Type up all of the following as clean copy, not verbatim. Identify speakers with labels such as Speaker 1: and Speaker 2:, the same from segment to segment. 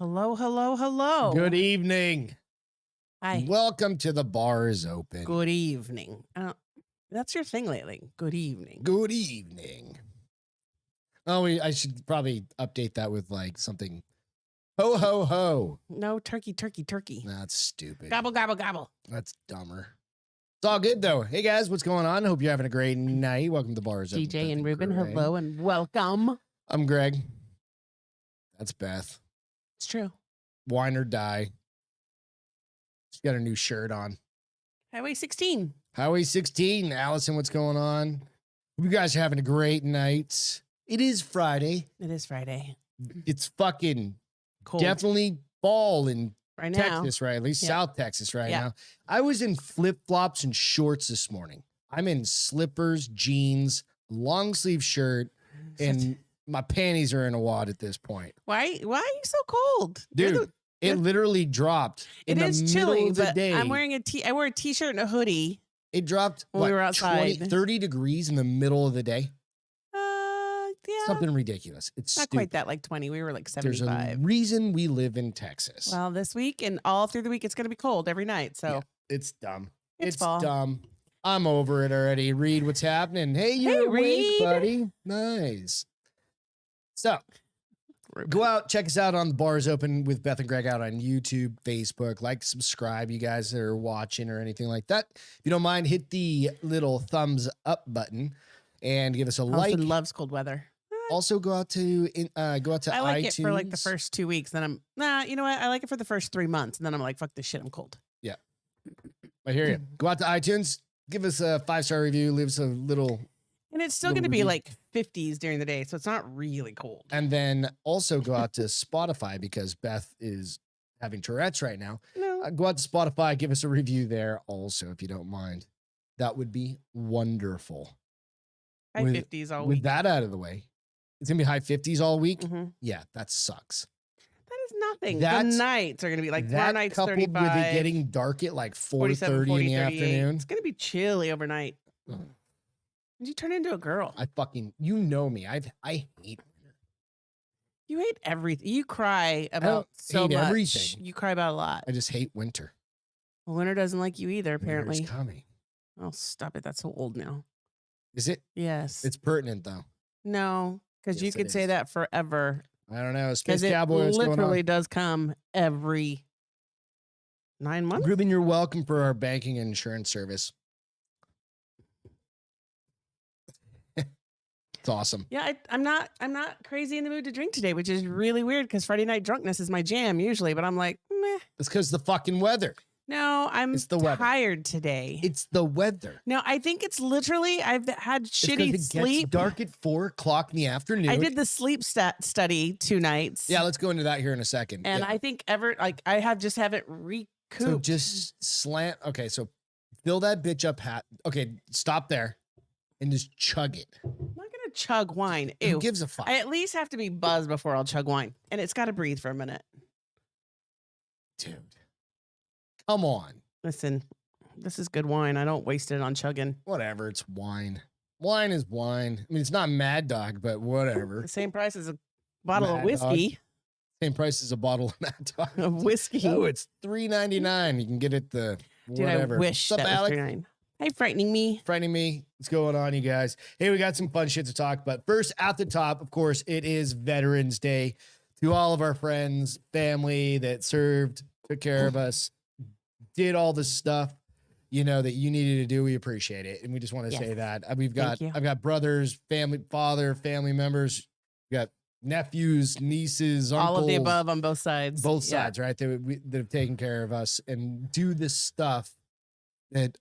Speaker 1: Hello, hello, hello.
Speaker 2: Good evening.
Speaker 1: Hi.
Speaker 2: Welcome to The Bar is Open.
Speaker 1: Good evening. That's your thing lately. Good evening.
Speaker 2: Good evening. Oh, I should probably update that with like something. Ho, ho, ho.
Speaker 1: No, turkey, turkey, turkey.
Speaker 2: That's stupid.
Speaker 1: Gobble, gobble, gobble.
Speaker 2: That's dumber. It's all good though. Hey guys, what's going on? Hope you're having a great night. Welcome to The Bar is Open.
Speaker 1: DJ and Ruben, hello and welcome.
Speaker 2: I'm Greg. That's Beth.
Speaker 1: It's true.
Speaker 2: Wine or die. She's got a new shirt on.
Speaker 1: Highway 16.
Speaker 2: Highway 16. Allison, what's going on? Hope you guys are having a great night. It is Friday.
Speaker 1: It is Friday.
Speaker 2: It's fucking
Speaker 1: Cold.
Speaker 2: definitely fall in
Speaker 1: Right now.
Speaker 2: Texas, right? At least
Speaker 1: Yep.
Speaker 2: South Texas right
Speaker 1: Yep.
Speaker 2: now. I was in flip-flops and shorts this morning. I'm in slippers, jeans, long sleeve shirt, and my panties are in a wad at this point.
Speaker 1: Why are you so cold?
Speaker 2: Dude, it literally dropped in
Speaker 1: It
Speaker 2: the
Speaker 1: is
Speaker 2: middle
Speaker 1: chilly,
Speaker 2: of the
Speaker 1: but
Speaker 2: day.
Speaker 1: I'm wearing I wear a t-shirt and a hoodie.
Speaker 2: It dropped
Speaker 1: when we were outside.
Speaker 2: 30 degrees in the middle of the day.
Speaker 1: Yeah.
Speaker 2: Something ridiculous. It's
Speaker 1: Not
Speaker 2: stupid.
Speaker 1: quite that, like 20. We were like
Speaker 2: There's
Speaker 1: 75.
Speaker 2: a reason we live in Texas.
Speaker 1: Well, this week and all through the week, it's going to be cold every night. So
Speaker 2: Yeah, it's dumb.
Speaker 1: It's fall.
Speaker 2: dumb. I'm over it already. Reed, what's happening? Hey, you're awake,
Speaker 1: Reed.
Speaker 2: buddy. Nice. So go out, check us out on The Bar is Open with Beth and Greg out on YouTube, Facebook. Like, subscribe, you guys that are watching or anything like that. If you don't mind, hit the little thumbs up button and give us a like.
Speaker 1: Allison loves cold weather.
Speaker 2: Also, go out to
Speaker 1: I like
Speaker 2: iTunes.
Speaker 1: it for like the first 2 weeks. Then you know what? I like it for the first 3 months. And then I'm like, fuck this shit. I'm cold.
Speaker 2: I hear you. Go out to iTunes, give us a 5-star review, leave us a little.
Speaker 1: And it's still
Speaker 2: Little
Speaker 1: going to be
Speaker 2: review.
Speaker 1: like 50s during the day. So it's not really cold.
Speaker 2: And then also go out to Spotify because Beth is having Tourette's right now.
Speaker 1: No.
Speaker 2: Go out to Spotify, give us a review there also, if you don't mind. That would be wonderful.
Speaker 1: High
Speaker 2: with-
Speaker 1: 50s all
Speaker 2: With
Speaker 1: week.
Speaker 2: that out of the way, it's going to be high 50s all week.
Speaker 1: Mhm.
Speaker 2: Yeah, that sucks.
Speaker 1: That is nothing.
Speaker 2: That's-
Speaker 1: The nights are going to be like
Speaker 2: that
Speaker 1: tomorrow night's
Speaker 2: coupled
Speaker 1: 35.
Speaker 2: with it getting dark at like
Speaker 1: 47,
Speaker 2: 4:30 in
Speaker 1: 40,
Speaker 2: the
Speaker 1: 38.
Speaker 2: afternoon.
Speaker 1: It's going to be chilly overnight.
Speaker 2: Ugh.
Speaker 1: Did you turn into a girl?
Speaker 2: You know me. I hate winter.
Speaker 1: You hate everything. You cry about so
Speaker 2: hate
Speaker 1: much.
Speaker 2: everything.
Speaker 1: You cry about a lot.
Speaker 2: I just hate winter.
Speaker 1: Well, winter doesn't like you either,
Speaker 2: Winter's
Speaker 1: apparently.
Speaker 2: coming.
Speaker 1: Oh, stop it. That's so old now.
Speaker 2: Is it?
Speaker 1: Yes.
Speaker 2: It's pertinent though.
Speaker 1: No, because you
Speaker 2: Yes, it
Speaker 1: could say
Speaker 2: is.
Speaker 1: that forever.
Speaker 2: I don't know. Space
Speaker 1: Because it
Speaker 2: Cowboy, what's going on?
Speaker 1: literally does come every 9 months.
Speaker 2: Ruben, you're welcome for our banking and insurance service. It's awesome.
Speaker 1: Yeah, I'm not crazy in the mood to drink today, which is really weird because Friday night drunkenness is my jam usually. But I'm like, meh.
Speaker 2: It's because the fucking weather.
Speaker 1: No, I'm
Speaker 2: It's the weather.
Speaker 1: tired today.
Speaker 2: It's the weather.
Speaker 1: No, I think it's literally I've had
Speaker 2: It's 'cause
Speaker 1: shitty
Speaker 2: it
Speaker 1: sleep.
Speaker 2: gets dark at 4:00 in the afternoon.
Speaker 1: I did the sleep study 2 nights.
Speaker 2: Yeah, let's go into that here in a second.
Speaker 1: and
Speaker 2: Yeah.
Speaker 1: I think I haven't recouped.
Speaker 2: So just slant. Okay, so fill that bitch up. Okay, stop there, and just chug it.
Speaker 1: I'm not gonna chug wine.
Speaker 2: Who
Speaker 1: Ew.
Speaker 2: gives a fuck?
Speaker 1: I at least have to be buzzed before I'll chug wine, and it's got to breathe for a minute.
Speaker 2: Dude, come on.
Speaker 1: Listen, this is good wine. I don't waste it on chugging.
Speaker 2: Whatever. It's wine. Wine is wine. I mean, it's not Mad Dog, but whatever.
Speaker 1: The same price as a bottle of
Speaker 2: Mad
Speaker 1: whiskey.
Speaker 2: Same price as a bottle of Mad Dog.
Speaker 1: Of whiskey.
Speaker 2: Oh, it's $3.99. You can get it the
Speaker 1: Dude,
Speaker 2: whatever.
Speaker 1: I wish
Speaker 2: What's up,
Speaker 1: that was
Speaker 2: Alex?
Speaker 1: $3.99. Hey, frightening me.
Speaker 2: Frightening me. What's going on, you guys? Hey, we got some fun shit to talk about. First, at the top, of course, it is Veterans Day. To all of our friends, family that served, took care of us, did all the stuff, that you needed to do. We appreciate it. And we just want to
Speaker 1: Yes.
Speaker 2: say that.
Speaker 1: Thank you.
Speaker 2: I've got brothers, family members. We got nephews, nieces, uncles.
Speaker 1: All of the above on both sides.
Speaker 2: Both
Speaker 1: Yeah.
Speaker 2: sides, right? That have taken care of us and do this stuff that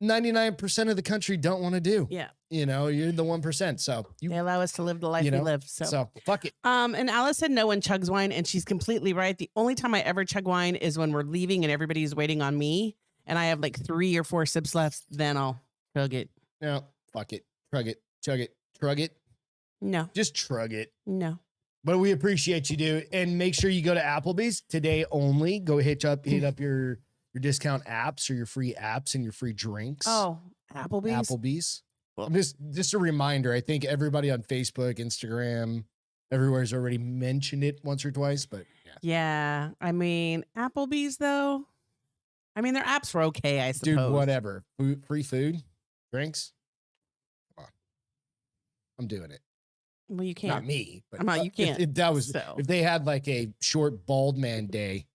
Speaker 2: 99% of the country don't want to do.
Speaker 1: Yeah.
Speaker 2: You're the 1%. So
Speaker 1: They allow us to live the life we live.
Speaker 2: so fuck it.
Speaker 1: And Alice said no one chugs wine, and she's completely right. The only time I ever chug wine is when we're leaving and everybody's waiting on me, and I have like 3 or 4 sips left. Then I'll chug it.
Speaker 2: No, fuck it. Trug it. Chug it. Trug it.
Speaker 1: No,
Speaker 2: Just trug it.
Speaker 1: no.
Speaker 2: But we appreciate you, dude. And make sure you go to Applebee's today only. Go hit up your discount apps or your free apps and your free drinks.
Speaker 1: Oh, Applebee's.
Speaker 2: Applebee's. Just a reminder. I think everybody on Facebook, Instagram, everywhere's already mentioned it once or twice, but yeah. guess.
Speaker 1: Yeah. I mean, Applebee's though. I mean, their apps were okay, I suppose.
Speaker 2: Dude, whatever. Free food, drinks. Come on. I'm doing it.
Speaker 1: Well, you can't.
Speaker 2: Not me, but
Speaker 1: You can't.
Speaker 2: If they had like a short bald man day.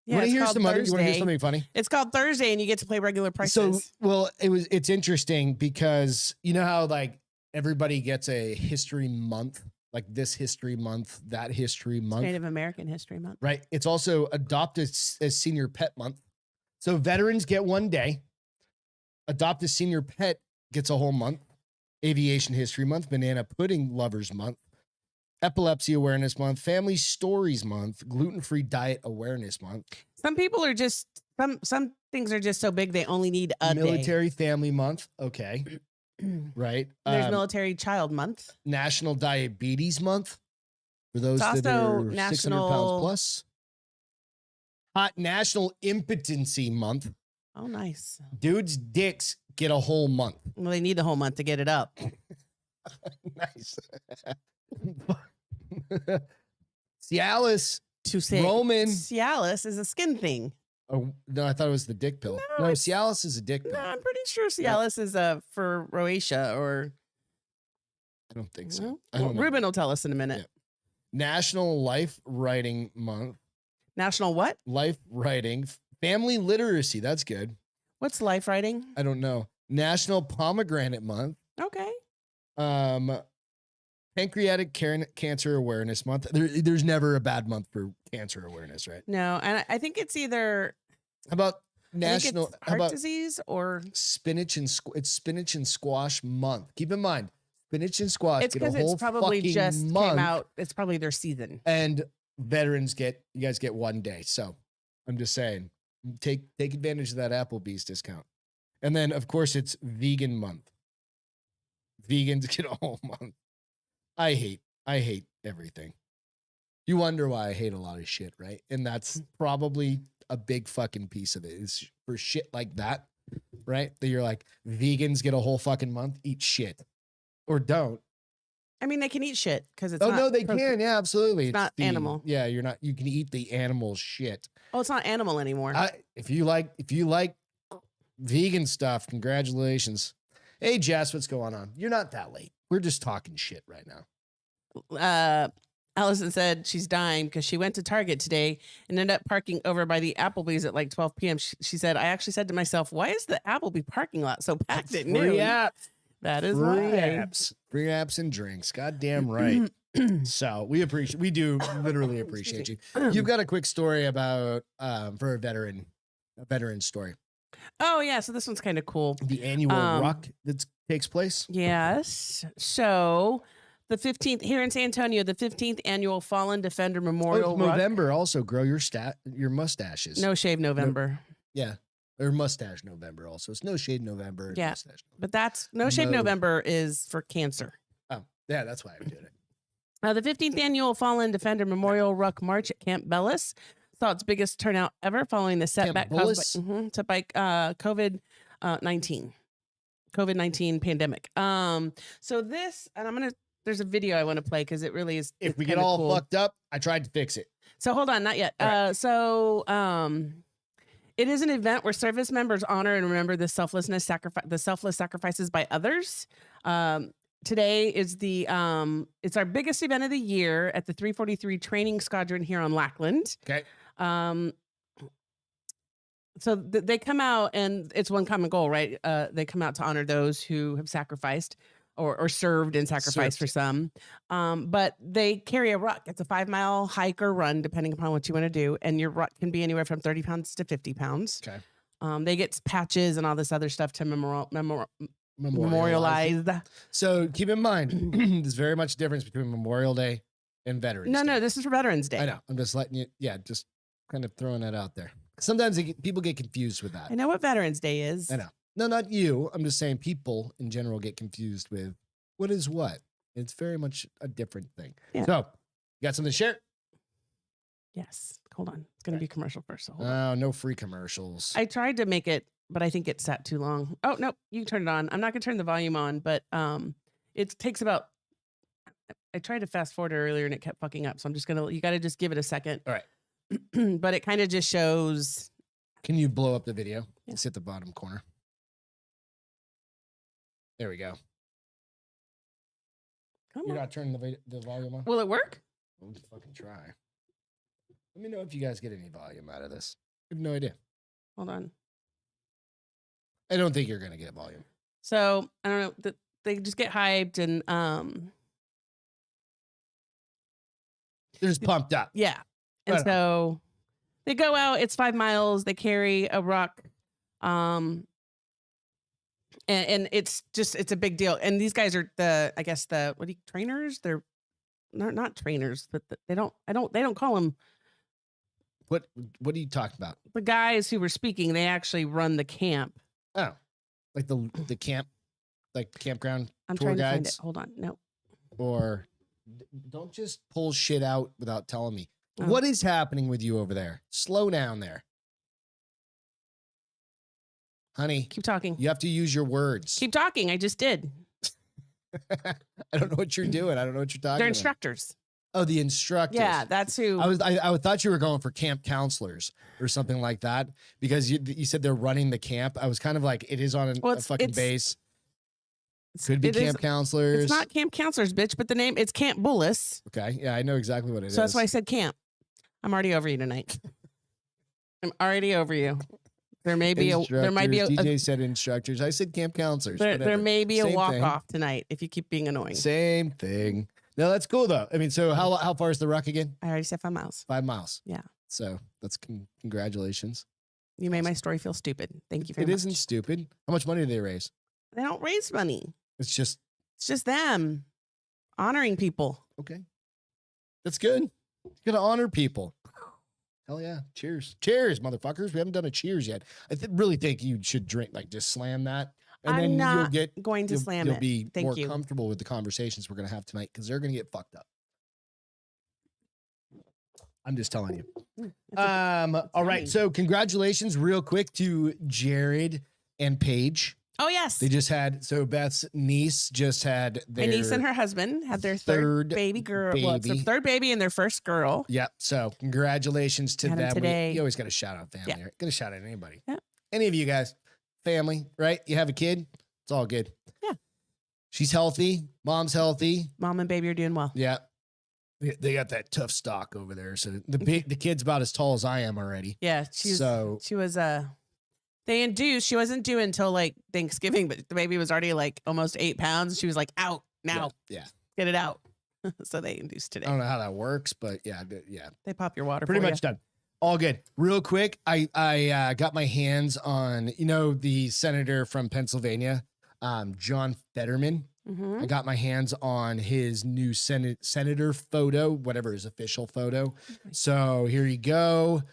Speaker 1: Yeah,
Speaker 2: You
Speaker 1: it's called
Speaker 2: want to
Speaker 1: Thursday.
Speaker 2: hear something funny?
Speaker 1: It's called Thursday, and you get to play regular prices.
Speaker 2: So, well, it's interesting because you know how like everybody gets a history month, like this history month, that history month,
Speaker 1: Native American History Month,
Speaker 2: right? It's also adopted as senior pet month. So veterans get 1 day. Adopt a senior pet gets a whole month. Aviation History Month, Banana Pudding Lovers Month, Epilepsy Awareness Month, Family Stories Month, Gluten-Free Diet Awareness Month.
Speaker 1: Some people are just some things are just so big they only need a
Speaker 2: Military Family Month. Okay. Right.
Speaker 1: There's Military Child Month.
Speaker 2: National Diabetes Month for those
Speaker 1: It's
Speaker 2: that
Speaker 1: also
Speaker 2: are 600 pounds plus. Hot National Impotency Month.
Speaker 1: Oh, nice.
Speaker 2: Dudes' dicks get a whole month.
Speaker 1: Well, they need the whole month to get it up.
Speaker 2: Nice. Cialis.
Speaker 1: To say
Speaker 2: Roman.
Speaker 1: Cialis is a skin thing.
Speaker 2: Oh, no, I thought it was the dick pill. No, Cialis is a dick pill.
Speaker 1: No, I'm pretty sure Cialis is for Rosacea or.
Speaker 2: I don't think so.
Speaker 1: Well,
Speaker 2: I don't know.
Speaker 1: Ruben will tell us in a minute.
Speaker 2: Yeah. National Life Writing Month.
Speaker 1: National what?
Speaker 2: Life Writing. Family Literacy. That's good.
Speaker 1: What's life writing?
Speaker 2: I don't know. National Pomegranate Month.
Speaker 1: Okay.
Speaker 2: Pancreatic Cancer Awareness Month. There's never a bad month for cancer awareness, right?
Speaker 1: No, and I think it's either
Speaker 2: How about National
Speaker 1: heart disease or
Speaker 2: Spinach and it's Spinach and Squash Month. Keep in mind, spinach and squash
Speaker 1: it's
Speaker 2: get a
Speaker 1: because
Speaker 2: whole
Speaker 1: it's probably
Speaker 2: fucking
Speaker 1: just
Speaker 2: month,
Speaker 1: came out. It's probably their season.
Speaker 2: and veterans you guys get 1 day. So I'm just saying, take advantage of that Applebee's discount. And then of course it's Vegan Month. Vegans get a whole month. I hate everything. You wonder why I hate a lot of shit, right? And that's probably a big fucking piece of it is for shit like that, right? That you're like, vegans get a whole fucking month, eat shit. Or don't.
Speaker 1: I mean, they can eat shit because it's.
Speaker 2: Oh,
Speaker 1: not
Speaker 2: no, they can. Yeah, absolutely.
Speaker 1: It's not animal.
Speaker 2: Yeah, you can eat the animal shit.
Speaker 1: Oh, it's not animal anymore.
Speaker 2: If you like vegan stuff, congratulations. Hey, Jess, what's going on? You're not that late. We're just talking shit right now.
Speaker 1: Allison said she's dying because she went to Target today and ended up parking over by the Applebee's at like 12 p.m. She said, I actually said to myself, why is the Applebee's parking lot so packed at noon?
Speaker 2: Free apps.
Speaker 1: That is
Speaker 2: Free
Speaker 1: why.
Speaker 2: Free apps and drinks. Goddamn right. So we do literally appreciate you. You've got a quick story about for a veteran story.
Speaker 1: Oh yeah, so this one's kind of cool.
Speaker 2: The annual ruck that takes place.
Speaker 1: Yes. So the 15th here in San Antonio, the 15th annual Fallen Defender Memorial Ruck.
Speaker 2: November also grow your mustaches.
Speaker 1: No Shave November.
Speaker 2: Yeah. Or mustache November also. It's No Shade November.
Speaker 1: Yeah.
Speaker 2: Mustache November.
Speaker 1: But that's No Shave November is for cancer.
Speaker 2: Oh, yeah, that's why I'm doing it.
Speaker 1: The 15th annual Fallen Defender Memorial Ruck March at Camp Bellis saw its biggest turnout ever following the setback caused by COVID-19 pandemic. So this, and there's a video I want to play because it really is.
Speaker 2: If we get all cool. Fucked up, I tried to fix it.
Speaker 1: So hold on, not yet. Right. It is an event where service members honor and remember the selfless sacrifices by others. Today is it's our biggest event of the year at the 343 Training Squadron here on Lackland.
Speaker 2: Okay.
Speaker 1: So they come out, and it's one common goal, right? They come out to honor those who have sacrificed or served and sacrificed for some. But they carry a ruck. It's a 5-mile hike or run, depending upon what you want to do. And your ruck can be anywhere from 30 pounds to 50 pounds.
Speaker 2: Okay.
Speaker 1: They get patches and all this other stuff to memorialize.
Speaker 2: So keep in mind, there's very much difference between Memorial Day and Veterans Day.
Speaker 1: No, this is for Veterans Day.
Speaker 2: I know. I'm just letting you, just kind of throwing that out there. Sometimes people get confused with that.
Speaker 1: I know what Veterans Day is.
Speaker 2: I know. No, not you. I'm just saying people in general get confused with what is what. It's very much a different thing. Yeah. So, you got something to share?
Speaker 1: Yes. Hold on. It's going to be commercial first. So
Speaker 2: no free commercials.
Speaker 1: I tried to make it, but I think it sat too long. Oh, no. You can turn it on. I'm not going to turn the volume on, but it takes about, I tried to fast forward earlier and it kept fucking up. So I'm just you got to just give it a second.
Speaker 2: All right.
Speaker 1: But it kind of just shows.
Speaker 2: Can you blow up the video?
Speaker 1: Yeah.
Speaker 2: It's at the bottom corner. There we go. You're not turning the volume on?
Speaker 1: Will it work?
Speaker 2: We'll just fucking try. Let me know if you guys get any volume out of this. I have no idea.
Speaker 1: Hold on.
Speaker 2: I don't think you're going to get volume.
Speaker 1: So I don't know. They just get hyped and
Speaker 2: they're just pumped up.
Speaker 1: Yeah. And so they go out, it's 5 miles, they carry a rock. And it's a big deal. And these guys are trainers? They're not trainers, but they don't call them.
Speaker 2: What are you talking about?
Speaker 1: The guys who were speaking, they actually run the camp.
Speaker 2: Oh, like the camp, like campground
Speaker 1: I'm
Speaker 2: tour
Speaker 1: trying to find
Speaker 2: guides?
Speaker 1: it. Hold on. No.
Speaker 2: Or don't just pull shit out without telling me.
Speaker 1: Oh.
Speaker 2: What is happening with you over there? Slow down there. Honey.
Speaker 1: Keep talking.
Speaker 2: You have to use your words.
Speaker 1: Keep talking. I just did.
Speaker 2: I don't know what you're doing. I don't know what you're talking
Speaker 1: They're
Speaker 2: about.
Speaker 1: instructors.
Speaker 2: Oh, the instructors.
Speaker 1: Yeah, that's who.
Speaker 2: I thought you were going for camp counselors or something like that because you said they're running the camp. I was kind of like, it is on a fucking base. Could be camp counselors.
Speaker 1: It's not camp counselors, bitch, but the name, it's Camp Bullis.
Speaker 2: Okay. Yeah, I know exactly what it is.
Speaker 1: So that's why I said camp. I'm already over you tonight. I'm already over you. There might be a
Speaker 2: DJ said instructors. I said camp counselors.
Speaker 1: There may be a walk
Speaker 2: thing.
Speaker 1: off tonight if you keep being annoying.
Speaker 2: Same thing. No, that's cool though. I mean, so how far is the ruck again?
Speaker 1: I already said 5 miles.
Speaker 2: 5 miles.
Speaker 1: Yeah.
Speaker 2: So that's congratulations.
Speaker 1: You made my story feel stupid. Thank you very much.
Speaker 2: It isn't stupid. How much money do they raise?
Speaker 1: They don't raise money.
Speaker 2: It's just
Speaker 1: them honoring people.
Speaker 2: Okay. That's good. You gotta honor people. Hell yeah. Cheers. Cheers, motherfuckers. We haven't done a cheers yet. I really think you should drink, like just slam that. And
Speaker 1: I'm
Speaker 2: then
Speaker 1: not
Speaker 2: you'll
Speaker 1: going to slam it.
Speaker 2: You'll be
Speaker 1: Thank
Speaker 2: more
Speaker 1: you.
Speaker 2: comfortable with the conversations we're going to have tonight because they're going to get fucked up. I'm just telling you. All right. So congratulations real quick to Jared and Paige.
Speaker 1: Oh, yes.
Speaker 2: They just had, so Beth's niece just had their
Speaker 1: My niece and her husband had their third baby girl. Well, it's their third baby and their first girl.
Speaker 2: Yep. So congratulations to them.
Speaker 1: Today.
Speaker 2: You always got to shout out family. Right? Got to shout out anybody.
Speaker 1: Yeah.
Speaker 2: Any of you guys, family, right? You have a kid. It's all good.
Speaker 1: Yeah.
Speaker 2: She's healthy. Mom's healthy.
Speaker 1: Mom and baby are doing well.
Speaker 2: Yeah. They got that tough stock over there. So the kid's about as tall as I am already.
Speaker 1: Yeah. She was they induced, she wasn't due until like Thanksgiving, but the baby was already like almost 8 pounds. She was like, out now.
Speaker 2: Yeah.
Speaker 1: Get it out. So they induced today.
Speaker 2: I don't know how that works, but yeah.
Speaker 1: They pop your water.
Speaker 2: Pretty much done. All good. Real quick, I got my hands on, the senator from Pennsylvania, John Fetterman.
Speaker 1: Mm-hmm.
Speaker 2: I got my hands on his new senator photo, whatever his official photo. So here you go.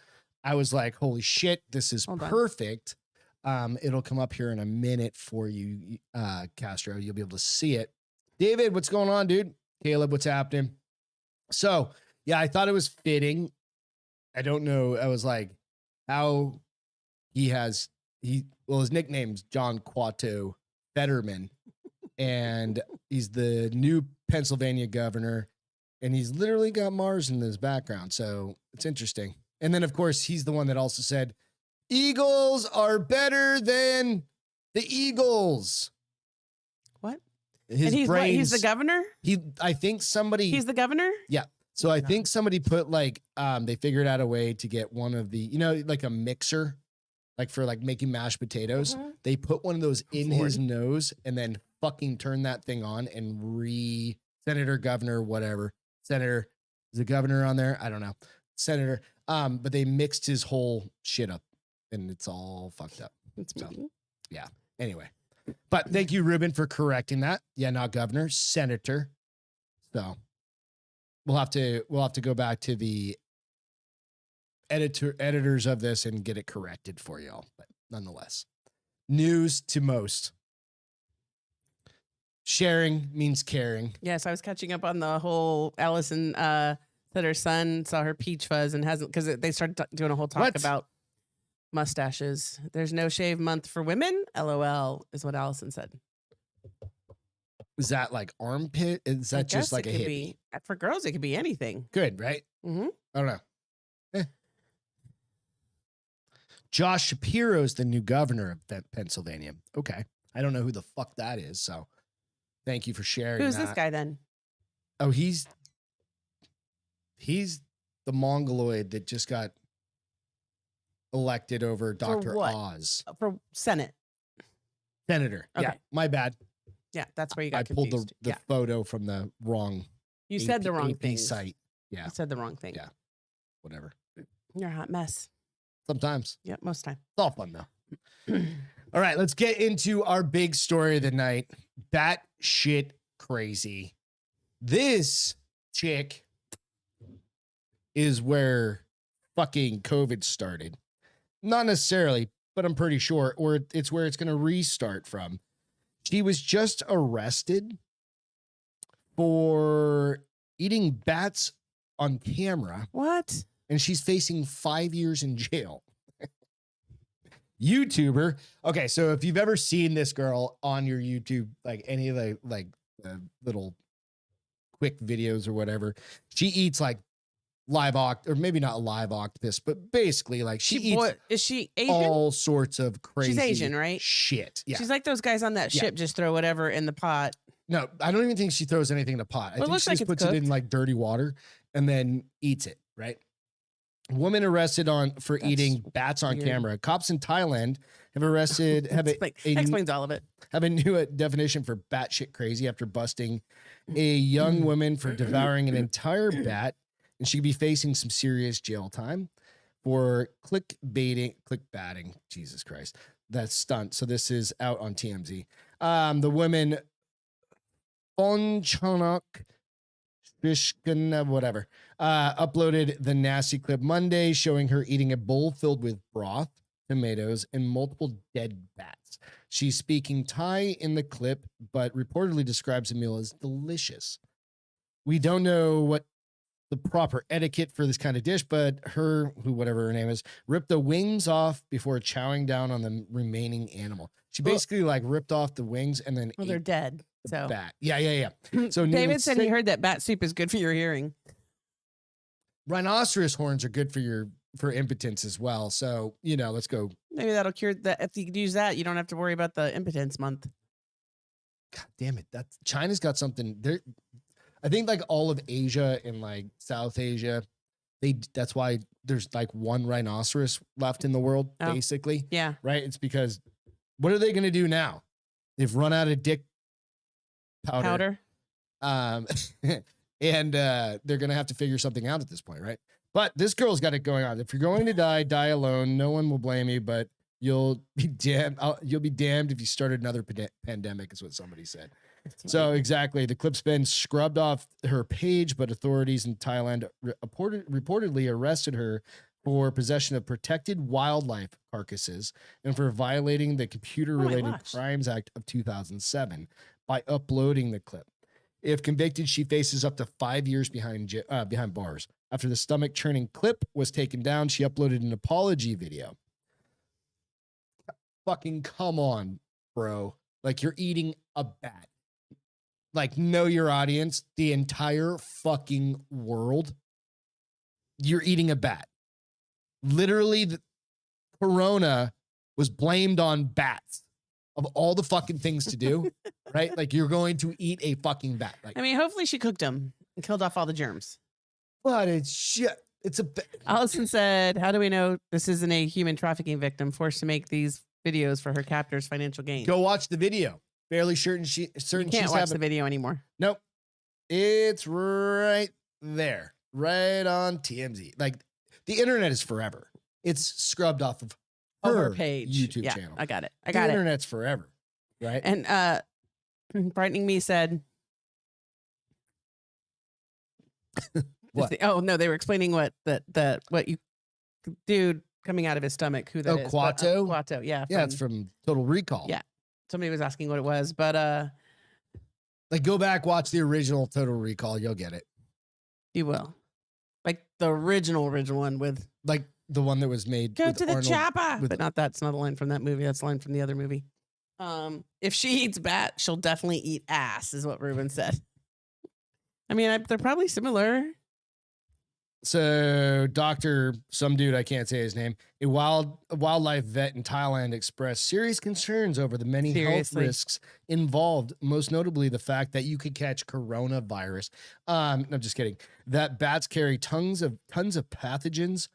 Speaker 2: I was like, holy shit, this is perfect. It'll come up here in a minute for you, Castro. You'll be able to see it. David, what's going on, dude? Caleb, what's happening? So, yeah, I thought it was fitting. I don't know. I was like, how his nickname's John Quato Fetterman, and he's the new Pennsylvania governor, and he's literally got Mars in his background. So it's interesting. And then, of course, he's the one that also said, Eagles are better than the Eagles.
Speaker 1: What?
Speaker 2: He's
Speaker 1: the governor?
Speaker 2: He's
Speaker 1: the governor?
Speaker 2: Yeah. So I think somebody put they figured out a way to get one of the, like a mixer, like for like making mashed potatoes.
Speaker 1: Mm-hmm.
Speaker 2: They put one of those in his nose and then fucking turn that thing on and senator, governor, whatever. Senator, is the governor on there? I don't know. Senator. But they mixed his whole shit up and it's all fucked up. Yeah. Anyway, but thank you, Ruben, for correcting that. Yeah, not governor, senator. So we'll have to go back to the editors of this and get it corrected for y'all. But nonetheless, news to most. Sharing means caring.
Speaker 1: Yes, I was catching up on the whole Allison that her son saw her peach fuzz and hasn't, because they started doing a whole talk about mustaches. There's no shave month for women. LOL is what Allison said.
Speaker 2: Is that like armpit? Is
Speaker 1: I
Speaker 2: that just
Speaker 1: guess
Speaker 2: like
Speaker 1: it
Speaker 2: a
Speaker 1: could
Speaker 2: hippie?
Speaker 1: be for girls. It could be anything.
Speaker 2: Good, right?
Speaker 1: Mm-hmm.
Speaker 2: I don't know. Josh Shapiro's the new governor of Pennsylvania. Okay. I don't know who the fuck that is. So thank you for sharing
Speaker 1: Who's
Speaker 2: that.
Speaker 1: this guy then?
Speaker 2: Oh, he's the Mongoloid that just got elected over Dr.
Speaker 1: what?
Speaker 2: Oz.
Speaker 1: For Senate.
Speaker 2: Senator.
Speaker 1: Okay.
Speaker 2: Yeah. My bad.
Speaker 1: Yeah, that's where you got
Speaker 2: I pulled
Speaker 1: confused.
Speaker 2: the photo from the wrong
Speaker 1: You said the wrong
Speaker 2: AP
Speaker 1: thing.
Speaker 2: site. Yeah.
Speaker 1: You said the wrong thing.
Speaker 2: Yeah. Whatever.
Speaker 1: You're a hot mess.
Speaker 2: Sometimes.
Speaker 1: Yep, most time.
Speaker 2: It's all fun though. All right, let's get into our big story of the night. Batshit crazy. This chick is where fucking COVID started. Not necessarily, but I'm pretty sure, or it's where it's going to restart from. She was just arrested for eating bats on camera.
Speaker 1: What?
Speaker 2: And she's facing 5 years in jail. YouTuber. Okay, so if you've ever seen this girl on your YouTube, like any of the little quick videos or whatever, she eats like live or maybe not live octopus, but basically like she eats
Speaker 1: is she Asian?
Speaker 2: all sorts of crazy.
Speaker 1: She's Asian, right?
Speaker 2: Shit. Yeah.
Speaker 1: She's like those guys on that ship, just throw whatever in the pot.
Speaker 2: No, I don't even think she throws anything in a pot. I think she just puts it in like dirty water and then eats it, right? Woman arrested for eating bats on camera. Cops in Thailand have
Speaker 1: explains all of it.
Speaker 2: Have a new definition for batshit crazy after busting a young woman for devouring an entire bat, and she could be facing some serious jail time for clickbaiting. Jesus Christ, that's stunt. So this is out on TMZ. The woman Onchanak whatever, uploaded the nasty clip Monday showing her eating a bowl filled with broth, tomatoes, and multiple dead bats. She's speaking Thai in the clip, but reportedly describes the meal as delicious. We don't know what the proper etiquette for this kind of dish, but whatever her name is, ripped the wings off before chowing down on the remaining animal. She basically ripped off the wings and then
Speaker 1: they're dead. So
Speaker 2: bat. Yeah. So
Speaker 1: David said he heard that bat soup is good for your hearing.
Speaker 2: Rhinoceros horns are good for impotence as well. So, let's go.
Speaker 1: Maybe that'll cure that. If you could use that, you don't have to worry about the impotence month.
Speaker 2: God damn it. China's got something there. I think all of Asia and South Asia, that's why there's one rhinoceros left in the world, basically.
Speaker 1: Yeah.
Speaker 2: Right. It's because what are they going to do now? They've run out of dick powder. And they're going to have to figure something out at this point, right? But this girl's got it going on. If you're going to die alone. No one will blame you, but you'll be damned. You'll be damned if you started another pandemic, is what somebody said. So exactly, the clip's been scrubbed off her page, but authorities in Thailand reportedly arrested her for possession of protected wildlife carcasses and for violating the Computer-Related Crimes Act of 2007 by uploading the clip. If convicted, she faces up to 5 years behind bars. After the stomach-churning clip was taken down, she uploaded an apology video. Fucking come on, bro. You're eating a bat. Know your audience. The entire fucking world. You're eating a bat. Literally, the corona was blamed on bats. Of all the fucking things to do, right? You're going to eat a fucking bat.
Speaker 1: Hopefully she cooked them and killed off all the germs.
Speaker 2: But it's shit. It's a.
Speaker 1: Allison said, "How do we know this isn't a human trafficking victim forced to make these videos for her captor's financial gain?"
Speaker 2: Go watch the video. Fairly certain
Speaker 1: you can't watch the video anymore.
Speaker 2: Nope. It's right there, right on TMZ. The internet is forever. It's scrubbed off of her
Speaker 1: page,
Speaker 2: YouTube channel.
Speaker 1: I got it.
Speaker 2: The internet's forever, right?
Speaker 1: And Brightening Me said,
Speaker 2: what?
Speaker 1: They were explaining what you dude coming out of his stomach, who that is.
Speaker 2: Quato?
Speaker 1: Quato, yeah.
Speaker 2: It's from Total Recall.
Speaker 1: Yeah. Somebody was asking what it was, but
Speaker 2: go back, watch the original Total Recall, you'll get it.
Speaker 1: You will. The original one with
Speaker 2: the one that was made.
Speaker 1: Go to the
Speaker 2: Arnold,
Speaker 1: chopper. But not that's not a line from that movie. That's a line from the other movie. If she eats bat, she'll definitely eat ass, is what Ruben said. I mean, they're probably similar.
Speaker 2: So, some dude, I can't say his name, a wildlife vet in Thailand expressed serious concerns over the many health risks involved, most notably the fact that you could catch coronavirus. No, I'm just kidding. That bats carry tons of pathogens,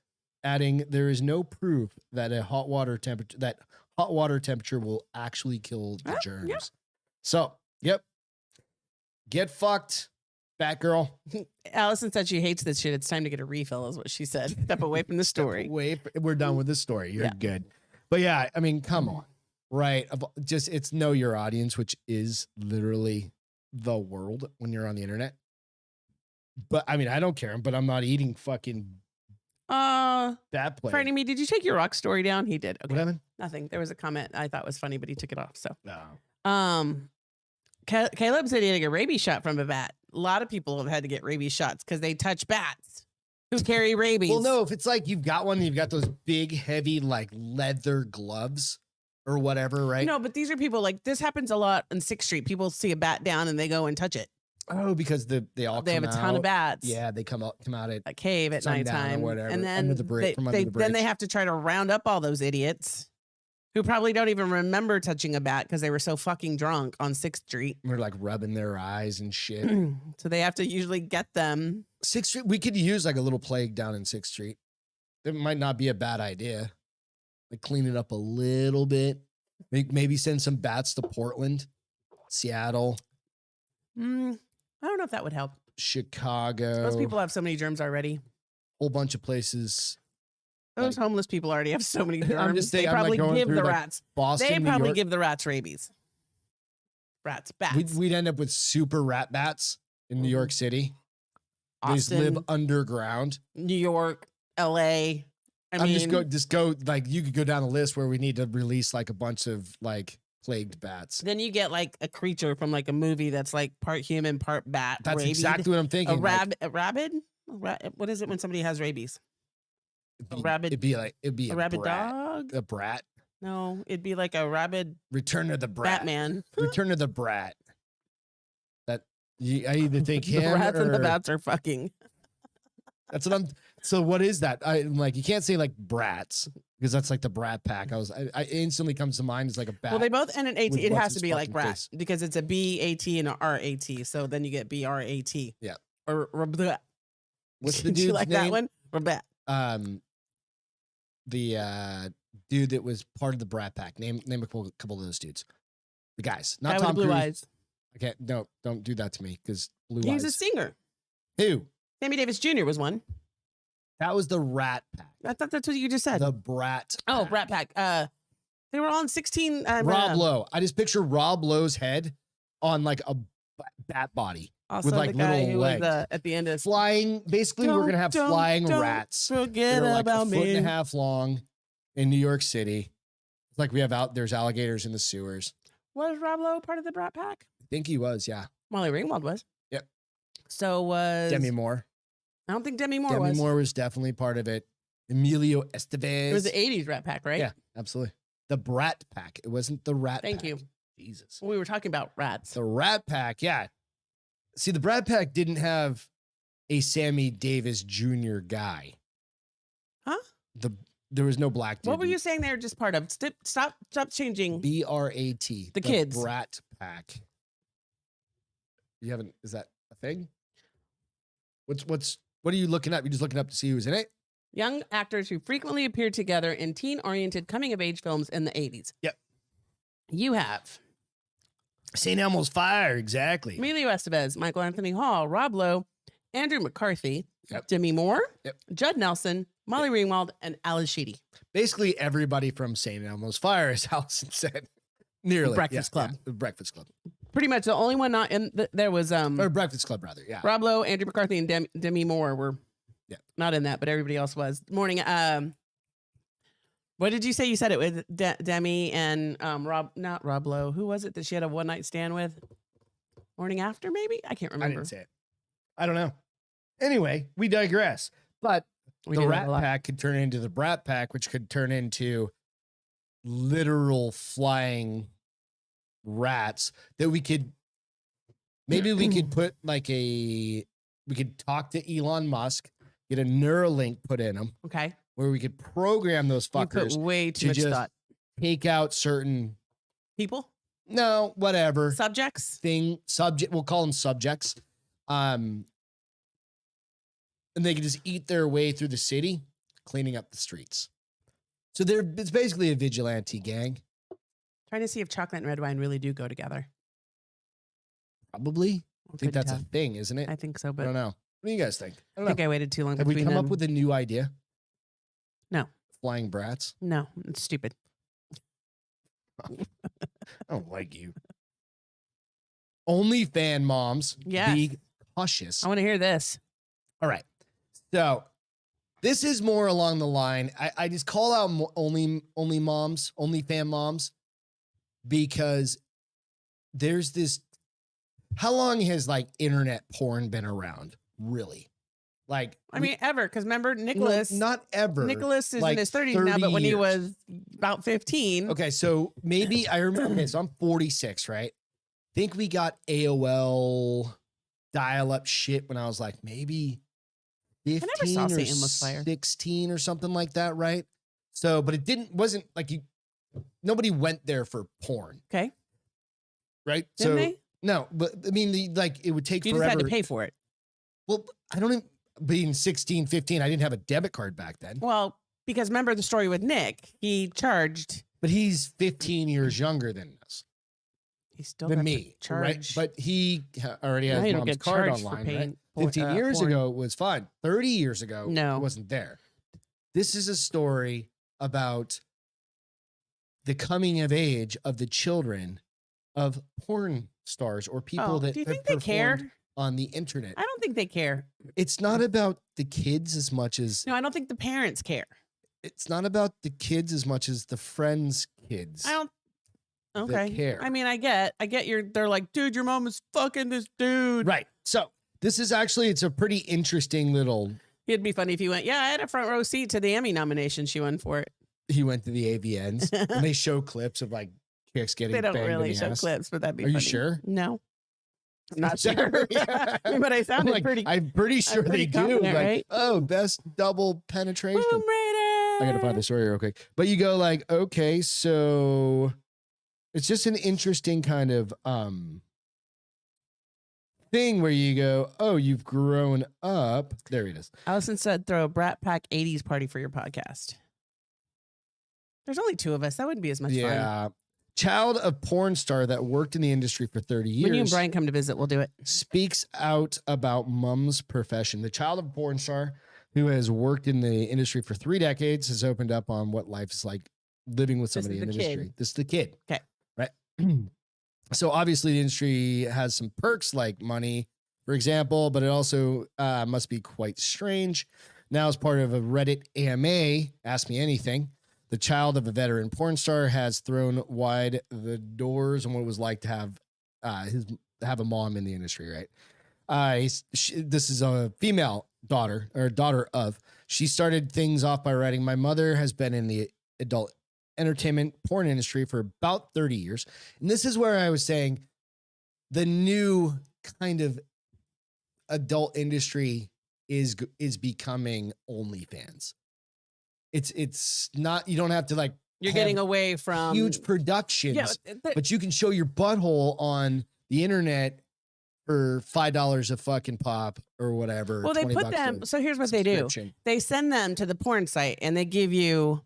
Speaker 2: adding there is no proof that hot water temperature will actually kill the germs. Yeah. So, yep. Get fucked. Batgirl.
Speaker 1: Allison said she hates this shit. It's time to get a refill, is what she said. Step away from the story.
Speaker 2: We're done with the story. You're good. But yeah, I mean, come on. Right. It's know your audience, which is literally the world when you're on the internet. But I mean, I don't care, but I'm not eating fucking that play.
Speaker 1: Frightening me. Did you take your rock story down? He did. Okay.
Speaker 2: What happened?
Speaker 1: Nothing. There was a comment I thought was funny, but he took it off. So
Speaker 2: no.
Speaker 1: Caleb said he had to get a rabies shot from a bat. A lot of people have had to get rabies shots because they touch bats who carry rabies.
Speaker 2: Well, no, if it's like you've got one, you've got those big, heavy, like leather gloves or whatever, right?
Speaker 1: No, but these are people like this happens a lot on 6th Street. People see a bat down and they go and touch it.
Speaker 2: Oh, because they have
Speaker 1: a ton of bats.
Speaker 2: Yeah, they come out at
Speaker 1: a cave at nighttime,
Speaker 2: or whatever,
Speaker 1: and then
Speaker 2: under the bridge,
Speaker 1: then they have to try to round up all those idiots who probably don't even remember touching a bat because they were so fucking drunk on 6th Street.
Speaker 2: We're like rubbing their eyes and shit.
Speaker 1: So they have to usually get them.
Speaker 2: 6th Street, we could use like a little plague down in 6th Street. It might not be a bad idea. Like clean it up a little bit. Maybe send some bats to Portland, Seattle.
Speaker 1: I don't know if that would help.
Speaker 2: Chicago.
Speaker 1: Those people have so many germs already.
Speaker 2: Whole bunch of places.
Speaker 1: Those homeless people already have so many germs.
Speaker 2: I'm just saying,
Speaker 1: they probably give the rats.
Speaker 2: Boston,
Speaker 1: they probably give the rats rabies. Bats.
Speaker 2: We'd end up with super rat bats in New York City. They just live underground.
Speaker 1: New York, LA.
Speaker 2: Just go like you could go down a list where we need to release like a bunch of like plagued bats.
Speaker 1: Then you get like a creature from like a movie that's like part human, part bat.
Speaker 2: That's exactly what I'm thinking.
Speaker 1: A rabid? What is it when somebody has rabies?
Speaker 2: It'd be a
Speaker 1: rabid
Speaker 2: brat.
Speaker 1: dog?
Speaker 2: A brat.
Speaker 1: No, it'd be like a rabid
Speaker 2: Return of the Brat.
Speaker 1: Batman.
Speaker 2: Return of the Brat. I either think
Speaker 1: the
Speaker 2: him
Speaker 1: rats
Speaker 2: or
Speaker 1: and the bats are fucking.
Speaker 2: That's what I'm. So what is that? I'm like, you can't say like brats because that's like the Brat Pack. I instantly comes to mind as like a bat.
Speaker 1: Well, they both end in AT. It has to be like rat
Speaker 2: face.
Speaker 1: because it's a BAT and a RAT. So then you get BRAT.
Speaker 2: Yeah.
Speaker 1: Or
Speaker 2: what's the
Speaker 1: Did you
Speaker 2: dude's
Speaker 1: like
Speaker 2: name?
Speaker 1: that one? Rabat.
Speaker 2: The dude that was part of the Brat Pack. Name a couple of those dudes. The guys, not
Speaker 1: Guy
Speaker 2: Tom
Speaker 1: with blue
Speaker 2: Cruise.
Speaker 1: eyes.
Speaker 2: I can't. No, don't do that to me because blue
Speaker 1: He's
Speaker 2: eyes.
Speaker 1: a singer.
Speaker 2: Who?
Speaker 1: Sammy Davis Jr. was one.
Speaker 2: That was the Rat Pack.
Speaker 1: I thought that's what you just said.
Speaker 2: The Brat.
Speaker 1: Oh,
Speaker 2: Pack.
Speaker 1: Brat Pack. They were all in 16.
Speaker 2: Rob Lowe. I just picture Rob Lowe's head on like a bat body
Speaker 1: Also
Speaker 2: with like
Speaker 1: the guy
Speaker 2: little
Speaker 1: who
Speaker 2: legs.
Speaker 1: Was, at the end of
Speaker 2: Flying. Basically, we're gonna have flying rats.
Speaker 1: Forget
Speaker 2: They're like
Speaker 1: about
Speaker 2: a foot
Speaker 1: me.
Speaker 2: and a half long in New York City. It's like we have there's alligators in the sewers.
Speaker 1: Was Rob Lowe part of the Brat Pack?
Speaker 2: I think he was, yeah.
Speaker 1: Molly Ringwald was.
Speaker 2: Yep.
Speaker 1: So was
Speaker 2: Demi Moore.
Speaker 1: I don't think Demi Moore was.
Speaker 2: Demi Moore was definitely part of it. Emilio Estevez.
Speaker 1: It was the 80s Rat Pack, right?
Speaker 2: Yeah, absolutely. The Brat Pack. It wasn't the Rat
Speaker 1: Thank
Speaker 2: Pack.
Speaker 1: you.
Speaker 2: Jesus.
Speaker 1: We were talking about rats.
Speaker 2: The Rat Pack, yeah. See, the Brat Pack didn't have a Sammy Davis Jr. guy.
Speaker 1: Huh?
Speaker 2: There was no black dude.
Speaker 1: What were you saying they were just part of? Stop changing.
Speaker 2: BRAT.
Speaker 1: The kids.
Speaker 2: Brat Pack. You haven't, is that a thing? What are you looking up? You're just looking up to see who's in it?
Speaker 1: Young actors who frequently appeared together in teen-oriented coming-of-age films in the 80s.
Speaker 2: Yep.
Speaker 1: You have
Speaker 2: St. Elmo's Fire, exactly.
Speaker 1: Emilio Estevez, Michael Anthony Hall, Rob Lowe, Andrew McCarthy,
Speaker 2: Yep.
Speaker 1: Demi Moore,
Speaker 2: Yep.
Speaker 1: Judd Nelson, Molly Ringwald, and Alice Sheedy.
Speaker 2: Basically, everybody from St. Elmo's Fire, as Allison said. Nearly.
Speaker 1: Breakfast Club.
Speaker 2: Yeah, Breakfast Club.
Speaker 1: Pretty much the only one not in. There was
Speaker 2: Or Breakfast Club, rather. Yeah.
Speaker 1: Rob Lowe, Andrew McCarthy, and Demi Moore were not in that, but everybody else was. Morning. What did you say? You said it with Demi and not Rob Lowe. Who was it that she had a one night stand with? Morning After, maybe? I can't
Speaker 2: I
Speaker 1: remember.
Speaker 2: didn't say it. I don't know. Anyway, we digress. But the Rat Pack could turn into the Brat Pack, which could turn into literal flying rats that we could put like we could talk to Elon Musk, get a Neuralink put in them.
Speaker 1: Okay.
Speaker 2: Where we could program those
Speaker 1: You put
Speaker 2: fuckers
Speaker 1: way too
Speaker 2: to
Speaker 1: much
Speaker 2: just
Speaker 1: thought.
Speaker 2: take out certain
Speaker 1: People?
Speaker 2: no, whatever.
Speaker 1: Subjects?
Speaker 2: Subject, we'll call them subjects. And they can just eat their way through the city, cleaning up the streets. So it's basically a vigilante gang.
Speaker 1: Trying to see if chocolate and red wine really do go together.
Speaker 2: Probably. I think that's a thing, isn't it?
Speaker 1: I think so,
Speaker 2: I
Speaker 1: but
Speaker 2: don't know. What do you guys think?
Speaker 1: I think I waited too long.
Speaker 2: Have we
Speaker 1: between
Speaker 2: come
Speaker 1: them.
Speaker 2: up with a new idea?
Speaker 1: No.
Speaker 2: Flying brats?
Speaker 1: No, it's stupid.
Speaker 2: I don't like you. OnlyFan moms.
Speaker 1: Yes.
Speaker 2: Be cautious.
Speaker 1: I want to hear this.
Speaker 2: All right. So this is more along the line. I just call out OnlyFan moms, because there's this. How long has like internet porn been around? Really? Like,
Speaker 1: I mean, ever. Because remember, Nicholas.
Speaker 2: not ever.
Speaker 1: Nicholas is
Speaker 2: like
Speaker 1: in his 30s now, but when he was about 15.
Speaker 2: Okay, so maybe I remember. Okay, so I'm 46, right? Think we got AOL dial-up shit when I was like maybe 15
Speaker 1: saw
Speaker 2: or
Speaker 1: Satan Must Fire.
Speaker 2: 16 or something like that, right? So, but wasn't like nobody went there for porn.
Speaker 1: Okay.
Speaker 2: Right?
Speaker 1: Didn't they?
Speaker 2: No, but I mean, it would take
Speaker 1: You
Speaker 2: forever.
Speaker 1: just had to pay for it.
Speaker 2: Well, I don't even, being 16, 15, I didn't have a debit card back then.
Speaker 1: Well, because remember the story with Nick, he charged.
Speaker 2: But he's 15 years younger than us.
Speaker 1: He's still
Speaker 2: Than
Speaker 1: got
Speaker 2: me,
Speaker 1: to charge.
Speaker 2: right? But he already
Speaker 1: Now
Speaker 2: has
Speaker 1: you don't
Speaker 2: mom's
Speaker 1: get
Speaker 2: card
Speaker 1: charged for
Speaker 2: online,
Speaker 1: paying
Speaker 2: right? 15 years
Speaker 1: porn.
Speaker 2: ago, it was fine. 30 years ago,
Speaker 1: No.
Speaker 2: it wasn't there. This is a story about the coming of age of the children of porn stars or people that
Speaker 1: do you
Speaker 2: have
Speaker 1: think they care?
Speaker 2: performed on the internet.
Speaker 1: I don't think they care.
Speaker 2: It's not about the kids as much as
Speaker 1: No, I don't think the parents care.
Speaker 2: it's not about the kids as much as the friends' kids.
Speaker 1: I don't.
Speaker 2: that
Speaker 1: Okay.
Speaker 2: care.
Speaker 1: I mean, I get they're like, dude, your mom is fucking this dude.
Speaker 2: Right. So this is it's a pretty interesting little.
Speaker 1: It'd be funny if you went, yeah, I had a front row seat to the Emmy nomination. She won for it.
Speaker 2: He went to the AVNs and they show clips of like chicks getting.
Speaker 1: They don't
Speaker 2: banged in
Speaker 1: really
Speaker 2: the
Speaker 1: show
Speaker 2: ass.
Speaker 1: clips, but that'd be
Speaker 2: Are
Speaker 1: funny.
Speaker 2: you sure?
Speaker 1: No. I'm not sure.
Speaker 2: Yeah.
Speaker 1: But I sounded
Speaker 2: Like,
Speaker 1: pretty.
Speaker 2: I'm pretty sure
Speaker 1: pretty
Speaker 2: they do.
Speaker 1: confident,
Speaker 2: Like,
Speaker 1: right?
Speaker 2: oh, best double penetration.
Speaker 1: Boom
Speaker 2: I gotta find the story real quick. But you go like, okay, so it's just an interesting kind of thing where you go, oh, you've grown up. There it is.
Speaker 1: Allison said, throw a Brat Pack 80s party for your podcast. There's only two of us. That wouldn't be as much fun.
Speaker 2: Yeah. Child of porn star that worked in the industry for 30 years.
Speaker 1: When you and Brian come to visit, we'll do it.
Speaker 2: Speaks out about mom's profession. The child of a porn star who has worked in the industry for 3 decades has opened up on what life is like living with
Speaker 1: This
Speaker 2: somebody
Speaker 1: is
Speaker 2: in
Speaker 1: the
Speaker 2: the industry.
Speaker 1: kid.
Speaker 2: This is the kid.
Speaker 1: Okay.
Speaker 2: Right. So obviously the industry has some perks like money, for example, but it also must be quite strange. Now, as part of a Reddit AMA, Ask Me Anything, the child of a veteran porn star has thrown wide the doors on what it was like to have a mom in the industry, right? This is a female daughter or daughter of. She started things off by writing, my mother has been in the adult entertainment porn industry for about 30 years. And this is where I was saying the new kind of adult industry is becoming OnlyFans. It's not, you don't have to like,
Speaker 1: You're
Speaker 2: have
Speaker 1: getting away from
Speaker 2: huge productions,
Speaker 1: Yeah,
Speaker 2: but you can show your butthole on the internet for $5 a fucking pop or whatever.
Speaker 1: well, they
Speaker 2: 20
Speaker 1: put
Speaker 2: bucks
Speaker 1: them.
Speaker 2: a
Speaker 1: So here's what they do.
Speaker 2: subscription.
Speaker 1: They send them to the porn site and they give you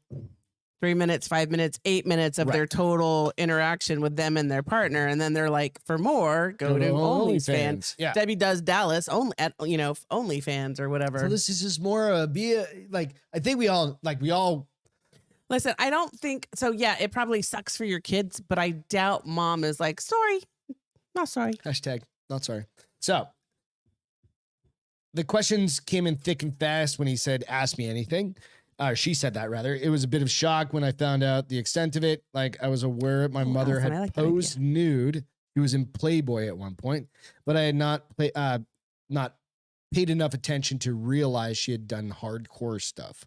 Speaker 1: 3 minutes, 5 minutes, 8 minutes of their
Speaker 2: Right.
Speaker 1: total interaction with them and their partner. And then they're like, for more, go to OnlyFans.
Speaker 2: Yeah.
Speaker 1: Debbie does Dallas only at, OnlyFans or whatever.
Speaker 2: So this is just more I think we all
Speaker 1: Listen, I don't think so. Yeah, it probably sucks for your kids, but I doubt mom is like, sorry, not sorry.
Speaker 2: hashtag not sorry. So the questions came in thick and fast when he said, ask me anything. She said that rather. It was a bit of shock when I found out the extent of it. Like I was aware my mother
Speaker 1: awesome. I
Speaker 2: had
Speaker 1: like that
Speaker 2: posed nude. She was in Playboy at one point, but I had not paid enough attention to realize she had done hardcore stuff.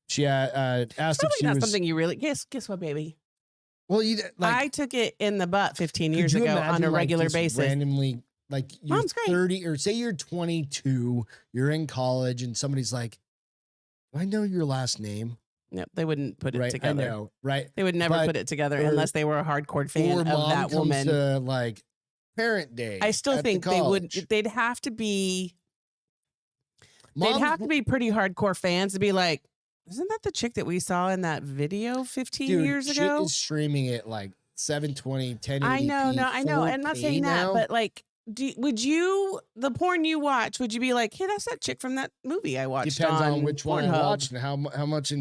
Speaker 2: She asked if
Speaker 1: Probably
Speaker 2: she
Speaker 1: not
Speaker 2: was
Speaker 1: something you really guess what, baby?
Speaker 2: Well, you like
Speaker 1: I took it in the butt 15
Speaker 2: could
Speaker 1: years
Speaker 2: you
Speaker 1: ago on
Speaker 2: imagine,
Speaker 1: a
Speaker 2: like,
Speaker 1: regular
Speaker 2: just
Speaker 1: basis.
Speaker 2: randomly, like you're
Speaker 1: Mom's great.
Speaker 2: 30 or say you're 22, you're in college, and somebody's like, "Do I know your last name?"
Speaker 1: Yep, they wouldn't put it
Speaker 2: Right? I
Speaker 1: together.
Speaker 2: know, right?
Speaker 1: They would never
Speaker 2: But
Speaker 1: put it together
Speaker 2: or-
Speaker 1: unless they were a hardcore fan
Speaker 2: Or
Speaker 1: of
Speaker 2: mom
Speaker 1: that
Speaker 2: comes
Speaker 1: woman.
Speaker 2: to like parent day.
Speaker 1: I still
Speaker 2: at the
Speaker 1: think they would.
Speaker 2: college.
Speaker 1: They'd have to be. They'd
Speaker 2: Mom's-
Speaker 1: have to be pretty hardcore fans to be like, isn't that the chick that we saw in that video 15
Speaker 2: Dude,
Speaker 1: years
Speaker 2: shit
Speaker 1: ago?
Speaker 2: is streaming at like 720, 1080p.
Speaker 1: I know, no, I know. I'm not
Speaker 2: 4K
Speaker 1: saying that,
Speaker 2: now.
Speaker 1: but like, would you, the porn you watch, would you be like, hey, that's that chick from that movie I watched?
Speaker 2: Depends on which one I
Speaker 1: Pornhub.
Speaker 2: watched and how much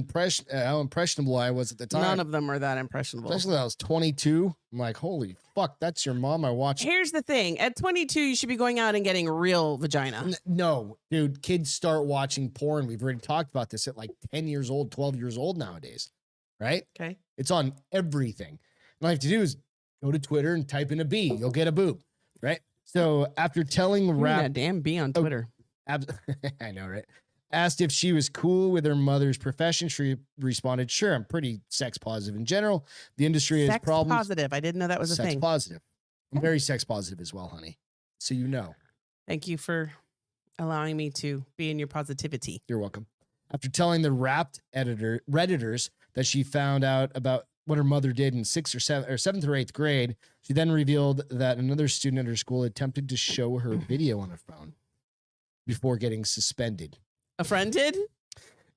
Speaker 2: how impressionable I was at the time.
Speaker 1: None of them are that impressionable.
Speaker 2: Especially when I was 22. I'm like, holy fuck, that's your mom. I watched.
Speaker 1: Here's the thing: at 22, you should be going out and getting real vagina.
Speaker 2: No, dude, kids start watching porn. We've already talked about this at like 10 years old, 12 years old nowadays, right?
Speaker 1: Okay.
Speaker 2: It's on everything. All you have to do is go to Twitter and type in a B. You'll get a boob, right? So after telling
Speaker 1: You mean
Speaker 2: Rap,
Speaker 1: that damn B on Twitter.
Speaker 2: I know, right? Asked if she was cool with her mother's profession, she responded, "Sure, I'm pretty sex positive in general. The industry has
Speaker 1: Sex
Speaker 2: problems."
Speaker 1: positive. I didn't know that was a
Speaker 2: Sex
Speaker 1: thing.
Speaker 2: positive. I'm very sex positive as well, honey. So you know.
Speaker 1: Thank you for allowing me to be in your positivity.
Speaker 2: You're welcome. After telling the Wrapped Redditors that she found out about what her mother did in 7th or 8th grade, she then revealed that another student at her school attempted to show her video on her phone before getting suspended.
Speaker 1: A friend did?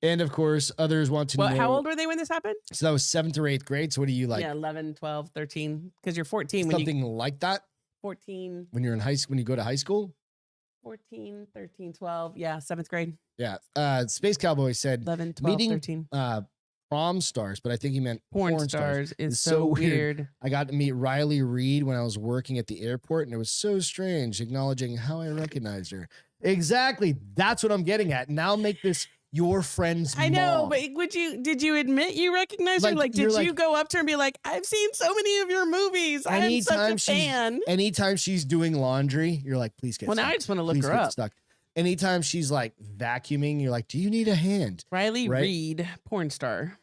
Speaker 2: And of course, others want to know.
Speaker 1: How old were they when this happened?
Speaker 2: So that was 7th or 8th grade. So what do you like?
Speaker 1: Yeah, 11, 12, 13. Because you're 14 when
Speaker 2: Something like that
Speaker 1: 14,
Speaker 2: when you're in high school, when you go to high school?
Speaker 1: 14, 13, 12. Yeah, 7th grade.
Speaker 2: Yeah. Space Cowboy said
Speaker 1: 11, 12,
Speaker 2: meeting
Speaker 1: 13.
Speaker 2: prom stars, but I think he meant
Speaker 1: Porn stars is so weird.
Speaker 2: I got to meet Riley Reed when I was working at the airport, and it was so strange, acknowledging how I recognized her. Exactly. That's what I'm getting at. Now make this your friend's
Speaker 1: I know,
Speaker 2: mom.
Speaker 1: but did you admit you recognized her?
Speaker 2: Like,
Speaker 1: Like, did
Speaker 2: you're
Speaker 1: you
Speaker 2: like-
Speaker 1: go up to her and be like, I've seen so many of your movies. I'm such a fan.
Speaker 2: Anytime she's doing laundry, you're like, please get
Speaker 1: Well, now
Speaker 2: stuck.
Speaker 1: I just want to look
Speaker 2: Please
Speaker 1: her
Speaker 2: get
Speaker 1: up.
Speaker 2: stuck. Anytime she's like vacuuming, you're like, do you need a hand?
Speaker 1: Riley
Speaker 2: Right?
Speaker 1: Reed, porn star.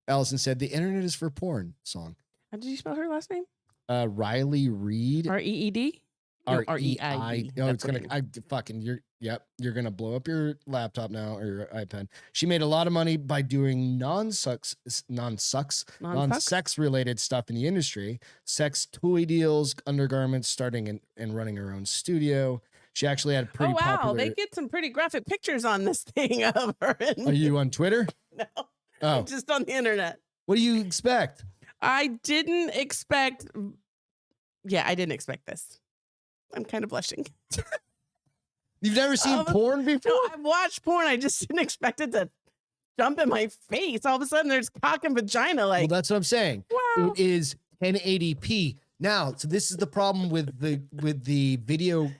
Speaker 2: Allison said, the internet is for porn song.
Speaker 1: How did you spell her last name?
Speaker 2: Riley Reed.
Speaker 1: R-E-E-D? No, R-E-I-D.
Speaker 2: Oh,
Speaker 1: That's
Speaker 2: it's
Speaker 1: what
Speaker 2: gonna. You're gonna blow up your laptop now or your iPad. She made a lot of money by doing non-sex related stuff in the industry, sex toy deals, undergarments, starting and running her own studio. She actually had pretty
Speaker 1: Oh, wow.
Speaker 2: popular.
Speaker 1: They get some pretty graphic pictures on this thing of her.
Speaker 2: Are you on Twitter?
Speaker 1: No,
Speaker 2: Oh,
Speaker 1: just on the internet.
Speaker 2: what do you expect?
Speaker 1: I didn't expect. Yeah, I didn't expect this. I'm kind of blushing.
Speaker 2: You've never seen porn before?
Speaker 1: No, I've watched porn. I just didn't expect it to jump in my face. All of a sudden, there's cock and vagina.
Speaker 2: Well,
Speaker 1: Like,
Speaker 2: that's what I'm saying.
Speaker 1: wow.
Speaker 2: It is 1080p. Now, so this is the problem with the video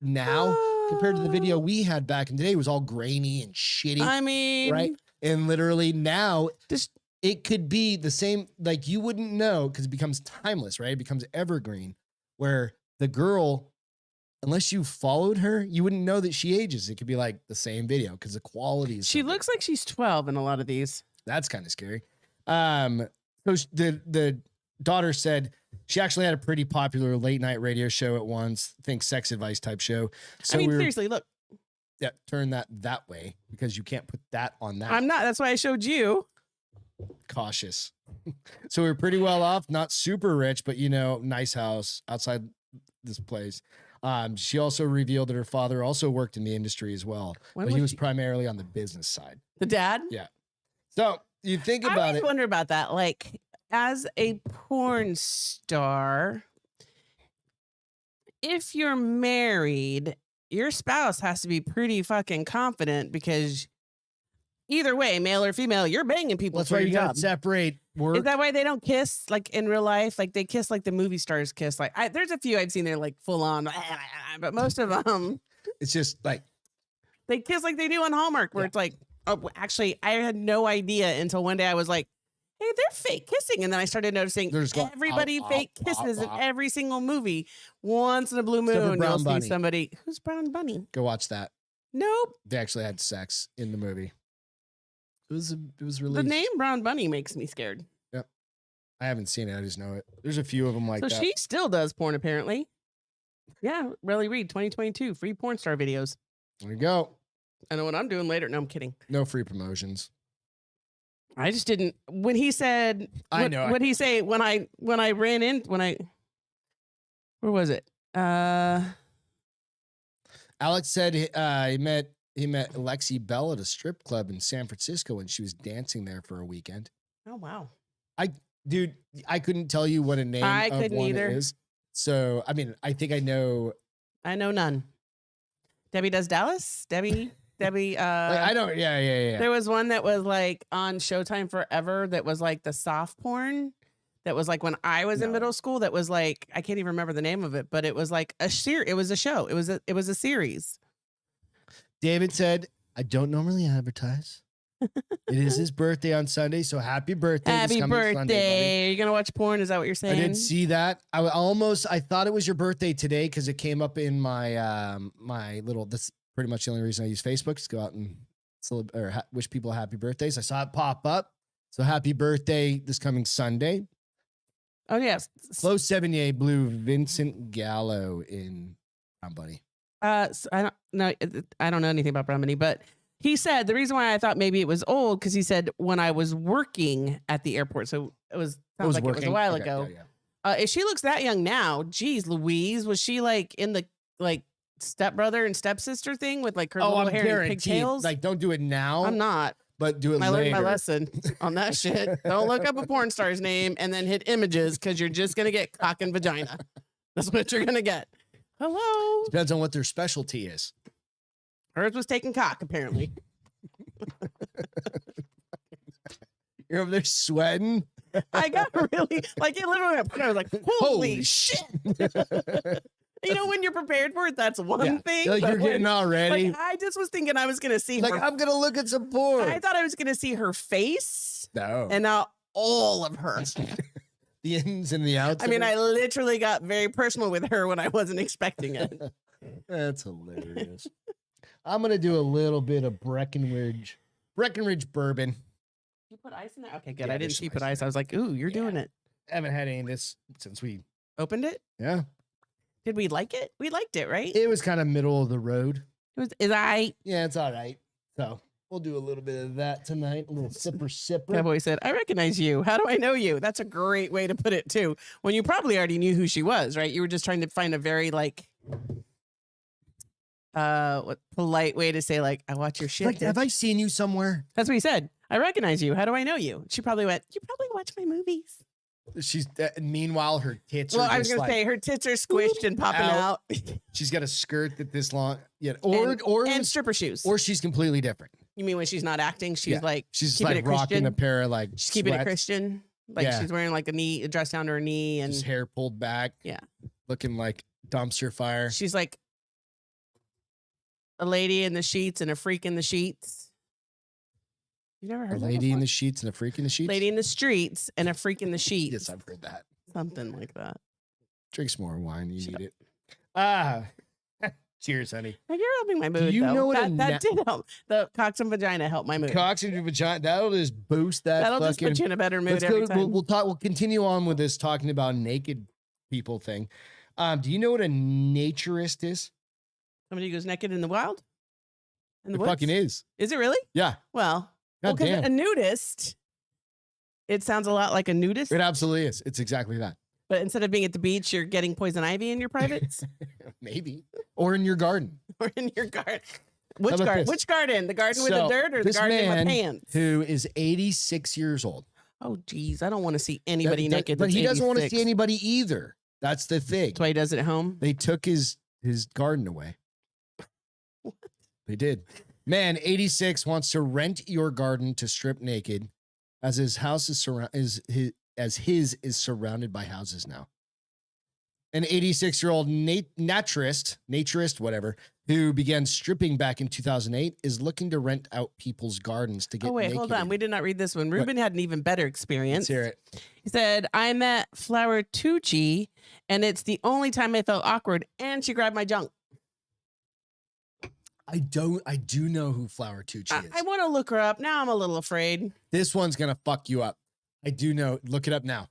Speaker 2: now compared to the video we had back in the day. It was all grainy and shitty,
Speaker 1: I mean,
Speaker 2: right? And literally now
Speaker 1: Just
Speaker 2: it could be the same, like you wouldn't know because it becomes timeless, right? It becomes evergreen where the girl, unless you followed her, you wouldn't know that she ages. It could be like the same video because the quality is
Speaker 1: she
Speaker 2: so good.
Speaker 1: looks like she's 12 in a lot of these.
Speaker 2: That's kind of scary. So the daughter said she actually had a pretty popular late night radio show at once, think sex advice type show. So
Speaker 1: I mean,
Speaker 2: we were,
Speaker 1: seriously, look,
Speaker 2: yeah, turn that way because you can't put that on that.
Speaker 1: I'm not. That's why I showed you.
Speaker 2: Cautious. So we were pretty well off, not super rich, but nice house outside this place. She also revealed that her father also worked in the industry as well,
Speaker 1: When
Speaker 2: but he
Speaker 1: was
Speaker 2: was primarily on the business side.
Speaker 1: The dad?
Speaker 2: Yeah. So you think
Speaker 1: I
Speaker 2: about
Speaker 1: always
Speaker 2: it.
Speaker 1: wonder about that. Like, as a porn star, if you're married, your spouse has to be pretty fucking confident because either way, male or female, you're banging people
Speaker 2: That's
Speaker 1: for
Speaker 2: why
Speaker 1: your
Speaker 2: you
Speaker 1: job.
Speaker 2: got to separate work.
Speaker 1: Is that why they don't kiss like in real life? Like they kiss like the movie stars kiss. Like there's a few I've seen they're like full on, but most of them
Speaker 2: It's just like,
Speaker 1: they kiss like they do on Hallmark, where
Speaker 2: Yeah.
Speaker 1: it's like, oh, actually, I had no idea until one day I was like, hey, they're fake kissing, and then I started noticing
Speaker 2: There's going,
Speaker 1: everybody
Speaker 2: "Ow,
Speaker 1: fake
Speaker 2: ow,
Speaker 1: kisses
Speaker 2: ow,
Speaker 1: in
Speaker 2: ow."
Speaker 1: every single movie. Once in a blue
Speaker 2: Except for
Speaker 1: moon,
Speaker 2: Brown
Speaker 1: you'll see
Speaker 2: Bunny.
Speaker 1: somebody who's Brown Bunny.
Speaker 2: go watch that.
Speaker 1: Nope.
Speaker 2: They actually had sex in the movie. It was
Speaker 1: The
Speaker 2: released.
Speaker 1: name Brown Bunny makes me scared.
Speaker 2: Yep. I haven't seen it. I just know it. There's a few of them like
Speaker 1: So
Speaker 2: that.
Speaker 1: she still does porn, apparently. Yeah, Relly Reed, 2022, free porn star videos.
Speaker 2: There you go.
Speaker 1: I know what I'm doing later. No, I'm kidding.
Speaker 2: No free promotions.
Speaker 1: I just didn't. When he said,
Speaker 2: I know.
Speaker 1: What did he say when I ran in? Where was it?
Speaker 2: Alex said he met Lexi Bell at a strip club in San Francisco when she was dancing there for a weekend.
Speaker 1: Oh wow.
Speaker 2: Dude, I couldn't tell you what a name of
Speaker 1: couldn't
Speaker 2: one
Speaker 1: either.
Speaker 2: is. So, I mean, I think I know.
Speaker 1: I know none. Debbie Does Dallas? Debbie.
Speaker 2: I don't. Yeah.
Speaker 1: There was one that was like on Showtime Forever that was like the soft porn. That was like when I was in middle school. That was like, I can't even remember the name of it, but it was like a series. It was a show. It was a series.
Speaker 2: David said, I don't normally advertise. It is his birthday on Sunday, so happy birthday.
Speaker 1: Happy birthday.
Speaker 2: Sunday,
Speaker 1: Are you gonna watch porn? Is that what you're saying?
Speaker 2: I did see that. I thought it was your birthday today because it came up in my my little. That's pretty much the only reason I use Facebook is to go out and wish people happy birthdays. I saw it pop up. So happy birthday this coming Sunday.
Speaker 1: Oh yes.
Speaker 2: Flow 78 blew Vincent Gallo in Brown Bunny.
Speaker 1: So I don't know anything about Brown Bunny, but he said the reason why I thought maybe it was old because he said when I was working at the airport, so it was a while ago.
Speaker 2: Yeah.
Speaker 1: If she looks that young now, geez, Louise, was she like in the like stepbrother and stepsister thing with like her little hair and pigtails?
Speaker 2: Like, don't do it now.
Speaker 1: I'm not.
Speaker 2: But do it
Speaker 1: I
Speaker 2: later.
Speaker 1: learned my lesson on that shit. Don't look up a porn star's name and then hit images because you're just gonna get cock and vagina. That's what you're gonna get. Hello.
Speaker 2: Depends on what their specialty is.
Speaker 1: Hers was taking cock, apparently.
Speaker 2: You're over there sweating.
Speaker 1: I got really like it literally went, I was like, holy shit. You know, when you're prepared for it, that's one thing.
Speaker 2: Like you're getting all ready.
Speaker 1: Like, I just was thinking I was gonna see
Speaker 2: like
Speaker 1: her.
Speaker 2: I'm gonna look at some porn.
Speaker 1: I thought I was gonna see her face.
Speaker 2: No.
Speaker 1: And now all of her.
Speaker 2: The ins and the outs.
Speaker 1: I mean, I literally got very personal with her when I wasn't expecting it.
Speaker 2: That's hilarious. I'm gonna do a little bit of Breckenridge bourbon.
Speaker 1: You put ice in there? Okay, good.
Speaker 2: Yeah,
Speaker 1: I didn't see you put ice. I was like, ooh, you're doing it.
Speaker 2: I haven't had any of this since we
Speaker 1: Opened it?
Speaker 2: Yeah.
Speaker 1: Did we like it? We liked it, right?
Speaker 2: It was kind of middle of the road.
Speaker 1: It was.
Speaker 2: Yeah, it's all right. So we'll do a little bit of that tonight. A little sipper.
Speaker 1: Cowboy said, I recognize you. How do I know you? That's a great way to put it, too. When you probably already knew who she was, right? You were just trying to find a very, like, polite way to say, like, I watch your shit.
Speaker 2: Like, have I seen you somewhere?
Speaker 1: That's what he said. I recognize you. How do I know you? She probably went, you probably watch my movies.
Speaker 2: She's meanwhile her tits.
Speaker 1: Well,
Speaker 2: are
Speaker 1: I was gonna say her tits are squished and popping out.
Speaker 2: She's got a skirt that this long,
Speaker 1: and stripper shoes.
Speaker 2: Or she's completely different.
Speaker 1: You mean when she's not acting? She's like
Speaker 2: she's like rocking a pair of like.
Speaker 1: She's keeping it Christian. Like she's wearing like a dress down to her knee and
Speaker 2: his hair pulled back.
Speaker 1: Yeah,
Speaker 2: looking like dumpster fire.
Speaker 1: She's like a lady in the sheets and a freak in the sheets. You never heard
Speaker 2: a lady in the sheets and a freak in the sheets?
Speaker 1: Lady in the streets and a freak in the sheets.
Speaker 2: Yes, I've heard that.
Speaker 1: Something like that.
Speaker 2: Drink some more wine. You need it. Cheers, honey.
Speaker 1: Like you're helping my mood.
Speaker 2: Do you know what
Speaker 1: that did help? The cocks and vagina helped my mood.
Speaker 2: Cocks and vagina. That'll just boost that.
Speaker 1: That'll just put you in a better mood every time.
Speaker 2: We'll talk. We'll continue on with this talking about naked people thing. Do you know what a naturist is?
Speaker 1: Somebody who goes naked in the wild.
Speaker 2: In the woods? Fucking is.
Speaker 1: Is it really?
Speaker 2: Yeah.
Speaker 1: Well, because a nudist, it sounds a lot like a nudist.
Speaker 2: It absolutely is. It's exactly that.
Speaker 1: But instead of being at the beach, you're getting poison ivy in your privates?
Speaker 2: Maybe. Or in your garden.
Speaker 1: Or in your garden. Which garden? Which garden? The garden with the dirt or the garden in my pants?
Speaker 2: Who is 86 years old.
Speaker 1: Oh, geez. I don't want to see anybody naked.
Speaker 2: But he doesn't want to see anybody either. That's the thing.
Speaker 1: That's why he does it at home?
Speaker 2: They took his garden away. What? They did. Man, 86 wants to rent your garden to strip naked, as his house is surrounded by houses now. An 86-year-old naturist, whatever, who began stripping back in 2008, is looking to rent out people's gardens to get naked.
Speaker 1: Oh, wait, hold on. We did not read this one. Ruben had an even better experience.
Speaker 2: Let's hear it.
Speaker 1: He said, I met Flower Tucci, and it's the only time I felt awkward, and she grabbed my junk.
Speaker 2: I do know who Flower Tucci is.
Speaker 1: I want to look her up. Now I'm a little afraid.
Speaker 2: This one's going to fuck you up. I do know. Look it up now.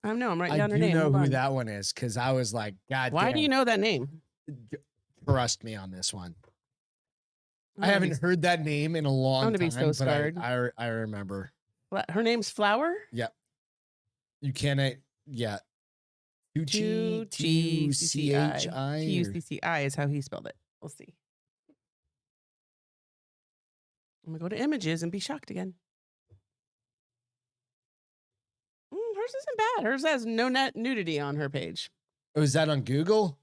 Speaker 1: I know. I'm writing down her name.
Speaker 2: I do know
Speaker 1: Hold
Speaker 2: who
Speaker 1: on.
Speaker 2: that one is because I was like, God
Speaker 1: Why
Speaker 2: damn.
Speaker 1: do you know that name?
Speaker 2: Trust me on this one. I haven't heard that name in a long time.
Speaker 1: I'm going to be so scared.
Speaker 2: I remember.
Speaker 1: Her name's Flower?
Speaker 2: Yep. You cannot. Yeah.
Speaker 1: Tucci.
Speaker 2: Tucci.
Speaker 1: Tucci is how he spelled it. We'll see. I'm going to go to images and be shocked again. Hers isn't bad. Hers has no net nudity on her page.
Speaker 2: Oh, is that on Google?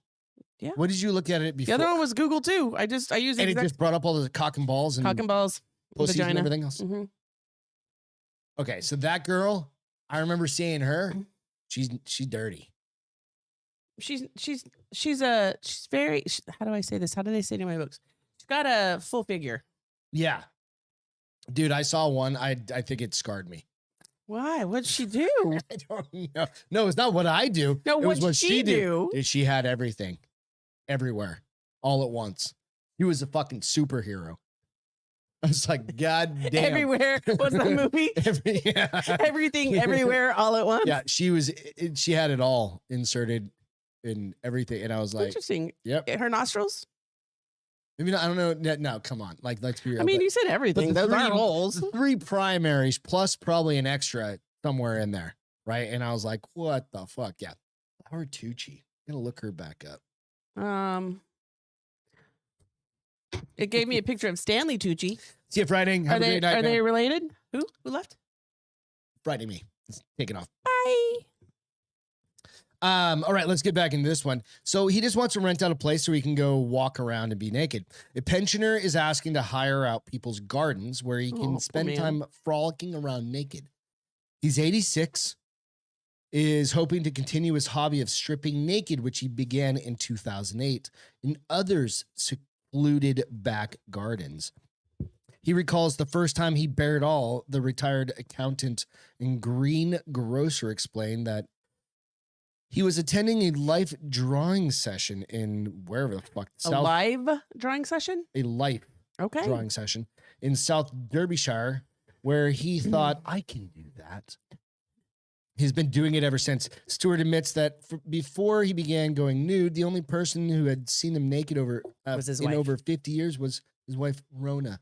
Speaker 1: Yeah.
Speaker 2: What did you look at it before?
Speaker 1: The other one was Google too. I use it.
Speaker 2: And it just brought up all the cock and balls and pussies
Speaker 1: vagina,
Speaker 2: and everything else.
Speaker 1: Mm-hmm.
Speaker 2: Okay, so that girl, I remember seeing her. She's dirty.
Speaker 1: She's very. How do I say this? How do they say it in my books? She's got a full figure.
Speaker 2: Yeah, dude, I saw one. I think it scarred me.
Speaker 1: Why? What'd she do?
Speaker 2: I don't know. No, it's not what I do.
Speaker 1: No,
Speaker 2: it was
Speaker 1: what she do?
Speaker 2: She had everything, everywhere, all at once. She was a fucking superhero. I was like, God damn.
Speaker 1: Everywhere. What's that movie? Everything, everywhere, all at once.
Speaker 2: Yeah, she had it all inserted in everything, and I was like,
Speaker 1: interesting.
Speaker 2: Yep.
Speaker 1: Her nostrils.
Speaker 2: Maybe not. I don't know. No, come on. Like, let's be real.
Speaker 1: I mean, you said everything. Those aren't holes.
Speaker 2: The 3 primaries plus probably an extra somewhere in there, right? And I was like, what the fuck? Yeah, Flower Tucci. I'm gonna look her back up.
Speaker 1: It gave me a picture of Stanley Tucci.
Speaker 2: See you Friday. Have a great night.
Speaker 1: Are they related? Who left?
Speaker 2: Friday me. It's taking off.
Speaker 1: Bye.
Speaker 2: All right, let's get back into this one. So he just wants to rent out a place so he can go walk around and be naked. A pensioner is asking to hire out people's gardens where he can spend time frolicking around naked. He's 86, is hoping to continue his hobby of stripping naked, which he began in 2008 in others' secluded back gardens. He recalls the first time he bared all. The retired accountant and greengrocer explained that he was attending a life drawing session in wherever the fuck.
Speaker 1: Live drawing session?
Speaker 2: A life drawing session in South Derbyshire, where he thought, I can do that. He's been doing it ever since. Stewart admits that before he began going nude, the only person who had seen him naked over 50 years was his wife, Rona.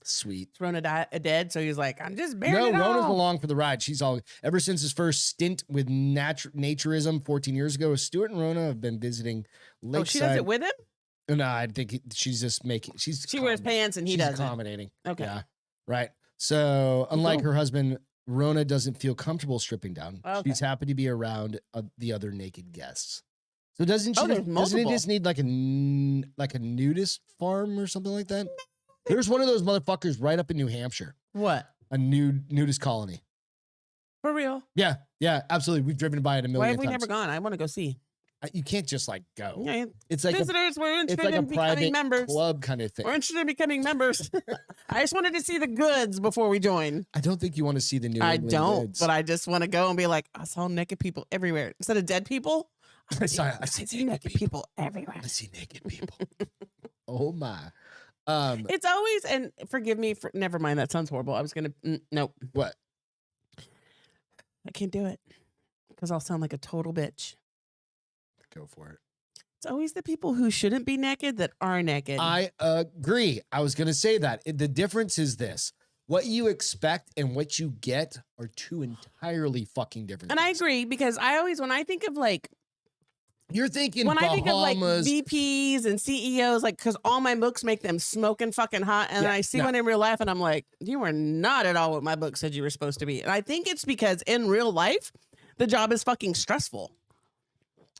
Speaker 2: Sweet.
Speaker 1: Is Rona dead? So he's like, I'm just bearing it
Speaker 2: Rona's
Speaker 1: all.
Speaker 2: along for the ride. She's all ever since his first stint with naturism 14 years ago. Stewart and Rona have been visiting Lakeside.
Speaker 1: Oh, she does it with him?
Speaker 2: No, I think she's just making. She
Speaker 1: wears pants and he does
Speaker 2: accommodating.
Speaker 1: Okay.
Speaker 2: Yeah. Right. So unlike her husband, Rona doesn't feel comfortable stripping down.
Speaker 1: Okay.
Speaker 2: She's happy to be around the other naked guests. So doesn't it just need like a nudist farm or something like that? There's one of those motherfuckers right up in New Hampshire.
Speaker 1: What?
Speaker 2: A nudist colony.
Speaker 1: For real?
Speaker 2: Yeah, absolutely. We've driven by it a million times.
Speaker 1: Why have we never gone? I want to go see.
Speaker 2: You can't just like go.
Speaker 1: Yeah,
Speaker 2: it's like
Speaker 1: visitors, we're interested in becoming members.
Speaker 2: Club kind of thing.
Speaker 1: We're interested in becoming members. I just wanted to see the goods before we join.
Speaker 2: I don't think you want to see the new.
Speaker 1: I don't, goods. But I just want to go and be like, I saw naked people everywhere instead of dead people.
Speaker 2: I see naked people
Speaker 1: everywhere.
Speaker 2: I see naked people. Oh my.
Speaker 1: It's always, and forgive me for, never mind, that sounds horrible. I was gonna nope.
Speaker 2: What?
Speaker 1: I can't do it because I'll sound like a total bitch.
Speaker 2: Go for it.
Speaker 1: It's always the people who shouldn't be naked that are naked.
Speaker 2: I agree. I was gonna say that. The difference is this: what you expect and what you get are two entirely fucking different
Speaker 1: and
Speaker 2: things.
Speaker 1: I agree because I always, when I think of like,
Speaker 2: you're thinking
Speaker 1: when
Speaker 2: Bahamas.
Speaker 1: I think of like VPs and CEOs, like, because all my books make them smoking fucking hot, and then I see one in real life, and I'm like, you were not at all what my book said you were supposed to be. And I think it's because in real life, the job is fucking stressful.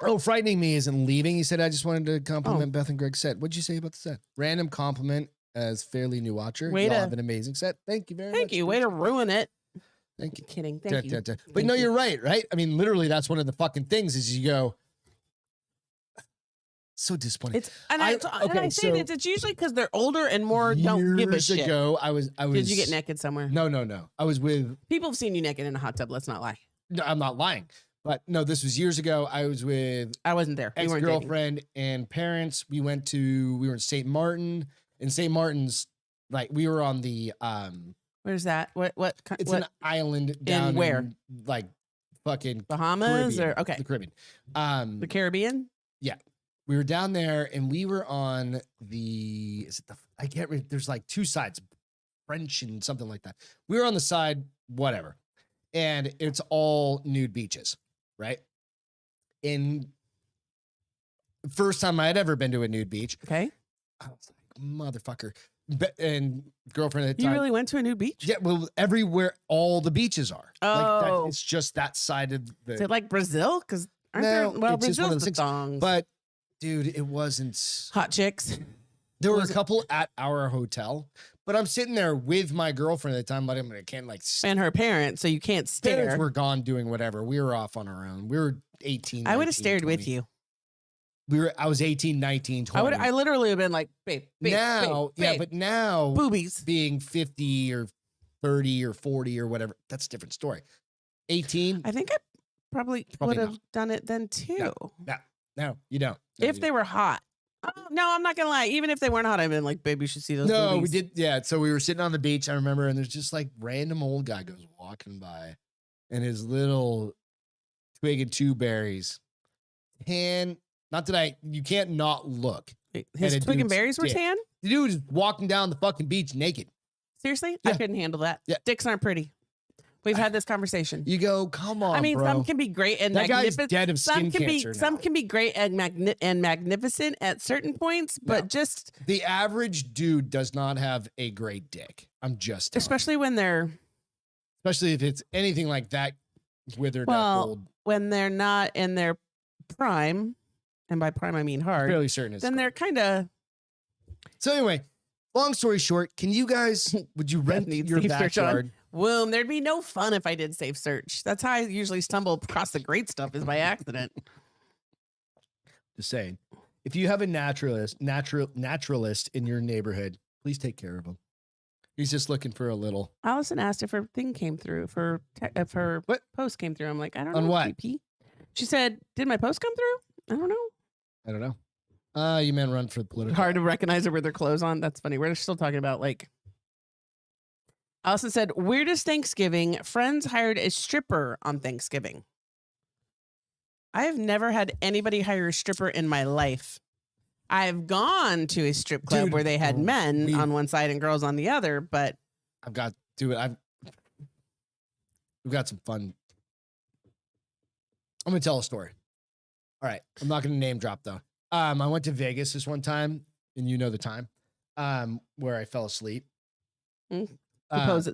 Speaker 2: Oh, frightening me isn't leaving. He said, I just wanted to compliment Beth and Greg's set. What'd you say about the set? Random compliment as fairly new watcher. Y'all have an amazing set. Thank you very much.
Speaker 1: Thank you. Way to ruin it.
Speaker 2: Thank you.
Speaker 1: Kidding. Thank you.
Speaker 2: But no, you're right. I mean, literally, that's one of the fucking things is you go. So disappointing.
Speaker 1: It's usually because they're older and more don't give a shit.
Speaker 2: Years ago, I was.
Speaker 1: Did you get naked somewhere?
Speaker 2: No. I was with.
Speaker 1: People have seen you naked in a hot tub. Let's not lie.
Speaker 2: No, I'm not lying. But no, this was years ago. I was with
Speaker 1: I wasn't there. You weren't dating.
Speaker 2: ex-girlfriend and parents. We were in St. Martin. In St. Martin's, like we were on the
Speaker 1: Where's that? What?
Speaker 2: it's
Speaker 1: what?
Speaker 2: an island down
Speaker 1: where?
Speaker 2: in, like fucking
Speaker 1: Bahamas
Speaker 2: Caribbean,
Speaker 1: or okay,
Speaker 2: the Caribbean.
Speaker 1: the Caribbean.
Speaker 2: We were down there and we were on the I can't remember. There's like two sides, French and something like that. We were on the side, whatever. And it's all nude beaches, right? And first time I had ever been to a nude beach.
Speaker 1: Okay.
Speaker 2: I was like, motherfucker. And girlfriend at the
Speaker 1: You
Speaker 2: time.
Speaker 1: really went to a nude beach?
Speaker 2: Yeah, well, everywhere all the beaches are.
Speaker 1: Oh.
Speaker 2: It's just that side of the.
Speaker 1: Is it like Brazil? Because aren't there? Well,
Speaker 2: it's just one of
Speaker 1: Brazil's
Speaker 2: those
Speaker 1: the
Speaker 2: things.
Speaker 1: thongs.
Speaker 2: But dude, it wasn't.
Speaker 1: Hot chicks.
Speaker 2: There were a couple at our hotel, but I'm sitting there with my girlfriend at the time, but I can't like.
Speaker 1: And her parents, so you can't stare.
Speaker 2: Parents were gone doing whatever. We were off on our own. We were 18.
Speaker 1: I would have
Speaker 2: 19,
Speaker 1: stared
Speaker 2: 20.
Speaker 1: with you.
Speaker 2: I was 18, 19, 20.
Speaker 1: I literally have been like, babe,
Speaker 2: now,
Speaker 1: babe,
Speaker 2: yeah, but now
Speaker 1: boobies.
Speaker 2: being 50 or 30 or 40 or whatever, that's a different story. 18.
Speaker 1: I think I probably would have done it then too.
Speaker 2: No, you don't. No,
Speaker 1: If they were hot. Oh, no, I'm not gonna lie. Even if they weren't hot, I've been like, babe, you should see those.
Speaker 2: No,
Speaker 1: boobies.
Speaker 2: we did. Yeah. So we were sitting on the beach, I remember, and there's just like random old guy goes walking by and his little twig and two berries. Not that you can't not look.
Speaker 1: His
Speaker 2: at a
Speaker 1: twig and
Speaker 2: dude's
Speaker 1: berries were
Speaker 2: dick.
Speaker 1: tan?
Speaker 2: The dude is walking down the fucking beach naked.
Speaker 1: Seriously?
Speaker 2: Yeah.
Speaker 1: I couldn't handle that.
Speaker 2: Yeah.
Speaker 1: Dicks aren't pretty. We've had this conversation.
Speaker 2: You go, come on,
Speaker 1: I mean,
Speaker 2: bro.
Speaker 1: some can be great and
Speaker 2: That guy's
Speaker 1: magnificent.
Speaker 2: dead of skin cancer
Speaker 1: Some
Speaker 2: now.
Speaker 1: can be great and magnificent at certain points, but just
Speaker 2: The average dude does not have a great dick. I'm just telling you.
Speaker 1: especially when they're
Speaker 2: Especially if it's anything like that withered up
Speaker 1: well,
Speaker 2: old.
Speaker 1: when they're not in their prime, and by prime I mean hard,
Speaker 2: Fairly certain it's
Speaker 1: then they're kind of
Speaker 2: So anyway, long story short, can you guys would you rent
Speaker 1: needs
Speaker 2: your
Speaker 1: safe search on.
Speaker 2: backyard?
Speaker 1: womb. There'd be no fun if I did safe search. That's how I usually stumble across the great stuff is by accident.
Speaker 2: Just saying. If you have a naturalist in your neighborhood, please take care of him. He's just looking for a little.
Speaker 1: Allison asked if her thing came through, if her
Speaker 2: What?
Speaker 1: post came through. I'm like, I don't
Speaker 2: On
Speaker 1: know.
Speaker 2: what?
Speaker 1: PP. She said, did my post come through? I don't know.
Speaker 2: I don't know. You man run for the political.
Speaker 1: Hard to recognize her with her clothes on. That's funny. We're still talking about like. Allison said, weirdest Thanksgiving. Friends hired a stripper on Thanksgiving. I have never had anybody hire a stripper in my life. I've gone to a strip club
Speaker 2: Dude,
Speaker 1: where they had men on one side and girls on the other, but
Speaker 2: We've got some fun. I'm gonna tell a story. All right. I'm not gonna name drop though. I went to Vegas this one time, and you know the time, where I fell asleep.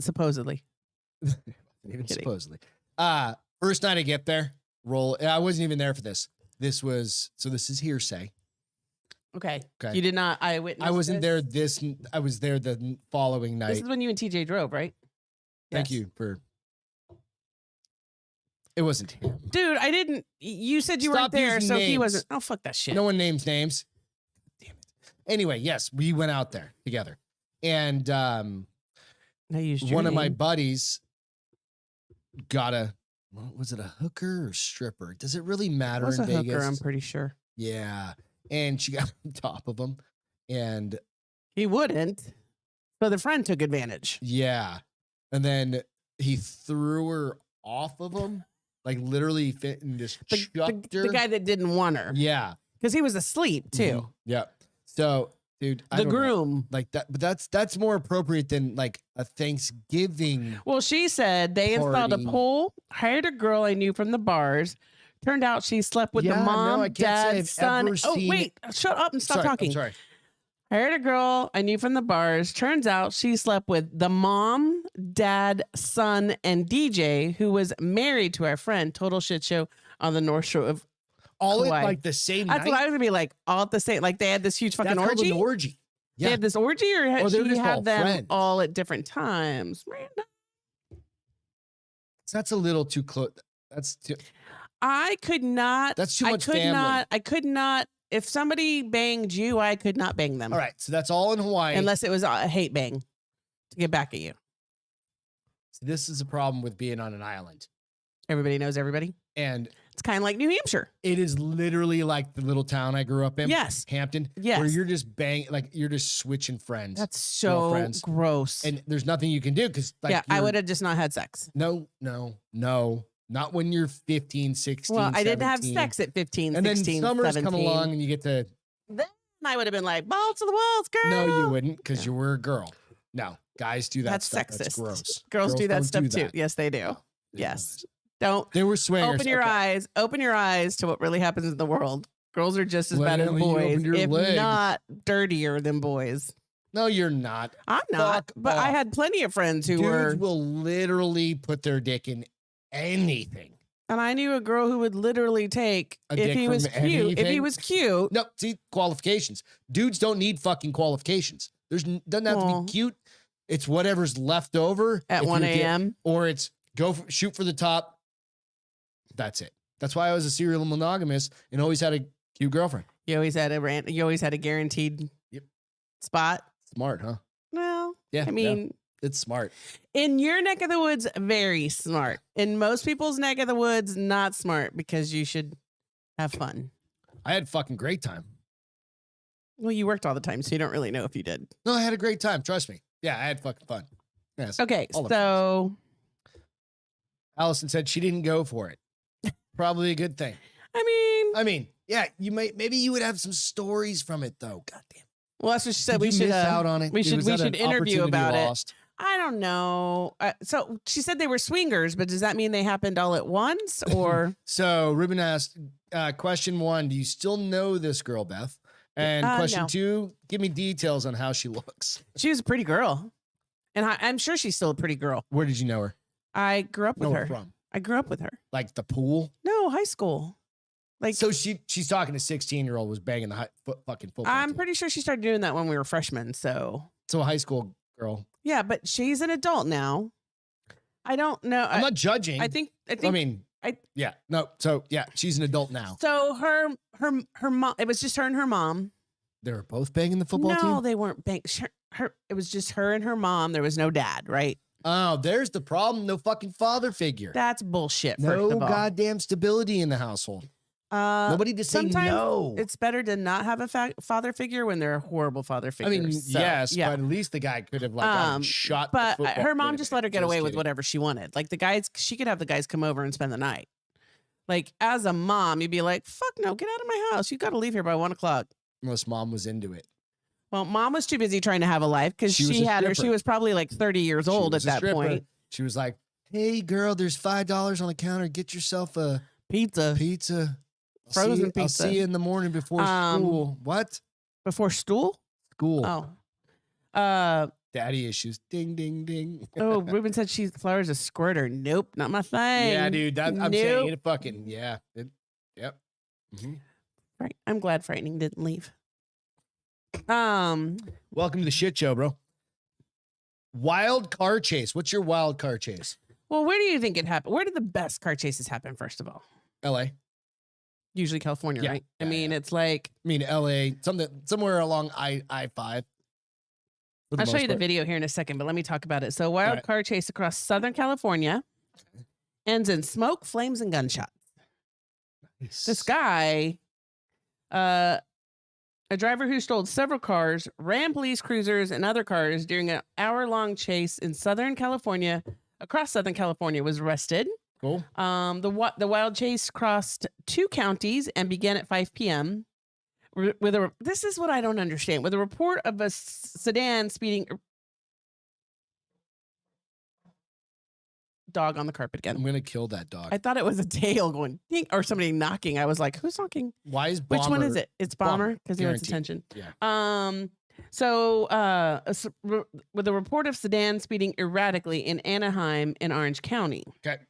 Speaker 1: supposedly.
Speaker 2: Even
Speaker 1: Kidding.
Speaker 2: supposedly. First night I get there, I wasn't even there for this. This is hearsay.
Speaker 1: Okay.
Speaker 2: Okay.
Speaker 1: You did not eyewitness.
Speaker 2: I wasn't
Speaker 1: this?
Speaker 2: there I was there the following night.
Speaker 1: This is when you and TJ drove, right?
Speaker 2: Thank
Speaker 1: Yes.
Speaker 2: you for. It wasn't him.
Speaker 1: Dude, I didn't. You said you
Speaker 2: Stop
Speaker 1: weren't there,
Speaker 2: using
Speaker 1: so he
Speaker 2: names.
Speaker 1: wasn't. Oh, fuck that shit.
Speaker 2: No one names names. Damn it. Anyway, yes, we went out there together. And
Speaker 1: I used your
Speaker 2: one of my
Speaker 1: name.
Speaker 2: buddies got was it a hooker or stripper? Does it really matter
Speaker 1: Was
Speaker 2: in
Speaker 1: a
Speaker 2: Vegas?
Speaker 1: hooker, I'm pretty sure.
Speaker 2: Yeah. And she got on top of him. And
Speaker 1: He wouldn't. So the friend took advantage.
Speaker 2: yeah. And then he threw her off of him. Like literally fit and just chucked her.
Speaker 1: The guy that didn't want her.
Speaker 2: Yeah.
Speaker 1: Because he was asleep too.
Speaker 2: Mhm. Yeah. So, dude, I
Speaker 1: The
Speaker 2: don't know.
Speaker 1: groom.
Speaker 2: Like that, but that's more appropriate than like a Thanksgiving.
Speaker 1: Well, she said they installed a
Speaker 2: Party.
Speaker 1: pole, hired a girl I knew from the bars. Turned out she slept with the
Speaker 2: Yeah, no,
Speaker 1: mom,
Speaker 2: I can't say
Speaker 1: dad,
Speaker 2: I've
Speaker 1: son.
Speaker 2: ever
Speaker 1: Oh,
Speaker 2: seen-
Speaker 1: wait. Shut up and stop
Speaker 2: Sorry, I'm
Speaker 1: talking.
Speaker 2: sorry.
Speaker 1: Hired a girl I knew from the bars. Turns out she slept with the mom, dad, son, and DJ, who was married to our friend. Total shit show on the North Shore of
Speaker 2: All at
Speaker 1: Kauai.
Speaker 2: like the same
Speaker 1: That's
Speaker 2: night.
Speaker 1: what I was gonna be like. All at the same, like they had this huge fucking
Speaker 2: That's called
Speaker 1: orgy.
Speaker 2: an orgy.
Speaker 1: They
Speaker 2: Yeah.
Speaker 1: had this orgy, or had
Speaker 2: Or they were
Speaker 1: she
Speaker 2: just all
Speaker 1: had them
Speaker 2: friends.
Speaker 1: all at different times? Random.
Speaker 2: That's a little too close. That's too.
Speaker 1: I could not.
Speaker 2: That's too
Speaker 1: I
Speaker 2: much
Speaker 1: could
Speaker 2: family.
Speaker 1: not. I could not. If somebody banged you, I could not bang them.
Speaker 2: All right. So that's all in Hawaii.
Speaker 1: Unless it was a hate bang to get back at you.
Speaker 2: This is a problem with being on an island.
Speaker 1: Everybody knows everybody.
Speaker 2: And
Speaker 1: it's kind of like New Hampshire.
Speaker 2: It is literally like the little town I grew up in.
Speaker 1: Yes.
Speaker 2: Hampton.
Speaker 1: Yes.
Speaker 2: Where you're just you're just switching friends.
Speaker 1: That's so gross.
Speaker 2: And there's nothing you can do because
Speaker 1: I would have just not had sex.
Speaker 2: No. Not when you're 15, 16,
Speaker 1: Well,
Speaker 2: 17.
Speaker 1: I didn't have sex at 15,
Speaker 2: and
Speaker 1: 16,
Speaker 2: then summers
Speaker 1: 17.
Speaker 2: come along and you get to...
Speaker 1: Then I would have been like, balls to the walls, girl.
Speaker 2: No, you wouldn't because you were a girl. No, guys do that
Speaker 1: That's
Speaker 2: stuff.
Speaker 1: sexist.
Speaker 2: That's gross.
Speaker 1: Girls do that stuff too. Yes, they do. Yes. Don't.
Speaker 2: They were swingers.
Speaker 1: Open your eyes. Open your eyes to what really happens in the world. Girls are just as bad as boys, if not dirtier than boys.
Speaker 2: No, you're not.
Speaker 1: I'm not. But I had plenty of friends who
Speaker 2: Dudes will literally put their dick in anything.
Speaker 1: And I knew a girl who would literally take if he was cute.
Speaker 2: Anything?
Speaker 1: If he was cute.
Speaker 2: No, see, qualifications. Dudes don't need fucking qualifications. Doesn't have to be cute. It's whatever's left over
Speaker 1: at 1 a.m.
Speaker 2: Or it's shoot for the top. That's it. That's why I was a serial monogamous and always had a cute girlfriend.
Speaker 1: You always had a guaranteed spot.
Speaker 2: Smart, huh?
Speaker 1: Well,
Speaker 2: yeah.
Speaker 1: I mean,
Speaker 2: it's smart.
Speaker 1: In your neck of the woods, very smart. In most people's neck of the woods, not smart because you should have fun.
Speaker 2: I had fucking great time.
Speaker 1: Well, you worked all the time, so you don't really know if you did.
Speaker 2: No, I had a great time. Trust me. Yeah, I had fucking fun. Yes.
Speaker 1: Okay, so
Speaker 2: Allison said she didn't go for it. Probably a good thing.
Speaker 1: I
Speaker 2: mean, yeah, maybe you would have some stories from it though. God damn.
Speaker 1: Well, that's what she said.
Speaker 2: We should miss out on it.
Speaker 1: We should interview about it. I don't know. So she said they were swingers, but does that mean they happened all at once or?
Speaker 2: So Ruben asked, question 1, do you still know this girl, Beth? And question 2, give me details on how she looks.
Speaker 1: She was a pretty girl. And I'm sure she's still a pretty girl.
Speaker 2: Where did you know her?
Speaker 1: I grew up with her.
Speaker 2: From?
Speaker 1: I grew up with her.
Speaker 2: Like the pool?
Speaker 1: No, high school. Like,
Speaker 2: so she's talking to 16-year-old was banging the fucking football
Speaker 1: I'm
Speaker 2: team.
Speaker 1: pretty sure she started doing that when we were freshmen. So
Speaker 2: a high school girl.
Speaker 1: Yeah, but she's an adult now. I don't know.
Speaker 2: I'm not judging.
Speaker 1: I think.
Speaker 2: Yeah. No. So yeah, she's an adult now.
Speaker 1: So her mom. It was just her and her mom.
Speaker 2: They were both banging the football team.
Speaker 1: No, they weren't banging. It was just her and her mom. There was no dad, right?
Speaker 2: Oh, there's the problem. No fucking father figure.
Speaker 1: That's bullshit.
Speaker 2: No goddamn stability in the household. Nobody to say no.
Speaker 1: It's better to not have a father figure when they're a horrible father figure.
Speaker 2: I mean, yes, but at least the guy could have shot.
Speaker 1: But her mom just let her get away with whatever she wanted. Like the guys, she could have the guys come over and spend the night. Like as a mom, you'd be like, "Fuck no, get out of my house. You got to leave here by 1 o'clock."
Speaker 2: Unless mom was into it.
Speaker 1: Well, mom was too busy trying to have a life because she was probably like 30 years old at that point.
Speaker 2: She was like, "Hey, girl, there's $5 on the counter. Get yourself a
Speaker 1: pizza. Frozen pizza.
Speaker 2: I'll see you in the morning before school." What?
Speaker 1: Before school?
Speaker 2: School.
Speaker 1: Oh.
Speaker 2: Daddy issues. Ding, ding, ding.
Speaker 1: Oh, Ruben said Flower's a squirter. Nope, not my thing.
Speaker 2: Yeah, dude. I'm saying it fucking, yeah. Yep.
Speaker 1: Mm-hmm. Right. I'm glad Frightening didn't leave.
Speaker 2: Welcome to the shit show, bro. Wild car chase. What's your wild car chase?
Speaker 1: Well, where do you think it happened? Where did the best car chases happen, first of all?
Speaker 2: LA.
Speaker 1: Usually California, right? I mean, it's like...
Speaker 2: LA, somewhere along I-5.
Speaker 1: I'll show you the video here in a second, but let me talk about it. So wild car chase across Southern California ends in smoke, flames, and gunshots. Nice. This guy, a driver who stole several cars, ran police cruisers and other cars during an hour-long chase in Southern California, across Southern California, was arrested.
Speaker 2: Cool.
Speaker 1: The wild chase crossed 2 counties and began at 5 p.m. This is what I don't understand. With a report of a sedan speeding. Dog on the carpet again.
Speaker 2: I'm gonna kill that dog.
Speaker 1: I thought it was a tail going ding, or somebody knocking. I was like, "Who's knocking?
Speaker 2: Why is Bomber?
Speaker 1: Which one is it? It's Bomber because he wants attention."
Speaker 2: Yeah.
Speaker 1: With a report of sedan speeding erratically in Anaheim in Orange County.
Speaker 2: Okay.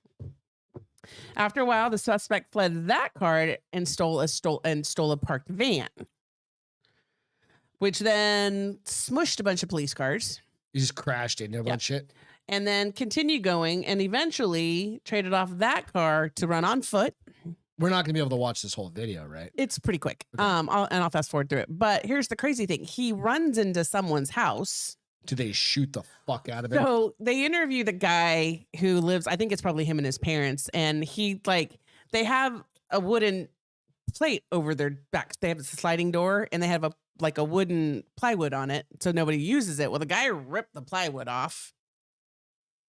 Speaker 1: After a while, the suspect fled that car and stole a parked van, which then smushed a bunch of police cars.
Speaker 2: He just crashed into a bunch of shit.
Speaker 1: And then continued going and eventually traded off that car to run on foot.
Speaker 2: We're not going to be able to watch this whole video, right?
Speaker 1: It's pretty quick.
Speaker 2: Okay.
Speaker 1: I'll fast forward through it. But here's the crazy thing. He runs into someone's house.
Speaker 2: Do they shoot the fuck out of him?
Speaker 1: So they interview the guy who lives, I think it's probably him and his parents. And he they have a wooden plate over their backs. They have a sliding door and they have a wooden plywood on it. So nobody uses it. Well, the guy ripped the plywood off.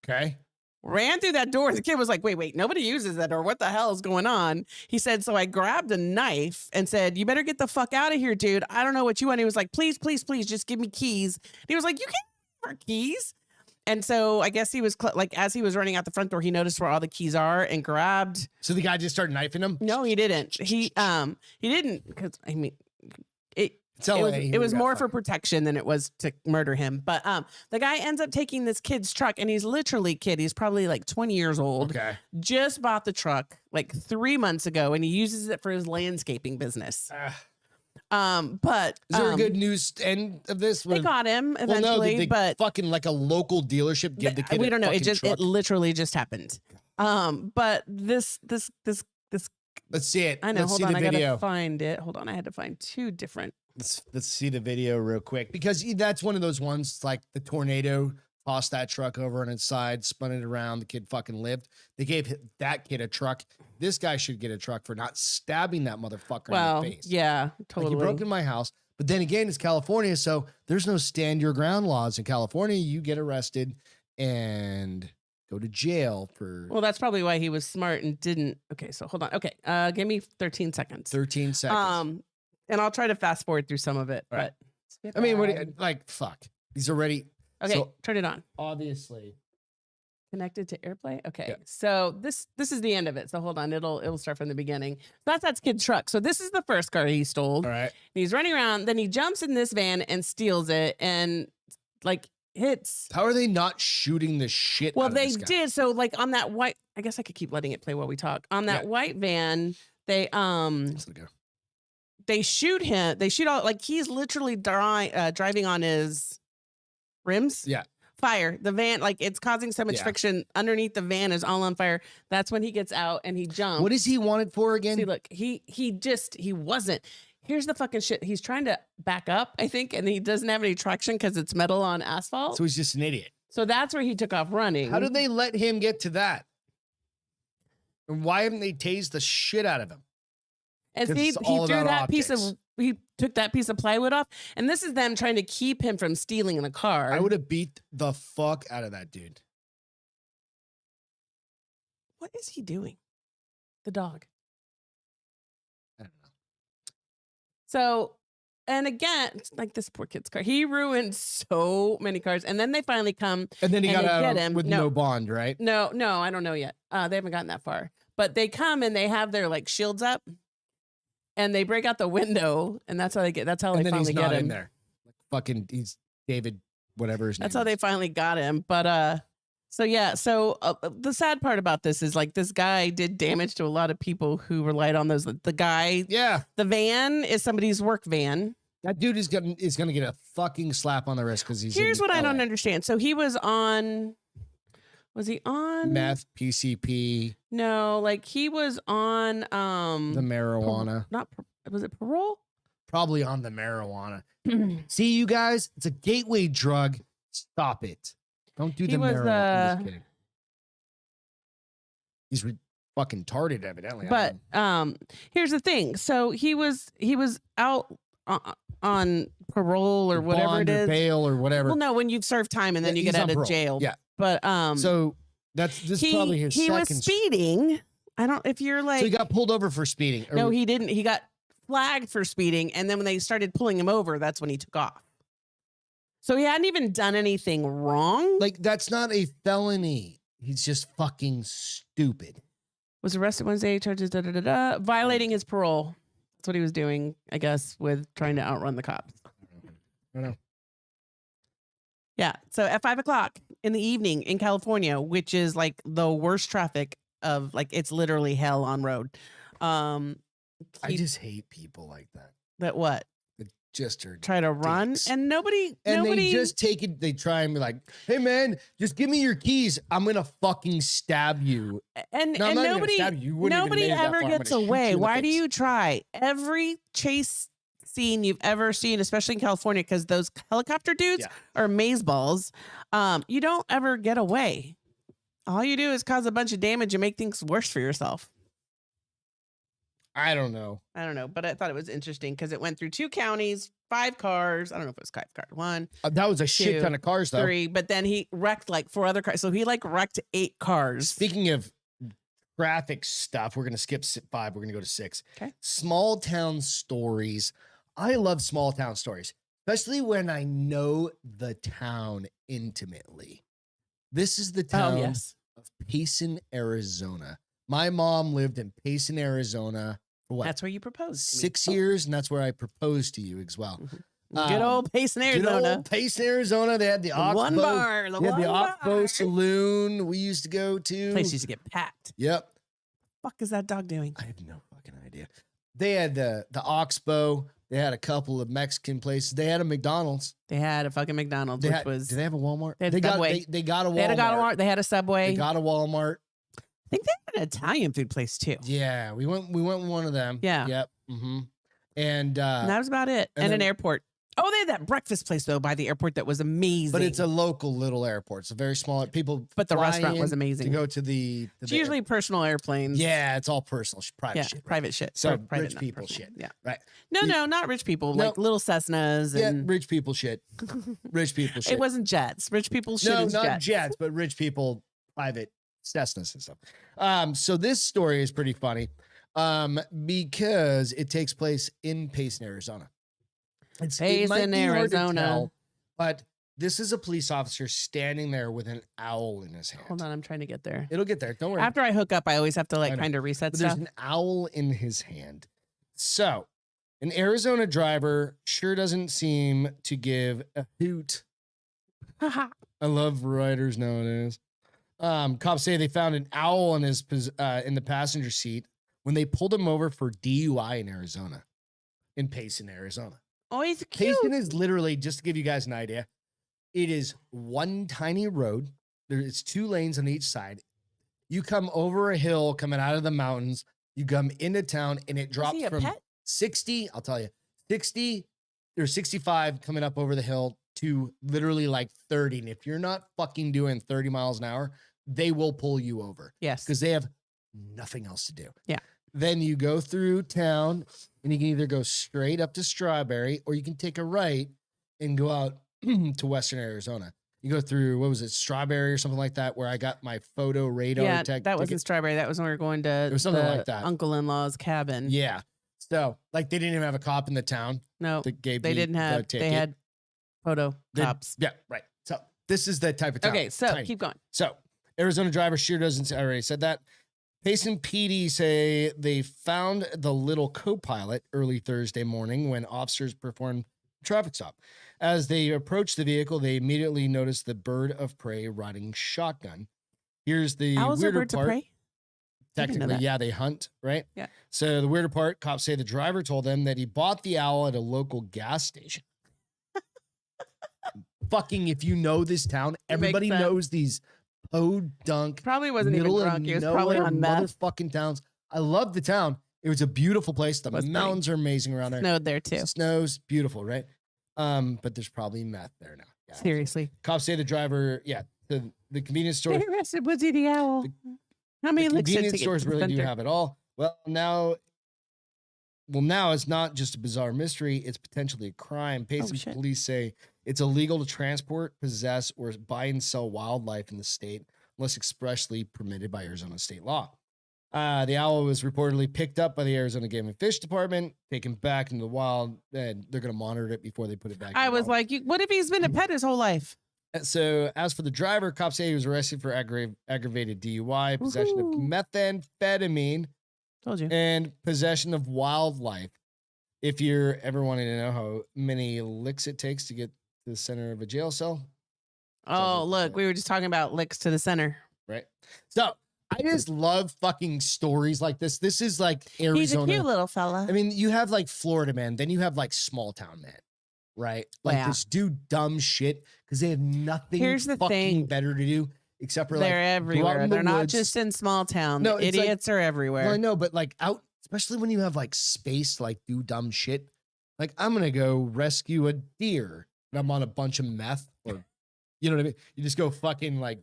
Speaker 2: Okay.
Speaker 1: Ran through that door. The kid was like, wait, nobody uses that door. What the hell is going on? He said, so I grabbed a knife and said, you better get the fuck out of here, dude. I don't know what you want. He was like, please, just give me keys. And he was like, you can't have our keys. And so I guess he was as he was running out the front door, he noticed where all the keys are and grabbed.
Speaker 2: So the guy just started knifing him?
Speaker 1: No, he didn't. He didn't, because I mean, it was more for protection than it was to murder him. But the guy ends up taking this kid's truck, and he's literally he's probably like 20 years old.
Speaker 2: Okay.
Speaker 1: Just bought the truck like 3 months ago, and he uses it for his landscaping business. But
Speaker 2: is there a good news end of this?
Speaker 1: They got him eventually,
Speaker 2: did they
Speaker 1: but
Speaker 2: fucking like a local dealership give the kid.
Speaker 1: We don't know. It
Speaker 2: Truck?
Speaker 1: literally just happened. But this.
Speaker 2: Let's see it.
Speaker 1: I know.
Speaker 2: Let's
Speaker 1: Hold
Speaker 2: see
Speaker 1: on,
Speaker 2: the
Speaker 1: I
Speaker 2: video.
Speaker 1: gotta find it. Hold on, I had to find two different.
Speaker 2: Let's see the video real quick, because that's one of those ones like the tornado tossed that truck over on its side, spun it around. The kid fucking lived. They gave that kid a truck. This guy should get a truck for not stabbing that motherfucker in the face.
Speaker 1: Yeah, totally.
Speaker 2: Like, he broke in my house. But then again, it's California, so there's no stand your ground laws in California. You get arrested and go to jail for.
Speaker 1: Well, that's probably why he was smart and didn't. Okay, so hold on. Okay, give me 13 seconds.
Speaker 2: 13 seconds.
Speaker 1: And I'll try to fast forward through some of it.
Speaker 2: Right.
Speaker 1: But
Speaker 2: I mean, fuck. He's already.
Speaker 1: Okay,
Speaker 2: so,
Speaker 1: turn it on.
Speaker 2: Obviously.
Speaker 1: Connected to AirPlay. Okay,
Speaker 2: yeah.
Speaker 1: So this is the end of it. So hold on, it'll start from the beginning. So that's kid's truck. So this is the first car he stole.
Speaker 2: All right.
Speaker 1: He's running around. Then he jumps in this van and steals it and hits.
Speaker 2: How are they not shooting the shit?
Speaker 1: Well,
Speaker 2: out of
Speaker 1: they
Speaker 2: this guy?
Speaker 1: did. So on that white, I guess I could keep letting it play while we talk. On that white van, they they shoot him. They shoot all he's literally driving on his rims.
Speaker 2: Yeah.
Speaker 1: Fire. The van, it's causing so much friction underneath the van is all on fire. That's when he gets out and he jumps.
Speaker 2: What is he wanted for again?
Speaker 1: See, look, he wasn't. Here's the fucking shit. He's trying to back up, I think, and he doesn't have any traction because it's metal on asphalt.
Speaker 2: So he's just an idiot.
Speaker 1: So that's where he took off running.
Speaker 2: How did they let him get to that? And why haven't they tased the shit out of him?
Speaker 1: And see, he took that piece of plywood off. And this is them trying to keep him from stealing the car.
Speaker 2: I would have beat the fuck out of that dude.
Speaker 1: What is he doing? The dog.
Speaker 2: I don't know.
Speaker 1: So, and again, this poor kid's car. He ruined so many cars. And then they finally come.
Speaker 2: And then he got out
Speaker 1: him.
Speaker 2: with no bond, right?
Speaker 1: No, I don't know yet. They haven't gotten that far. But they come and they have their shields up. And they break out the window, and that's how they finally get him.
Speaker 2: In there. Fucking, he's David, whatever his name.
Speaker 1: That's how they finally got him. But so the sad part about this is this guy did damage to a lot of people who relied on those. The guy, the van is somebody's work van.
Speaker 2: That dude is gonna get a fucking slap on the wrist because he's.
Speaker 1: Here's what I don't understand. So he was on. Was he on
Speaker 2: meth, PCP?
Speaker 1: No, he was on
Speaker 2: the marijuana.
Speaker 1: Was it parole?
Speaker 2: Probably on the marijuana. See, you guys, it's a gateway drug. Stop it. Don't do the marijuana. I'm just kidding. He's fucking tarded, evidently.
Speaker 1: But here's the thing. So he was out on parole or whatever it is,
Speaker 2: bail or whatever.
Speaker 1: Well, no, when you've served time and then you get out of jail.
Speaker 2: Yeah.
Speaker 1: But
Speaker 2: so this is probably his
Speaker 1: he
Speaker 2: second.
Speaker 1: was speeding. I don't. If you're
Speaker 2: so he got pulled over for speeding.
Speaker 1: No, he didn't. He got flagged for speeding, and then when they started pulling him over, that's when he took off. So he hadn't even done anything wrong.
Speaker 2: That's not a felony. He's just fucking stupid.
Speaker 1: Was arrested Wednesday. Charges violating his parole. That's what he was doing, I guess, with trying to outrun the cops.
Speaker 2: I know.
Speaker 1: Yeah. So at 5:00 in the evening in California, which is the worst traffic of it's literally hell on road.
Speaker 2: I just hate people like that.
Speaker 1: That what?
Speaker 2: That just are
Speaker 1: try to run
Speaker 2: dicks.
Speaker 1: and nobody
Speaker 2: they just take it. They try and be like, "Hey man, just give me your keys. I'm gonna fucking stab you."
Speaker 1: And
Speaker 2: no,
Speaker 1: nobody ever gets away. Why do you try? Every chase scene you've ever seen, especially in California, because those helicopter dudes are amazeballs. You don't ever get away. All you do is cause a bunch of damage and make things worse for yourself.
Speaker 2: I don't know.
Speaker 1: But I thought it was interesting because it went through 2 counties, 5 cars. I don't know if it was 5 cars. 1,
Speaker 2: That was a
Speaker 1: 2,
Speaker 2: shit ton of cars, though.
Speaker 1: 3, but then he wrecked like 4 other cars. So he like wrecked 8 cars.
Speaker 2: Speaking of graphic stuff, we're going to skip 5. We're going to go to 6.
Speaker 1: Okay.
Speaker 2: Small town stories. I love small town stories, especially when I know the town intimately. This is the town of Payson, Arizona. My mom lived in Payson, Arizona for what?
Speaker 1: That's where you proposed.
Speaker 2: 6 years, and that's where I proposed to you as well.
Speaker 1: Good old Payson, Arizona.
Speaker 2: Good old Payson, Arizona. They had the Oxbow. The Oxbow Saloon we used to go to.
Speaker 1: Place used to get packed.
Speaker 2: Yep.
Speaker 1: Fuck is that dog doing?
Speaker 2: I have no fucking idea. They had the Oxbow. They had a couple of Mexican places. They had a McDonald's.
Speaker 1: They had a fucking McDonald's,
Speaker 2: Did
Speaker 1: was.
Speaker 2: they have a Walmart?
Speaker 1: They had Subway.
Speaker 2: They got a Walmart.
Speaker 1: They had a Walmart. They had a Subway.
Speaker 2: They got a Walmart.
Speaker 1: I think they had an Italian food place too.
Speaker 2: Yeah, we went with one of them.
Speaker 1: Yeah.
Speaker 2: Yep. Mm-hmm. And
Speaker 1: that was about it. And an airport. Oh, they had that breakfast place though by the airport that was amazing.
Speaker 2: But it's a local little airport. It's a very small. People.
Speaker 1: But the restaurant was amazing.
Speaker 2: To go to the
Speaker 1: it's usually personal airplanes.
Speaker 2: Yeah, it's all personal, private shit. Right?
Speaker 1: Private shit.
Speaker 2: So
Speaker 1: private,
Speaker 2: rich people shit.
Speaker 1: Yeah.
Speaker 2: Right.
Speaker 1: No, not rich people. Like little Cessnas. And
Speaker 2: rich people shit. Rich people shit.
Speaker 1: It wasn't jets. Rich people shit.
Speaker 2: No,
Speaker 1: is
Speaker 2: not jets, but rich people private Cessnas and stuff. So this story is pretty funny because it takes place in Payson, Arizona. It might be hard to tell, but this is a police officer standing there with an owl in his hand.
Speaker 1: Hold on, I'm trying to get there.
Speaker 2: It'll get there. Don't worry.
Speaker 1: After I hook up, I always have to like kind of reset
Speaker 2: but
Speaker 1: stuff.
Speaker 2: There's an owl in his hand. So an Arizona driver sure doesn't seem to give a hoot. I love writers nowadays. Cops say they found an owl in in the passenger seat when they pulled him over for DUI in Arizona, in Payson, Arizona.
Speaker 1: Oh, he's cute.
Speaker 2: Payson is literally, just to give you guys an idea, it is one tiny road. There's 2 lanes on each side. You come over a hill coming out of the mountains. You come into town, and it drops from 60. I'll tell you, 60 or 65 coming up over the hill to literally like 30. And if you're not fucking doing 30 miles an hour, they will pull you over.
Speaker 1: Yes.
Speaker 2: Because they have nothing else to do.
Speaker 1: Yeah.
Speaker 2: Then you go through town, and you can either go straight up to Strawberry, or you can take a right and go out to Western Arizona. You go through, what was it, Strawberry or something like that, where I got my photo radar.
Speaker 1: Yeah, that wasn't Strawberry. That was when we were going to
Speaker 2: it was something like that.
Speaker 1: uncle-in-law's cabin.
Speaker 2: Yeah. So, like, they didn't even have a cop in the town.
Speaker 1: No,
Speaker 2: that gave
Speaker 1: they didn't have. They had photo cops.
Speaker 2: Yeah, right. So this is the type of town.
Speaker 1: Okay, so keep going.
Speaker 2: So Arizona driver sure doesn't. I already said that. Payson PD say they found the little co-pilot early Thursday morning when officers performed a traffic stop. As they approached the vehicle, they immediately noticed the bird of prey riding shotgun. Here's the weirder part. Of prey? Technically, yeah, they hunt, right?
Speaker 1: Yeah.
Speaker 2: So the weirder part, cops say the driver told them that he bought the owl at a local gas station. Fucking, if you know this town, everybody knows these podunk.
Speaker 1: Probably wasn't even drunk. He was probably on meth.
Speaker 2: Motherfucking towns. I love the town. It was a beautiful place. The mountains are amazing around there.
Speaker 1: Snowed there too.
Speaker 2: Snows, beautiful, right? But there's probably meth there now. Yeah.
Speaker 1: Seriously.
Speaker 2: Cops say the driver, the convenience store.
Speaker 1: They arrested Woodsy the owl. How many
Speaker 2: convenience stores really do have it all? Well, now it's not just a bizarre mystery. It's potentially a crime. Payson police say it's illegal to transport, possess, or buy and sell wildlife in the state unless expressly permitted by Arizona state law. The owl was reportedly picked up by the Arizona Game and Fish Department, taken back into the wild, and they're going to monitor it before they put it back.
Speaker 1: I was like, what if he's been a pet his whole life?
Speaker 2: So, as for the driver, cops say he was arrested for aggravated DUI, possession of methamphetamine,
Speaker 1: told you,
Speaker 2: and possession of wildlife. If you're ever wanting to know how many licks it takes to get to the center of a jail cell.
Speaker 1: Oh, look, we were just talking about licks to the center.
Speaker 2: Right. So, I just love fucking stories like this. This is like Arizona.
Speaker 1: He's a cute little fella.
Speaker 2: I mean, you have like Florida man, then you have like small town man. Right? Like this dude dumb shit because they have nothing fucking better to do except for
Speaker 1: they're everywhere. They're not just in small town. No, idiots are everywhere.
Speaker 2: Well, I know, but like out, especially when you have like space to like do dumb shit. Like, I'm going to go rescue a deer and I'm on a bunch of meth, or, you know what I mean? You just go fucking like,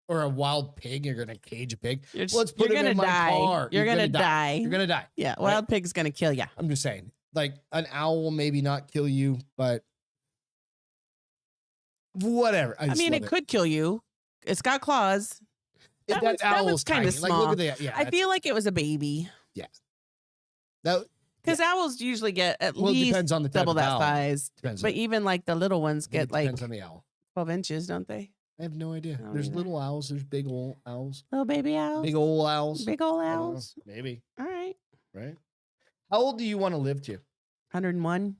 Speaker 2: or a wild pig, you're going to cage a pig. Let's put him in my car.
Speaker 1: You're going to die.
Speaker 2: You're going to die.
Speaker 1: Yeah, wild pig's going to kill you.
Speaker 2: I'm just saying, like, an owl will maybe not kill you, but whatever. I mean,
Speaker 1: it could kill you. It's got claws.
Speaker 2: That owl's
Speaker 1: kind of small.
Speaker 2: Like, look at that. Yeah,
Speaker 1: I feel like it was a baby.
Speaker 2: Yeah. Because
Speaker 1: owls usually get at least
Speaker 2: depends on the type
Speaker 1: double
Speaker 2: of
Speaker 1: that
Speaker 2: owl.
Speaker 1: size.
Speaker 2: Depends
Speaker 1: but even like the little ones get like
Speaker 2: depends on the owl.
Speaker 1: 12 inches, don't they?
Speaker 2: I have no idea.
Speaker 1: don't
Speaker 2: There's
Speaker 1: either.
Speaker 2: little owls. There's big old owls.
Speaker 1: Little baby owls.
Speaker 2: Big old owls.
Speaker 1: Big old
Speaker 2: I don't know.
Speaker 1: owls.
Speaker 2: Maybe.
Speaker 1: All right.
Speaker 2: Right. How old do you want to live to?
Speaker 1: 101.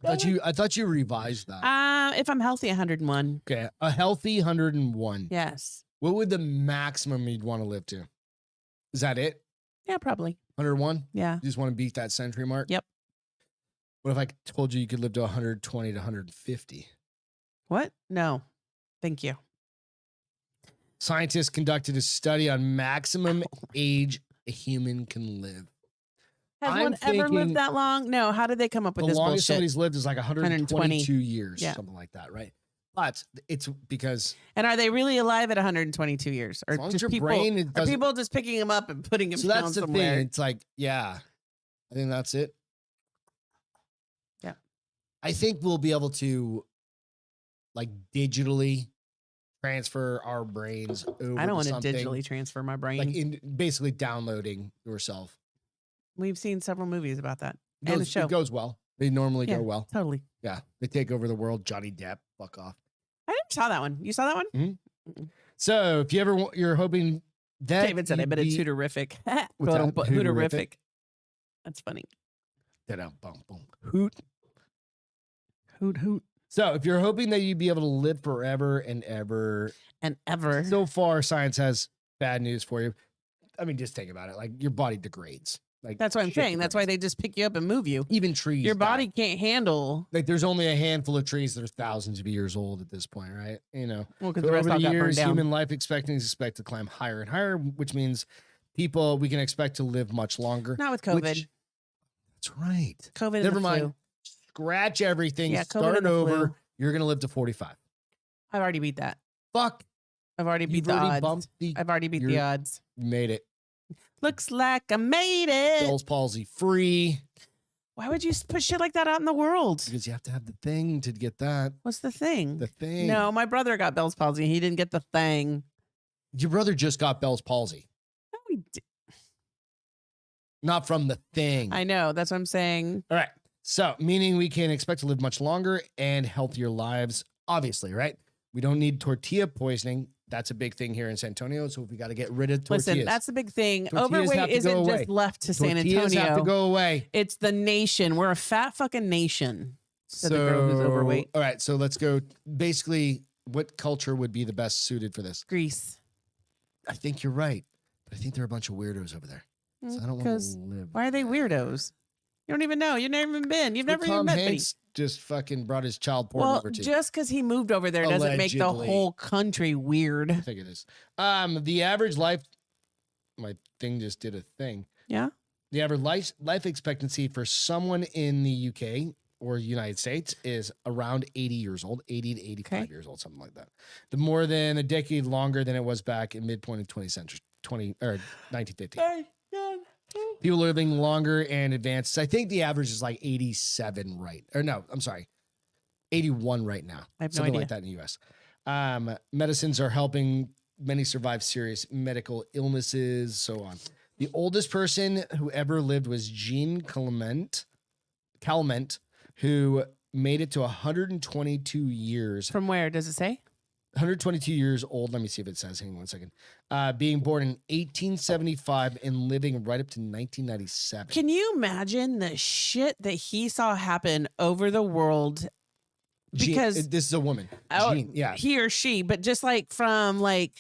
Speaker 2: I thought you revised that.
Speaker 1: If I'm healthy, 101.
Speaker 2: Okay. A healthy 101.
Speaker 1: Yes.
Speaker 2: What would the maximum you'd want to live to? Is that it?
Speaker 1: Yeah, probably.
Speaker 2: 101?
Speaker 1: Yeah.
Speaker 2: You just want to beat that century mark?
Speaker 1: Yep.
Speaker 2: What if I told you could live to 120 to 150?
Speaker 1: What? No. Thank you.
Speaker 2: Scientists conducted a study on maximum age a human can live.
Speaker 1: Has
Speaker 2: I'm
Speaker 1: one ever
Speaker 2: thinking
Speaker 1: lived that long? No. How did they come up with
Speaker 2: The
Speaker 1: this
Speaker 2: longest
Speaker 1: bullshit?
Speaker 2: somebody's lived is like 122
Speaker 1: 120.
Speaker 2: years,
Speaker 1: Yeah.
Speaker 2: something like that, right? But it's because
Speaker 1: And are they really alive at 122 years? Or
Speaker 2: as long as
Speaker 1: just
Speaker 2: your
Speaker 1: people,
Speaker 2: brain
Speaker 1: are
Speaker 2: doesn't.
Speaker 1: people just picking them up and putting them
Speaker 2: So
Speaker 1: down
Speaker 2: that's the
Speaker 1: somewhere?
Speaker 2: thing. It's like, yeah, I think that's it.
Speaker 1: Yeah.
Speaker 2: I think we'll be able to like digitally transfer our brains over
Speaker 1: I don't want to
Speaker 2: something,
Speaker 1: digitally transfer my brain.
Speaker 2: like in basically downloading yourself.
Speaker 1: We've seen several movies about that. And a show.
Speaker 2: It goes well. They normally
Speaker 1: Yeah.
Speaker 2: go well.
Speaker 1: Totally.
Speaker 2: Yeah. They take over the world. Johnny Depp, fuck off.
Speaker 1: I never saw that one. You saw that one?
Speaker 2: So if you ever, you're hoping that
Speaker 1: David said, I
Speaker 2: you'd
Speaker 1: bet it's
Speaker 2: be-
Speaker 1: Hooterific.
Speaker 2: What's that?
Speaker 1: Hooterific. That's funny.
Speaker 2: Da-dum, boom. Hoot.
Speaker 1: Hoot, hoot.
Speaker 2: So if you're hoping that you'd be able to live forever and ever,
Speaker 1: And ever.
Speaker 2: so far science has bad news for you. I mean, just think about it. Like your body degrades. Like
Speaker 1: That's what I'm
Speaker 2: shit
Speaker 1: saying. That's why
Speaker 2: degrades.
Speaker 1: they just pick you up and move you.
Speaker 2: Even trees.
Speaker 1: Your
Speaker 2: die.
Speaker 1: body can't handle.
Speaker 2: Like there's only a handful of trees that are thousands of years old at this point, right? You know,
Speaker 1: Well, because
Speaker 2: so
Speaker 1: the rest
Speaker 2: over
Speaker 1: all
Speaker 2: the
Speaker 1: got burned
Speaker 2: years,
Speaker 1: down.
Speaker 2: human life expectancy is expected to climb higher and higher, which means we can expect to live much longer.
Speaker 1: Not with COVID.
Speaker 2: That's right.
Speaker 1: COVID and
Speaker 2: Never
Speaker 1: the
Speaker 2: mind.
Speaker 1: flu.
Speaker 2: Scratch everything.
Speaker 1: Yeah, COVID
Speaker 2: Start
Speaker 1: and the
Speaker 2: over.
Speaker 1: flu.
Speaker 2: You're gonna live to 45.
Speaker 1: I've already beat that.
Speaker 2: Fuck.
Speaker 1: I've already beat
Speaker 2: You've
Speaker 1: the
Speaker 2: already
Speaker 1: odds.
Speaker 2: bumped the.
Speaker 1: I've already beat the
Speaker 2: you're-
Speaker 1: odds.
Speaker 2: You made it.
Speaker 1: Looks like I made it.
Speaker 2: Bell's palsy free
Speaker 1: Why would you put shit like that out in the world?
Speaker 2: because you have to have the thing to get that.
Speaker 1: What's the thing?
Speaker 2: The thing.
Speaker 1: No, my brother got Bell's palsy. He didn't get the thing.
Speaker 2: Your brother just got Bell's palsy,
Speaker 1: No, he did.
Speaker 2: not from the thing.
Speaker 1: I know. That's what I'm saying.
Speaker 2: All right. So, meaning we can expect to live much longer and healthier lives, obviously, right? We don't need tortilla poisoning. That's a big thing here in San Antonio. So, we got to get rid of tortillas.
Speaker 1: Listen, that's the big thing.
Speaker 2: Tortillas have
Speaker 1: Overweight
Speaker 2: to go
Speaker 1: isn't
Speaker 2: away.
Speaker 1: just left to San
Speaker 2: Tortillas
Speaker 1: Antonio.
Speaker 2: have to go away.
Speaker 1: It's the nation. We're a fat fucking nation. Said the girl who's overweight.
Speaker 2: All right. So, let's go. Basically, what culture would be the best suited for this?
Speaker 1: Greece.
Speaker 2: I think you're right. But I think there are a bunch of weirdos over there. So, I don't want to
Speaker 1: Because
Speaker 2: live.
Speaker 1: why are they weirdos? You don't even know. You've never even been. You've never even
Speaker 2: Tom
Speaker 1: met me.
Speaker 2: Hanks just fucking brought his child porn
Speaker 1: Well,
Speaker 2: over to you.
Speaker 1: just because he moved over there doesn't make the
Speaker 2: Allegedly.
Speaker 1: whole country weird.
Speaker 2: I think it is. The average life, my thing just did a thing.
Speaker 1: Yeah.
Speaker 2: The average life expectancy for someone in the UK or United States is around 80 years old, 80 to 85
Speaker 1: Okay.
Speaker 2: years old, something like that. The more than a decade longer than it was back in midpoint of 20th century, 1950. People living longer and advanced. I think the average is like 87 right. Or no, I'm sorry. 81 right now.
Speaker 1: I have no
Speaker 2: Something
Speaker 1: idea.
Speaker 2: like that in the US. Medicines are helping many survive serious medical illnesses, so on. The oldest person who ever lived was Jean Calment, who made it to 122 years.
Speaker 1: From where? Does it say?
Speaker 2: 122 years old. Let me see if it says. Hang on one second. Being born in 1875 and living right up to 1997.
Speaker 1: Can you imagine the shit that he saw happen over the world? Because
Speaker 2: this is a woman.
Speaker 1: Oh,
Speaker 2: Jean, yeah.
Speaker 1: he or she, but just like from like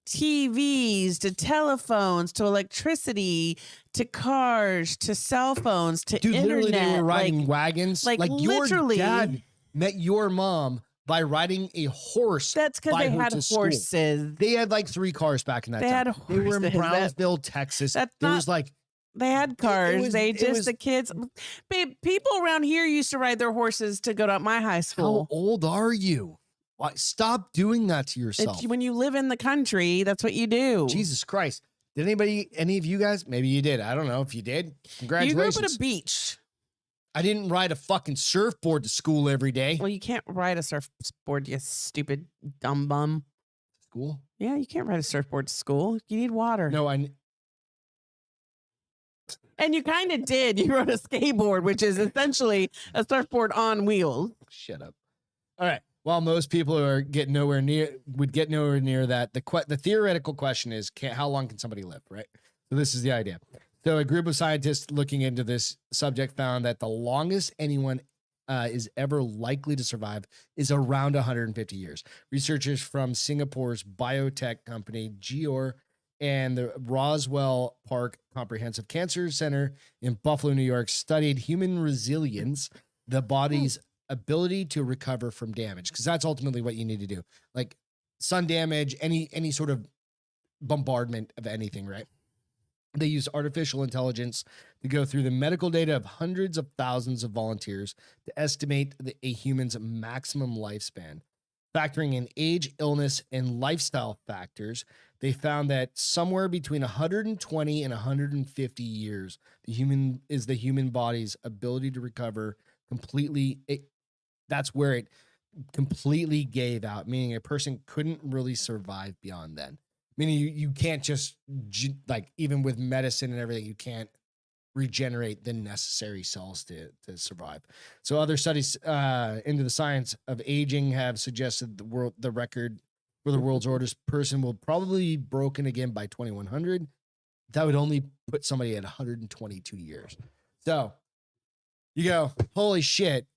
Speaker 1: TVs to telephones to electricity to cars to cell phones to
Speaker 2: Dude,
Speaker 1: internet.
Speaker 2: literally they were riding
Speaker 1: like,
Speaker 2: wagons.
Speaker 1: like
Speaker 2: your
Speaker 1: literally-
Speaker 2: dad met your mom by riding a horse.
Speaker 1: that's because
Speaker 2: by
Speaker 1: they
Speaker 2: her
Speaker 1: had
Speaker 2: to school.
Speaker 1: horses.
Speaker 2: They had like 3 cars back in that
Speaker 1: They
Speaker 2: time.
Speaker 1: had
Speaker 2: They were in
Speaker 1: horses.
Speaker 2: Brownsville, Texas.
Speaker 1: That's
Speaker 2: There
Speaker 1: not-
Speaker 2: was like
Speaker 1: They had cars. The kids, babe, people around here used to ride their horses to go to my high school.
Speaker 2: How old are you? Why, stop doing that to yourself.
Speaker 1: When you live in the country, that's what you do.
Speaker 2: Jesus Christ. Did any of you guys, maybe you did. I don't know if you did. Congratulations.
Speaker 1: You grew up at a beach.
Speaker 2: I didn't ride a fucking surfboard to school every day.
Speaker 1: Well, you can't ride a surfboard, you stupid dumb bum.
Speaker 2: School?
Speaker 1: Yeah, you can't ride a surfboard to school. You need water.
Speaker 2: No,
Speaker 1: And you kind of did. You rode a skateboard, which is essentially a surfboard on wheels.
Speaker 2: Shut up. All right. While most people would get nowhere near that, the theoretical question is, how long can somebody live, right? So this is the idea. So a group of scientists looking into this subject found that the longest anyone is ever likely to survive is around 150 years. Researchers from Singapore's biotech company Geor and the Roswell Park Comprehensive Cancer Center in Buffalo, New York, studied human resilience, the body's ability to recover from damage, because that's ultimately what you need to do. Like sun damage, any sort of bombardment of anything, right? They use artificial intelligence to go through the medical data of hundreds of thousands of volunteers to estimate a human's maximum lifespan. Factoring in age, illness, and lifestyle factors, they found that somewhere between 120 and 150 years, the human body's ability to recover completely. That's where it completely gave out, meaning a person couldn't really survive beyond then. Meaning you can't just, like, even with medicine and everything, you can't regenerate the necessary cells to survive. So other studies into the science of aging have suggested the record for the world's oldest person will probably be broken again by 2100. That would only put somebody at 122 years. So you go, holy shit.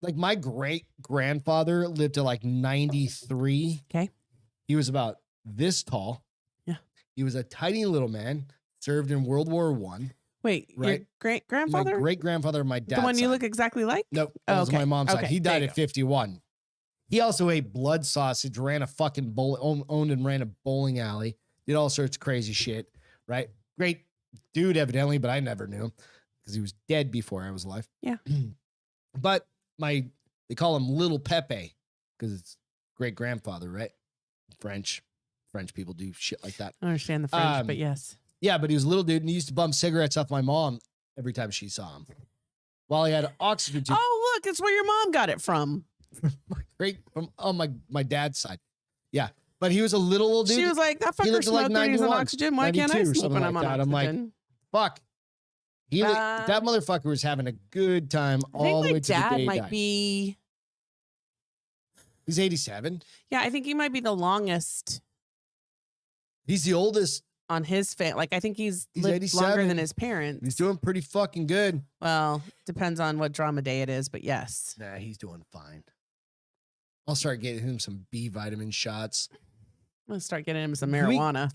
Speaker 2: Like my great grandfather lived to like 93.
Speaker 1: Okay.
Speaker 2: He was about this tall.
Speaker 1: Yeah.
Speaker 2: He was a tiny little man, served in World War I.
Speaker 1: Wait, right? Your great grandfather?
Speaker 2: My great grandfather, my dad.
Speaker 1: The one you look exactly like?
Speaker 2: Nope. That was my mom's side.
Speaker 1: Okay,
Speaker 2: He died at 51. He also ate blood sausage, ran a fucking owned and ran a bowling alley, did all sorts of crazy shit, right? Great dude, evidently, but I never knew him because he was dead before I was alive.
Speaker 1: Yeah.
Speaker 2: But they call him Little Pepe because it's great grandfather, right? French people do shit like that.
Speaker 1: I understand the French, but yes.
Speaker 2: Yeah, but he was a little dude and he used to bum cigarettes off my mom every time she saw him. While he had oxygen tube.
Speaker 1: Oh, look, it's where your mom got it from.
Speaker 2: My dad's side. Yeah. But he was a little dude.
Speaker 1: She was like, that fucker smoked when he was on oxygen. Why can't I smoke when I'm on oxygen?
Speaker 2: I'm like, fuck. That motherfucker was having a good time all the way to the day he died.
Speaker 1: My dad might be...
Speaker 2: He's 87.
Speaker 1: Yeah, I think he might be the longest.
Speaker 2: He's the oldest.
Speaker 1: On his family. Like, I think he's lived
Speaker 2: 87.
Speaker 1: longer than his parents.
Speaker 2: He's doing pretty fucking good.
Speaker 1: Well, depends on what drama day it is, but yes.
Speaker 2: Nah, he's doing fine. I'll start getting him some B vitamin shots.
Speaker 1: I'm going to start getting him some marijuana.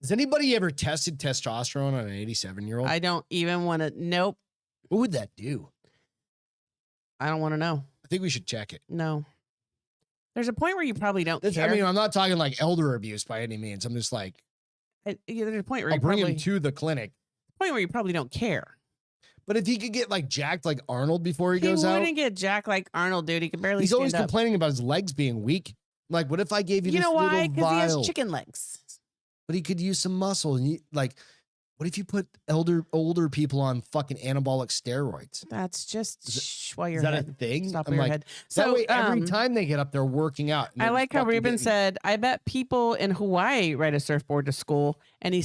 Speaker 2: Has anybody ever tested testosterone on an 87-year-old?
Speaker 1: I don't even want to. Nope.
Speaker 2: What would that do?
Speaker 1: I don't want to know.
Speaker 2: I think we should check it.
Speaker 1: No. There's a point where you probably don't care.
Speaker 2: I mean, I'm not talking like elder abuse by any means. I'm just like,
Speaker 1: there's a point where
Speaker 2: I'll bring him to the clinic.
Speaker 1: Point where you probably don't care.
Speaker 2: But if he could get like jacked like Arnold before he goes out.
Speaker 1: He wouldn't get jacked like Arnold, dude. He could barely
Speaker 2: He's always
Speaker 1: stand up.
Speaker 2: complaining about his legs being weak. Like, what if I gave you this little vial?
Speaker 1: You know why? Because he has chicken legs.
Speaker 2: But he could use some muscle. And what if you put older people on fucking anabolic steroids?
Speaker 1: That's just why your
Speaker 2: head.
Speaker 1: Is
Speaker 2: that a thing?
Speaker 1: Stop your head.
Speaker 2: So that way every time they get up, they're working out.
Speaker 1: I like how Ruben said, I bet people in Hawaii ride a surfboard to school. And he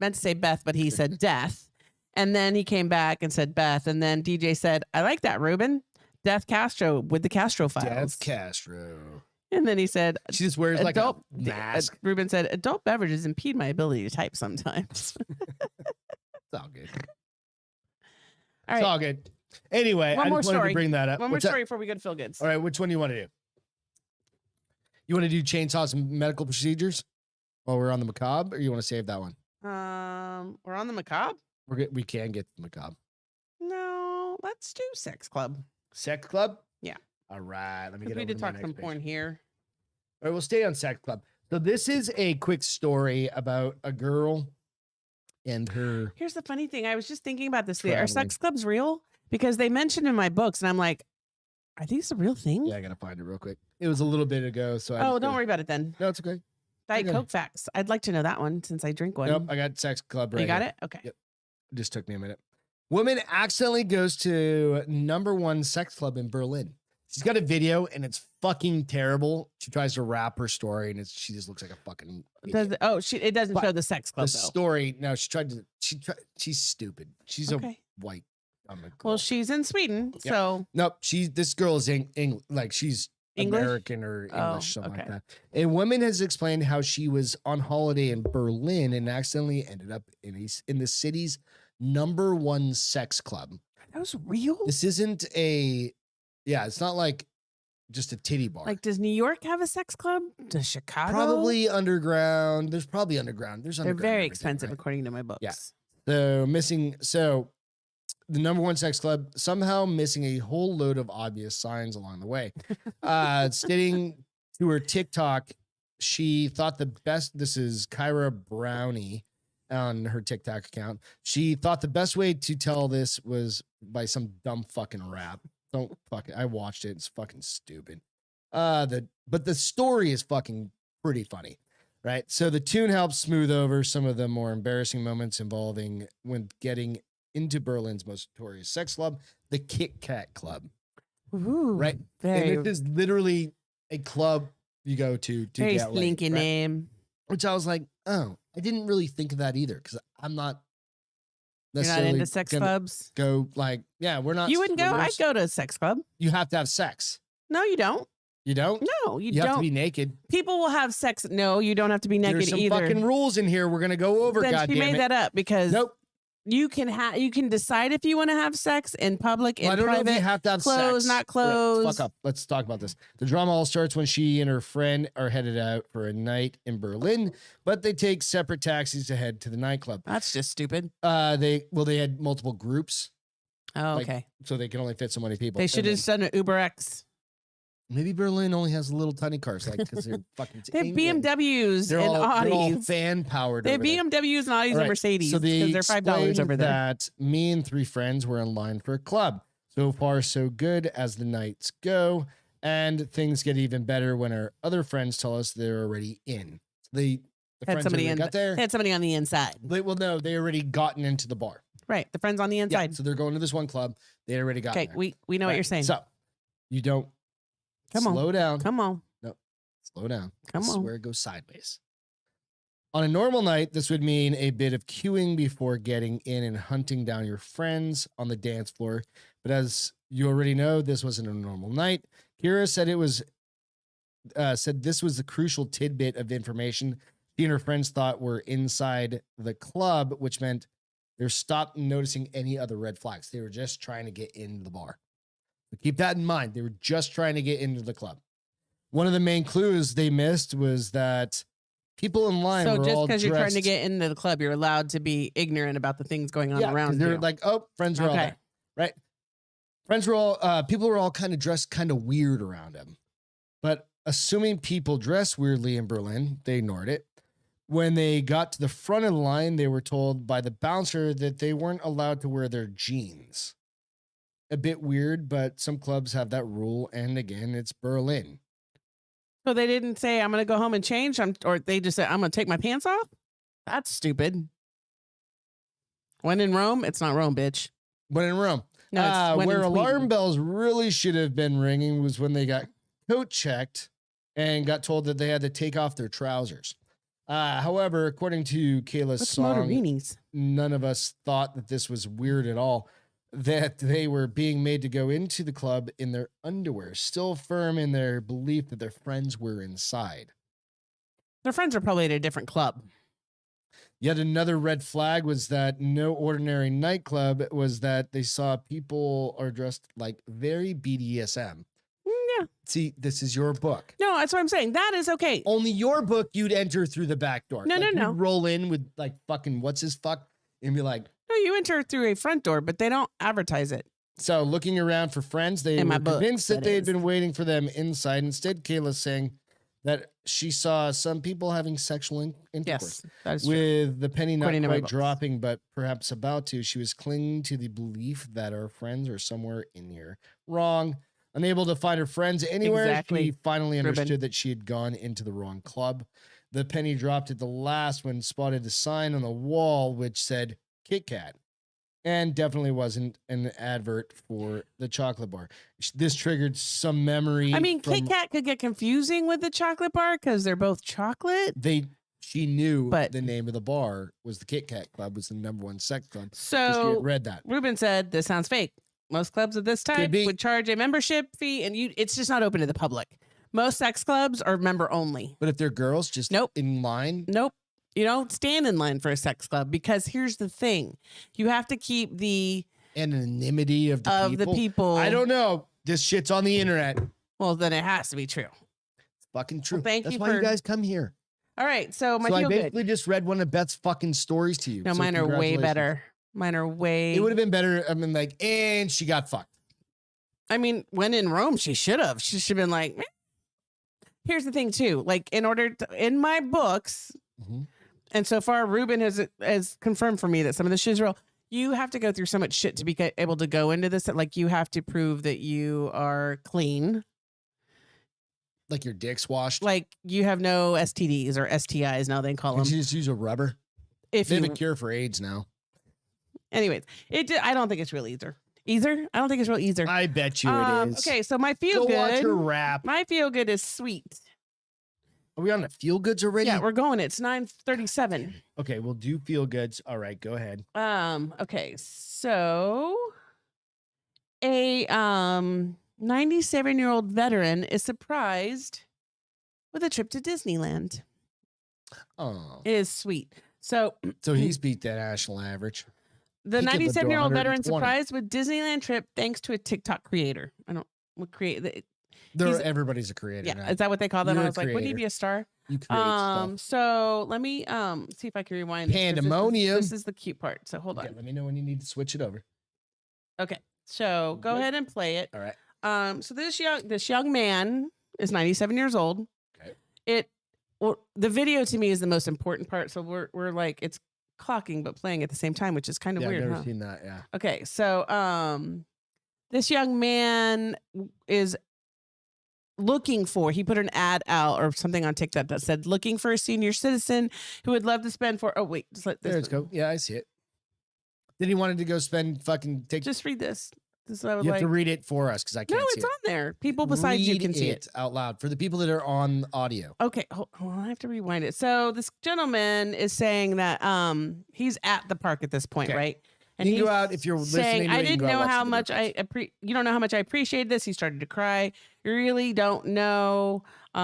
Speaker 1: meant to say Beth, but he said death. And then he came back and said Beth. And then DJ said, I like that, Ruben. Death Castro with the Castro files.
Speaker 2: Death Castro.
Speaker 1: And then he said,
Speaker 2: she just wears like a mask.
Speaker 1: Ruben said, adult beverages impede my ability to type sometimes.
Speaker 2: It's all good.
Speaker 1: All right.
Speaker 2: It's all good. Anyway,
Speaker 1: one
Speaker 2: I
Speaker 1: more
Speaker 2: just
Speaker 1: story.
Speaker 2: wanted to bring that up.
Speaker 1: One more story before we go to Phil Goods.
Speaker 2: All right, which one do you want to do? You want to do chainsaws and medical procedures while we're on the macabre, or you want to save that one?
Speaker 1: We're on the macabre?
Speaker 2: We can get the macabre.
Speaker 1: No, let's do sex club.
Speaker 2: Sex club?
Speaker 1: Yeah.
Speaker 2: All right. Let me get
Speaker 1: we
Speaker 2: over
Speaker 1: did
Speaker 2: to my
Speaker 1: talk some
Speaker 2: next page.
Speaker 1: porn here.
Speaker 2: All right, we'll stay on sex club. So this is a quick story about a girl and her
Speaker 1: Here's the funny thing. I was just thinking about this. Are
Speaker 2: traveling.
Speaker 1: sex clubs real? Because they mentioned in my books, and I'm like, are these a real thing?
Speaker 2: Yeah, I gotta find it real quick. It was a little bit ago, so
Speaker 1: Oh, don't worry about it then.
Speaker 2: No, it's okay.
Speaker 1: Diet
Speaker 2: Okay.
Speaker 1: Coke facts. I'd like to know that one since I drink one.
Speaker 2: Nope, I got sex club right
Speaker 1: You got
Speaker 2: here.
Speaker 1: it? Okay.
Speaker 2: Yep. It just took me a minute. Woman accidentally goes to #1 sex club in Berlin. She's got a video and it's fucking terrible. She tries to rap her story and she just looks like a fucking idiot.
Speaker 1: It doesn't show the sex club
Speaker 2: The
Speaker 1: though.
Speaker 2: story, no, she's stupid. She's a white.
Speaker 1: Well, she's in Sweden,
Speaker 2: Yeah.
Speaker 1: so
Speaker 2: nope. This girl is like she's
Speaker 1: English?
Speaker 2: American or English, something like
Speaker 1: okay.
Speaker 2: that. A woman has explained how she was on holiday in Berlin and accidentally ended up in the city's #1 sex club.
Speaker 1: That was real?
Speaker 2: This isn't it's not like just a titty bar.
Speaker 1: Like, does New York have a sex club? Does Chicago?
Speaker 2: Probably underground. There's probably underground.
Speaker 1: They're very expensive,
Speaker 2: right?
Speaker 1: according to my books.
Speaker 2: Yeah. So the #1 sex club somehow missing a whole load of obvious signs along the way. Stating to her TikTok, she thought the best, this is Kyra Brownie on her TikTok account. She thought the best way to tell this was by some dumb fucking rap. Don't fucking, I watched it. It's fucking stupid. But the story is fucking pretty funny, right? So the tune helps smooth over some of the more embarrassing moments involving when getting into Berlin's most notorious sex club, the Kit Kat Club.
Speaker 1: Ooh,
Speaker 2: right?
Speaker 1: Very,
Speaker 2: And it is literally a club you go to
Speaker 1: very
Speaker 2: get laid,
Speaker 1: slinky
Speaker 2: right?
Speaker 1: name.
Speaker 2: Which I was like, oh, I didn't really think of that either because I'm not
Speaker 1: You're not
Speaker 2: necessarily
Speaker 1: into sex
Speaker 2: gonna
Speaker 1: clubs?
Speaker 2: Go like, yeah, we're not.
Speaker 1: You wouldn't go? I'd
Speaker 2: swingers.
Speaker 1: go to a sex club.
Speaker 2: You have to have sex.
Speaker 1: No, you don't.
Speaker 2: You don't?
Speaker 1: No, you
Speaker 2: You have to
Speaker 1: don't.
Speaker 2: be naked.
Speaker 1: People will have sex. No, you don't have to be naked
Speaker 2: There's some
Speaker 1: either.
Speaker 2: fucking rules in here we're gonna go over.
Speaker 1: Then she
Speaker 2: Goddamn
Speaker 1: made
Speaker 2: it.
Speaker 1: that up because
Speaker 2: Nope.
Speaker 1: you can decide if you want to have sex in public, in
Speaker 2: Well, I don't know
Speaker 1: private.
Speaker 2: if you have to have
Speaker 1: clothes,
Speaker 2: sex.
Speaker 1: not clothes.
Speaker 2: Fuck up. Let's talk about this. The drama all starts when she and her friend are headed out for a night in Berlin, but they take separate taxis to head to the nightclub.
Speaker 1: That's just stupid.
Speaker 2: They had multiple groups,
Speaker 1: Oh,
Speaker 2: like,
Speaker 1: okay.
Speaker 2: so they can only fit so many people.
Speaker 1: They should
Speaker 2: And
Speaker 1: have just done an Uber X.
Speaker 2: maybe Berlin only has little tiny cars, like because they're fucking.
Speaker 1: They have
Speaker 2: England.
Speaker 1: BMWs
Speaker 2: They're
Speaker 1: and
Speaker 2: all
Speaker 1: Audis.
Speaker 2: fan powered.
Speaker 1: They have BMWs and Audis
Speaker 2: All
Speaker 1: and
Speaker 2: right,
Speaker 1: Mercedes
Speaker 2: so
Speaker 1: because they're $5
Speaker 2: explained
Speaker 1: over there.
Speaker 2: that me and 3 friends were in line for a club. So far, so good as the nights go, and things get even better when our other friends tell us they're already in. The
Speaker 1: Had
Speaker 2: friends
Speaker 1: somebody
Speaker 2: already
Speaker 1: in.
Speaker 2: got there.
Speaker 1: They had somebody on the inside.
Speaker 2: No, they already gotten into the bar.
Speaker 1: Right. The friends on the
Speaker 2: Yeah,
Speaker 1: inside.
Speaker 2: so they're going to this one club. They already got
Speaker 1: Okay.
Speaker 2: there.
Speaker 1: We know what
Speaker 2: Right,
Speaker 1: you're saying.
Speaker 2: So you don't
Speaker 1: Come on.
Speaker 2: slow down.
Speaker 1: Come on.
Speaker 2: Slow down.
Speaker 1: Come
Speaker 2: This is
Speaker 1: on.
Speaker 2: where it goes sideways. On a normal night, this would mean a bit of queuing before getting in and hunting down your friends on the dance floor. But as you already know, this wasn't a normal night. Kira said this was the crucial tidbit of information she and her friends thought were inside the club, which meant they stopped noticing any other red flags. They were just trying to get into the bar. So keep that in mind. They were just trying to get into the club. One of the main clues they missed was that people in line
Speaker 1: So
Speaker 2: were
Speaker 1: just
Speaker 2: all
Speaker 1: because you're trying to
Speaker 2: dressed-
Speaker 1: get into the club, you're allowed to be ignorant about the things going on
Speaker 2: Yeah, 'cause
Speaker 1: around
Speaker 2: they're
Speaker 1: you.
Speaker 2: like, oh, friends are all
Speaker 1: Okay.
Speaker 2: there, right? Friends were all, people were all kind of dressed kind of weird around him. But assuming people dress weirdly in Berlin, they ignored it. When they got to the front of the line, they were told by the bouncer that they weren't allowed to wear their jeans. A bit weird, but some clubs have that rule. And again, it's Berlin.
Speaker 1: So they didn't say, I'm going to go home and change, or they just said, I'm going to take my pants off? That's stupid. When in Rome, it's not Rome, bitch.
Speaker 2: When in Rome.
Speaker 1: No, it's when
Speaker 2: Where
Speaker 1: in
Speaker 2: alarm
Speaker 1: Sweden.
Speaker 2: bells really should have been ringing was when they got coat checked and got told that they had to take off their trousers. However, according to Kayla's
Speaker 1: What's
Speaker 2: song,
Speaker 1: motorinis?
Speaker 2: none of us thought that this was weird at all, that they were being made to go into the club in their underwear, still firm in their belief that their friends were inside.
Speaker 1: Their friends are probably at a different club.
Speaker 2: Yet another red flag was that no ordinary nightclub was that they saw people are dressed like very BDSM.
Speaker 1: Yeah.
Speaker 2: See, this is your book.
Speaker 1: No, that's what I'm saying. That is okay.
Speaker 2: Only your book, you'd enter through the back door.
Speaker 1: No,
Speaker 2: Like,
Speaker 1: no.
Speaker 2: you'd roll in with like fucking what's his fuck and be like,
Speaker 1: No, you enter through a front door, but they don't advertise it.
Speaker 2: so looking around for friends, they
Speaker 1: In my
Speaker 2: were
Speaker 1: book,
Speaker 2: convinced that
Speaker 1: that
Speaker 2: they had
Speaker 1: is.
Speaker 2: been waiting for them inside. Instead, Kayla's saying that she saw some people having sexual intercourse.
Speaker 1: Yes, that is true.
Speaker 2: With the penny not
Speaker 1: According to my
Speaker 2: quite
Speaker 1: books.
Speaker 2: dropping, but perhaps about to, she was clinging to the belief that her friends are somewhere in here. Wrong. Unable to find her friends anywhere,
Speaker 1: Exactly,
Speaker 2: she finally
Speaker 1: Ruben.
Speaker 2: understood that she had gone into the wrong club. The penny dropped at the last when spotted a sign on the wall which said Kit Kat. And definitely wasn't an advert for the chocolate bar. This triggered some memory.
Speaker 1: I mean, Kit Kat could get confusing with the chocolate bar because they're both chocolate.
Speaker 2: She knew
Speaker 1: But-
Speaker 2: the name of the bar was the Kit Kat Club, was the #1 sex club. She
Speaker 1: So
Speaker 2: had read that.
Speaker 1: Ruben said, this sounds fake. Most clubs of this type
Speaker 2: be.
Speaker 1: would charge a membership fee, and it's just not open to the public. Most sex clubs are member only.
Speaker 2: But if they're girls just
Speaker 1: Nope.
Speaker 2: in line,
Speaker 1: Nope. You don't stand in line for a sex club because here's the thing. You have to keep the
Speaker 2: anonymity of the
Speaker 1: people.
Speaker 2: I don't know. This shit's on the internet.
Speaker 1: Well, then it has to be true.
Speaker 2: It's fucking true.
Speaker 1: Well, thank
Speaker 2: That's
Speaker 1: you
Speaker 2: why
Speaker 1: for-
Speaker 2: you guys come here.
Speaker 1: All right. So my
Speaker 2: So I
Speaker 1: feel good.
Speaker 2: basically just read one of Beth's fucking stories to you.
Speaker 1: No,
Speaker 2: So
Speaker 1: mine are way
Speaker 2: congratulations.
Speaker 1: better. Mine are way.
Speaker 2: It would have been better. I mean, like, and she got fucked.
Speaker 1: I mean, when in Rome, she should have. She should have been like, "Meh." Here's the thing, too. Like, in my books,
Speaker 2: Mhm.
Speaker 1: and so far, Ruben has confirmed for me that some of this shit is real. You have to go through so much shit to be able to go into this. Like, you have to prove that you are clean.
Speaker 2: Like your dick's washed.
Speaker 1: Like, you have no STDs or STIs now they call
Speaker 2: Can
Speaker 1: them.
Speaker 2: you just use a rubber?
Speaker 1: If
Speaker 2: They
Speaker 1: you,
Speaker 2: have a cure for AIDS now.
Speaker 1: anyways, I don't think it's real either. I don't think it's real either.
Speaker 2: I bet you it is.
Speaker 1: Okay, so my feel
Speaker 2: Go watch her
Speaker 1: good.
Speaker 2: rap.
Speaker 1: My feel good is sweet.
Speaker 2: Are we on the feel goods already?
Speaker 1: Yeah, we're going. It's 9:37.
Speaker 2: Okay, we'll do feel goods. All right, go ahead.
Speaker 1: Okay, so a 97-year-old veteran is surprised with a trip to Disneyland.
Speaker 2: Oh,
Speaker 1: It is sweet. So
Speaker 2: so he's beat that national average.
Speaker 1: the
Speaker 2: He could live to
Speaker 1: 97-year-old veteran
Speaker 2: 120.
Speaker 1: surprised with Disneyland trip thanks to a TikTok creator. I don't what create he's-
Speaker 2: Everybody's a creator
Speaker 1: yeah,
Speaker 2: now.
Speaker 1: is that what they call them?
Speaker 2: You're
Speaker 1: I
Speaker 2: a
Speaker 1: was like, wouldn't he
Speaker 2: creator.
Speaker 1: be a star?
Speaker 2: You create stuff.
Speaker 1: So let me see if I can rewind this, 'cause
Speaker 2: Pandemonium.
Speaker 1: This is the cute part. So hold on.
Speaker 2: Okay, let me know when you need to switch it over.
Speaker 1: Okay. So go
Speaker 2: Good.
Speaker 1: ahead and play it.
Speaker 2: All right.
Speaker 1: So this young man is 97 years old.
Speaker 2: Okay.
Speaker 1: The video to me is the most important part. So we're like it's clocking but playing at the same time, which is kind of
Speaker 2: Yeah,
Speaker 1: weird.
Speaker 2: I've never
Speaker 1: Huh?
Speaker 2: seen that. Yeah.
Speaker 1: Okay, so this young man is looking for. He put an ad out or something on TikTok that said looking for a senior citizen who would love to spend for. Oh wait, just let
Speaker 2: There
Speaker 1: this.
Speaker 2: it's go. Yeah, I see it. Then he wanted to go spend fucking take.
Speaker 1: Just read this. This is what I was
Speaker 2: You
Speaker 1: like.
Speaker 2: have to read it for us because I can't
Speaker 1: No,
Speaker 2: see
Speaker 1: it's
Speaker 2: it.
Speaker 1: on there. People besides you
Speaker 2: Read
Speaker 1: can see it.
Speaker 2: out loud for the people that are on audio.
Speaker 1: Okay, hold on, I have to rewind it. So this gentleman is saying that he's at the park at this point,
Speaker 2: Okay.
Speaker 1: right?
Speaker 2: You can
Speaker 1: he's
Speaker 2: go out if you're listening
Speaker 1: saying,
Speaker 2: to it,
Speaker 1: I
Speaker 2: you can
Speaker 1: didn't
Speaker 2: go out
Speaker 1: know
Speaker 2: and watch
Speaker 1: how
Speaker 2: the
Speaker 1: much
Speaker 2: video
Speaker 1: you don't know how much I appreciated this. He started to cry. You really don't know.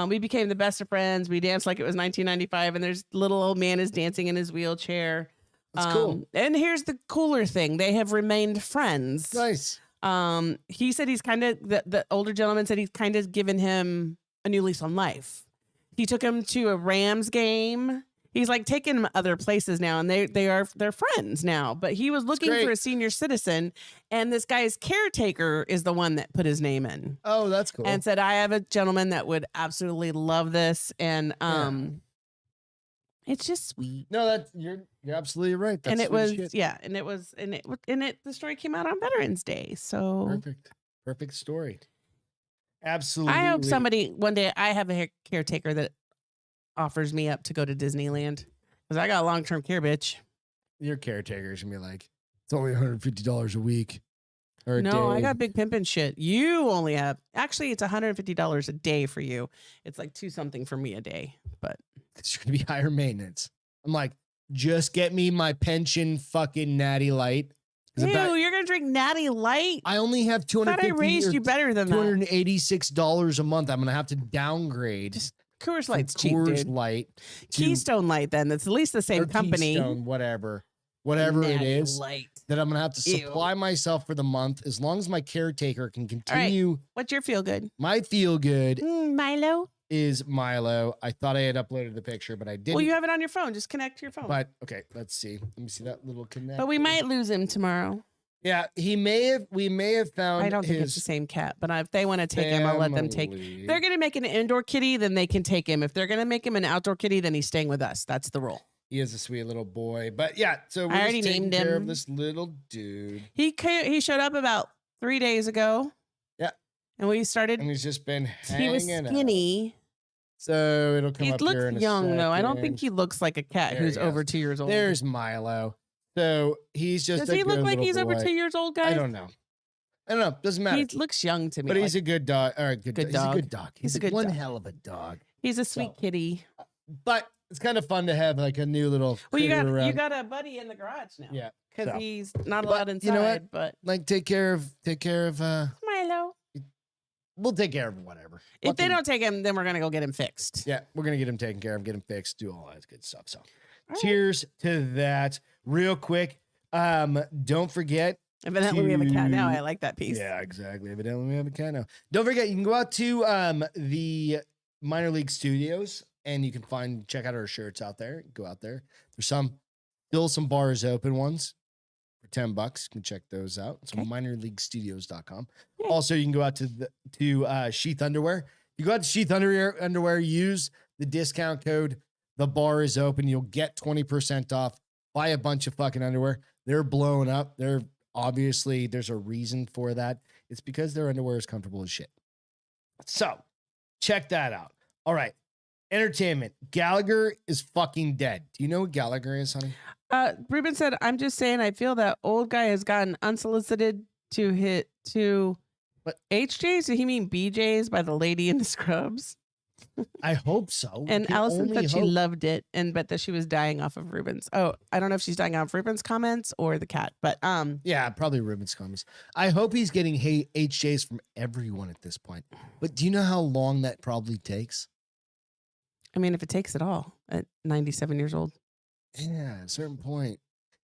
Speaker 1: We became the best of friends. We danced like it was 1995, and there's little old man is dancing in his wheelchair.
Speaker 2: That's cool.
Speaker 1: And here's the cooler thing: they have remained friends.
Speaker 2: Nice.
Speaker 1: He said he's kind of the older gentleman said he's kind of given him a new lease on life. He took him to a Rams game. He's like taking him other places now, and they're friends now. But he was looking
Speaker 2: great.
Speaker 1: for a senior citizen, and this guy's caretaker is the one that put his name in
Speaker 2: Oh, that's cool.
Speaker 1: and said, "I have a gentleman that would absolutely love this," and it's just sweet.
Speaker 2: No, that's you're absolutely right. That's
Speaker 1: And it
Speaker 2: sweet as
Speaker 1: was
Speaker 2: shit.
Speaker 1: yeah, and the story came out on Veterans Day, so.
Speaker 2: Perfect story. Absolutely.
Speaker 1: I hope somebody one day I have a caretaker that offers me up to go to Disneyland because I got a long-term care, bitch.
Speaker 2: Your caretaker's gonna be like, it's only $150 a week or a day.
Speaker 1: No, I got big pimpin' shit. You only have actually it's $150 a day for you. It's like $2 something for me a day, but
Speaker 2: It's gonna be higher maintenance. I'm like, just get me my pension fucking natty light. 'Cause
Speaker 1: ew, you're gonna drink Natty Light.
Speaker 2: I only have
Speaker 1: I thought I
Speaker 2: $250
Speaker 1: raised
Speaker 2: or
Speaker 1: you better than that.
Speaker 2: $286 a month. I'm gonna have to downgrade.
Speaker 1: Just Coors
Speaker 2: from
Speaker 1: Light's cheap,
Speaker 2: Coors
Speaker 1: dude.
Speaker 2: Light to
Speaker 1: Keystone Light, then that's at least the same
Speaker 2: or
Speaker 1: company.
Speaker 2: Keystone, whatever it
Speaker 1: Natty
Speaker 2: is
Speaker 1: Light.
Speaker 2: that I'm gonna have to
Speaker 1: Ew.
Speaker 2: supply myself for the month. As long as my caretaker can continue.
Speaker 1: What's your feel good?
Speaker 2: My feel good
Speaker 1: Milo.
Speaker 2: is Milo. I thought I had uploaded the picture, but I didn't.
Speaker 1: Well, you have it on your phone. Just connect to your phone.
Speaker 2: But okay, let's see. Let me see that little connect.
Speaker 1: But we might lose him tomorrow.
Speaker 2: Yeah, we may have found
Speaker 1: I don't think it's the same cat, but if they want to take him, I'll let them take. If they're going to make an indoor kitty, then they can take him. If they're going to make him an outdoor kitty, then he's staying with us. That's the rule.
Speaker 2: He is a sweet little boy. But yeah, so we're
Speaker 1: I already
Speaker 2: just taking
Speaker 1: named
Speaker 2: care
Speaker 1: him.
Speaker 2: of this little dude.
Speaker 1: He showed up about 3 days ago.
Speaker 2: Yeah.
Speaker 1: And we started.
Speaker 2: And he's just been hanging
Speaker 1: He was skinny.
Speaker 2: out. So it'll come
Speaker 1: He
Speaker 2: up here in
Speaker 1: looks
Speaker 2: a
Speaker 1: young, though. I don't
Speaker 2: second.
Speaker 1: think he looks like a cat
Speaker 2: There
Speaker 1: who's
Speaker 2: he
Speaker 1: over
Speaker 2: goes.
Speaker 1: 2 years old.
Speaker 2: There's Milo. So he's just
Speaker 1: Does he look like he's over 2
Speaker 2: years
Speaker 1: years old, guys?
Speaker 2: I don't know. Doesn't matter.
Speaker 1: He looks young to me.
Speaker 2: But he's a good dog. All right, good dog. He's a good dog.
Speaker 1: He's a good
Speaker 2: one
Speaker 1: dog.
Speaker 2: hell of a dog.
Speaker 1: He's a sweet kitty.
Speaker 2: But it's kind of fun to have like a new little.
Speaker 1: Well, you
Speaker 2: around.
Speaker 1: got a buddy in the garage now.
Speaker 2: Yeah,
Speaker 1: because
Speaker 2: so.
Speaker 1: he's not
Speaker 2: But
Speaker 1: allowed inside.
Speaker 2: you know what?
Speaker 1: But
Speaker 2: like take care of.
Speaker 1: Milo.
Speaker 2: We'll take care of him. Whatever.
Speaker 1: If they don't take him, then we're gonna go get him fixed.
Speaker 2: Yeah, we're gonna get him taken care of, get him fixed, do all that good stuff. So,
Speaker 1: right.
Speaker 2: Cheers to that. Real quick, don't forget.
Speaker 1: Evidently, we have a cat now. I like that piece.
Speaker 2: Yeah, exactly. Evidently, we have a cat now. Don't forget, you can go out to the minor league studios and you can check out our shirts out there. Go out there. There's still some bars open ones for $10. You can check those out. It's minorleaguestudios.com.
Speaker 1: Yeah.
Speaker 2: Also, you can go out to Sheath Underwear. You go out to Sheath Underwear, use the discount code. The bar is open. You'll get 20% off. Buy a bunch of fucking underwear. They're blowing up. Obviously, there's a reason for that. It's because their underwear is comfortable as shit. So, check that out. All right. Entertainment. Gallagher is fucking dead. Do you know what Gallagher is, honey?
Speaker 1: Ruben said, I'm just saying, I feel that old guy has gotten unsolicited to hit to HJs. Did he mean BJs by the lady in the scrubs?
Speaker 2: I hope so.
Speaker 1: And Allison said she loved it, but that she was dying off of Ruben's. Oh, I don't know if she's dying off Ruben's comments or the cat, but
Speaker 2: yeah, probably Ruben's comments. I hope he's getting HJs from everyone at this point. But do you know how long that probably takes?
Speaker 1: I mean, if it takes it all at 97 years old.
Speaker 2: Yeah, at a certain point.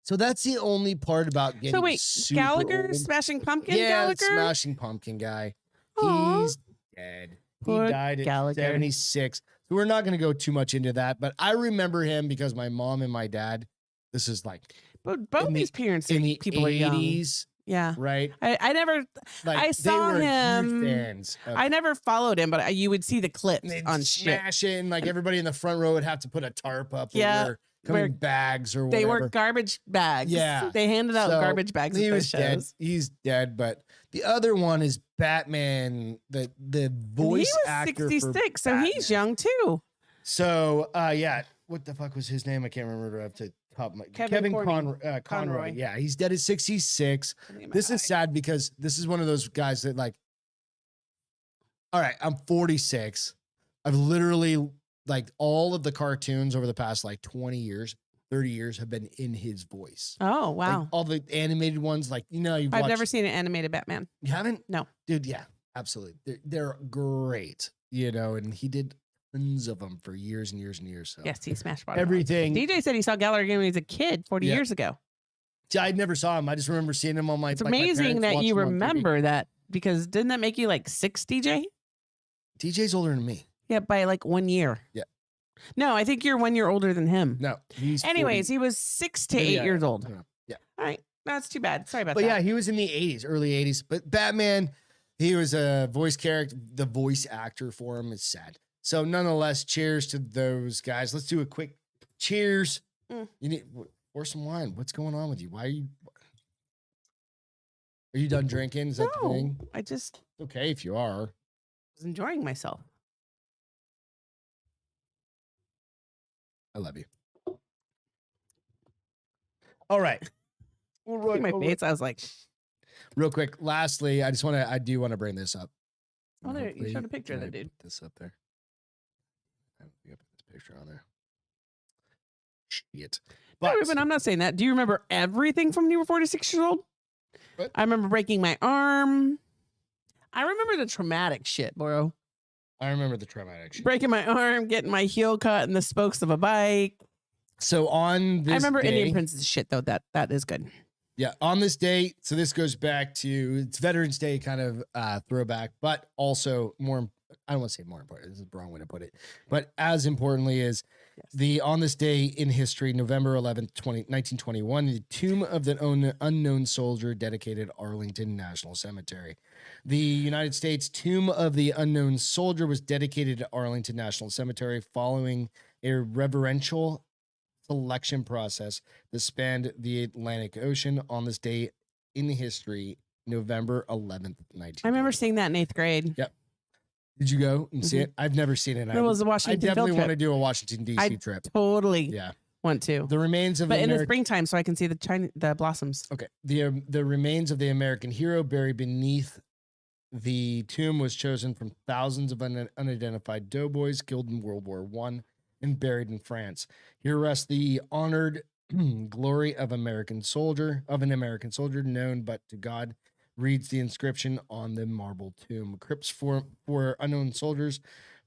Speaker 2: So that's the only part about getting.
Speaker 1: So wait, Gallagher,
Speaker 2: old.
Speaker 1: Smashing Pumpkin,
Speaker 2: yeah,
Speaker 1: Gallagher,
Speaker 2: Smashing Pumpkin guy.
Speaker 1: Aww.
Speaker 2: He's dead.
Speaker 1: Poor
Speaker 2: he died at
Speaker 1: Gallagher.
Speaker 2: 76. So we're not going to go too much into that, but I remember him because my mom and my dad. This is like,
Speaker 1: but both these parents
Speaker 2: in the
Speaker 1: people 80s, are young.
Speaker 2: Yeah, right.
Speaker 1: I never.
Speaker 2: Like,
Speaker 1: I saw
Speaker 2: they were
Speaker 1: him.
Speaker 2: Huge fans.
Speaker 1: I never followed him, but you would see the clips on
Speaker 2: smash it, and like everybody in the front row would have to put a tarp up.
Speaker 1: Yeah.
Speaker 2: Wear bags or whatever.
Speaker 1: They were garbage bags.
Speaker 2: Yeah.
Speaker 1: They handed out garbage bags.
Speaker 2: He
Speaker 1: at
Speaker 2: was
Speaker 1: those
Speaker 2: dead.
Speaker 1: shows.
Speaker 2: He's dead. But the other one is Batman, the voice actor.
Speaker 1: He was 66, so he's young too.
Speaker 2: So yeah, what the fuck was his name? I can't remember off the top of my Kevin Conroy. Yeah, he's dead at 66. This is sad because this is one of those guys that like, all right, I'm 46. I've literally like all of the cartoons over the past like 20 years, 30 years have been in his voice.
Speaker 1: Oh, wow.
Speaker 2: Like, all the animated ones, like,
Speaker 1: I've never seen an animated Batman.
Speaker 2: You haven't?
Speaker 1: No.
Speaker 2: Dude, yeah, absolutely. They're great, and he did tons of them for years and years and years. So.
Speaker 1: Yes, he smashed bottom.
Speaker 2: Everything.
Speaker 1: DJ said he saw Gallagher when he was a kid 40 years ago.
Speaker 2: I never saw him. I just remember seeing him on my.
Speaker 1: It's amazing that you remember that, because didn't that make you like 6, DJ?
Speaker 2: DJ's older than me.
Speaker 1: Yeah, by like 1 year.
Speaker 2: Yeah.
Speaker 1: No, I think you're 1 year older than him.
Speaker 2: No, he's.
Speaker 1: Anyways,
Speaker 2: 40.
Speaker 1: He was 6 to 8 years old.
Speaker 2: Yeah.
Speaker 1: All right. That's too bad. Sorry about that.
Speaker 2: But yeah, he was in the 80s, early 80s. But Batman, he was a voice character. The voice actor for him is sad. So nonetheless, cheers to those guys. Let's do a quick cheers. You need pour some wine. What's going on with you? Why are you done drinking? Is that the thing?
Speaker 1: I just
Speaker 2: okay if you are.
Speaker 1: Was enjoying myself.
Speaker 2: I love you. All right.
Speaker 1: See my face. I was like,
Speaker 2: real quick. Lastly, I do want to bring this up.
Speaker 1: Oh, there you showed a picture of that dude.
Speaker 2: Put this up there. I put this picture on there. Shit.
Speaker 1: No, Ruben, I'm not saying that. Do you remember everything from when you were 46 years old?
Speaker 2: What?
Speaker 1: I remember breaking my arm. I remember the traumatic shit, bro.
Speaker 2: I remember the traumatic shit.
Speaker 1: Breaking my arm, getting my heel cut in the spokes of a bike.
Speaker 2: So on this
Speaker 1: I remember
Speaker 2: day,
Speaker 1: Indian Princess shit, though. That is good.
Speaker 2: Yeah, on this day, so this goes back to, it's Veterans Day kind of throwback, but also more I don't want to say more important. This is the wrong way to put it. But as importantly is
Speaker 1: Yes.
Speaker 2: on this day in history, November 11th, 1921, the tomb of the unknown soldier dedicated Arlington National Cemetery. The United States Tomb of the Unknown Soldier was dedicated to Arlington National Cemetery following a reverential selection process that spanned the Atlantic Ocean on this day in history, November 11th, 1921.
Speaker 1: I remember seeing that in 8th grade.
Speaker 2: Yep. Did you go and see it? I've never seen it.
Speaker 1: It was a
Speaker 2: I
Speaker 1: Washington
Speaker 2: definitely
Speaker 1: field
Speaker 2: want
Speaker 1: trip.
Speaker 2: to do a Washington D.C. trip.
Speaker 1: Totally
Speaker 2: Yeah.
Speaker 1: want to.
Speaker 2: The remains of
Speaker 1: But
Speaker 2: the
Speaker 1: in the
Speaker 2: Ameri-
Speaker 1: springtime, so I can see the blossoms.
Speaker 2: Okay. The remains of the American hero buried beneath the tomb was chosen from thousands of unidentified doughboys killed in World War I and buried in France. Here rests the honored glory of an American soldier known but to God, reads the inscription on the marble tomb. Crypts for unknown soldiers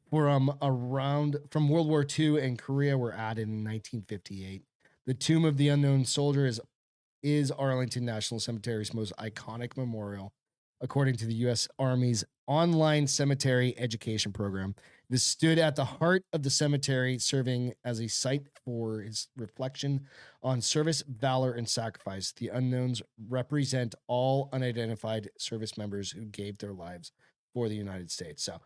Speaker 2: from World War II and Korea were added in 1958. The tomb of the unknown soldier is Arlington National Cemetery's most iconic memorial, according to the U.S. Army's online cemetery education program. This stood at the heart of the cemetery, serving as a site for his reflection on service, valor, and sacrifice. The unknowns represent all unidentified service members who gave their lives for the United States. So,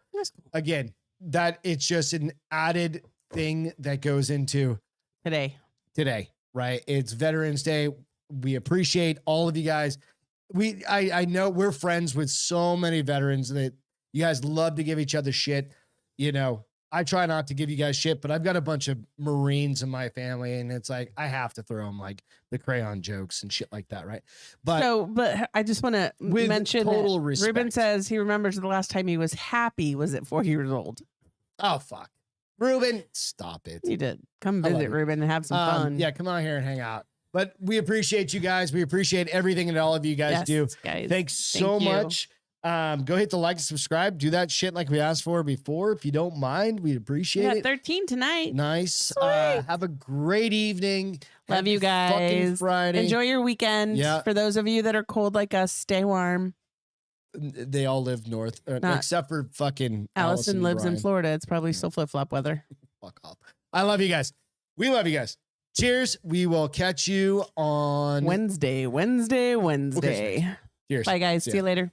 Speaker 2: again, that it's just an added thing that goes into
Speaker 1: Today,
Speaker 2: right? It's Veterans Day. We appreciate all of you guys. I know we're friends with so many veterans that you guys love to give each other shit. You know, I try not to give you guys shit, but I've got a bunch of Marines in my family, and it's like I have to throw them like the crayon jokes and shit like that, right?
Speaker 1: but I just want to
Speaker 2: with
Speaker 1: mention
Speaker 2: total
Speaker 1: that
Speaker 2: respect.
Speaker 1: Ruben says he remembers the last time he was happy was at 4 years old.
Speaker 2: Oh fuck, Ruben, stop it.
Speaker 1: He did. Come
Speaker 2: I love
Speaker 1: visit
Speaker 2: it.
Speaker 1: Ruben and have some fun.
Speaker 2: Yeah, come on here and hang out. But we appreciate you guys. We appreciate everything that all of you guys
Speaker 1: Yes,
Speaker 2: do.
Speaker 1: guys.
Speaker 2: Thanks so
Speaker 1: Thank you.
Speaker 2: much. Go hit the like and subscribe. Do that shit like we asked for before. If you don't mind, we'd
Speaker 1: We
Speaker 2: appreciate
Speaker 1: got
Speaker 2: it.
Speaker 1: 13 tonight.
Speaker 2: Nice.
Speaker 1: Sweet.
Speaker 2: Have a great evening.
Speaker 1: Love
Speaker 2: Happy
Speaker 1: you
Speaker 2: fucking
Speaker 1: guys.
Speaker 2: Friday.
Speaker 1: Enjoy your weekend.
Speaker 2: Yeah.
Speaker 1: For those of you that are cold like us, stay warm.
Speaker 2: They all live north,
Speaker 1: Not-
Speaker 2: except for fucking
Speaker 1: Allison lives in
Speaker 2: Brian.
Speaker 1: Florida. It's probably still flip-flop weather.
Speaker 2: Fuck off. I love you guys. We love you guys. Cheers. We will catch you on
Speaker 1: Wednesday.
Speaker 2: Cheers.
Speaker 1: Bye, guys.
Speaker 2: See
Speaker 1: See
Speaker 2: ya.
Speaker 1: you later.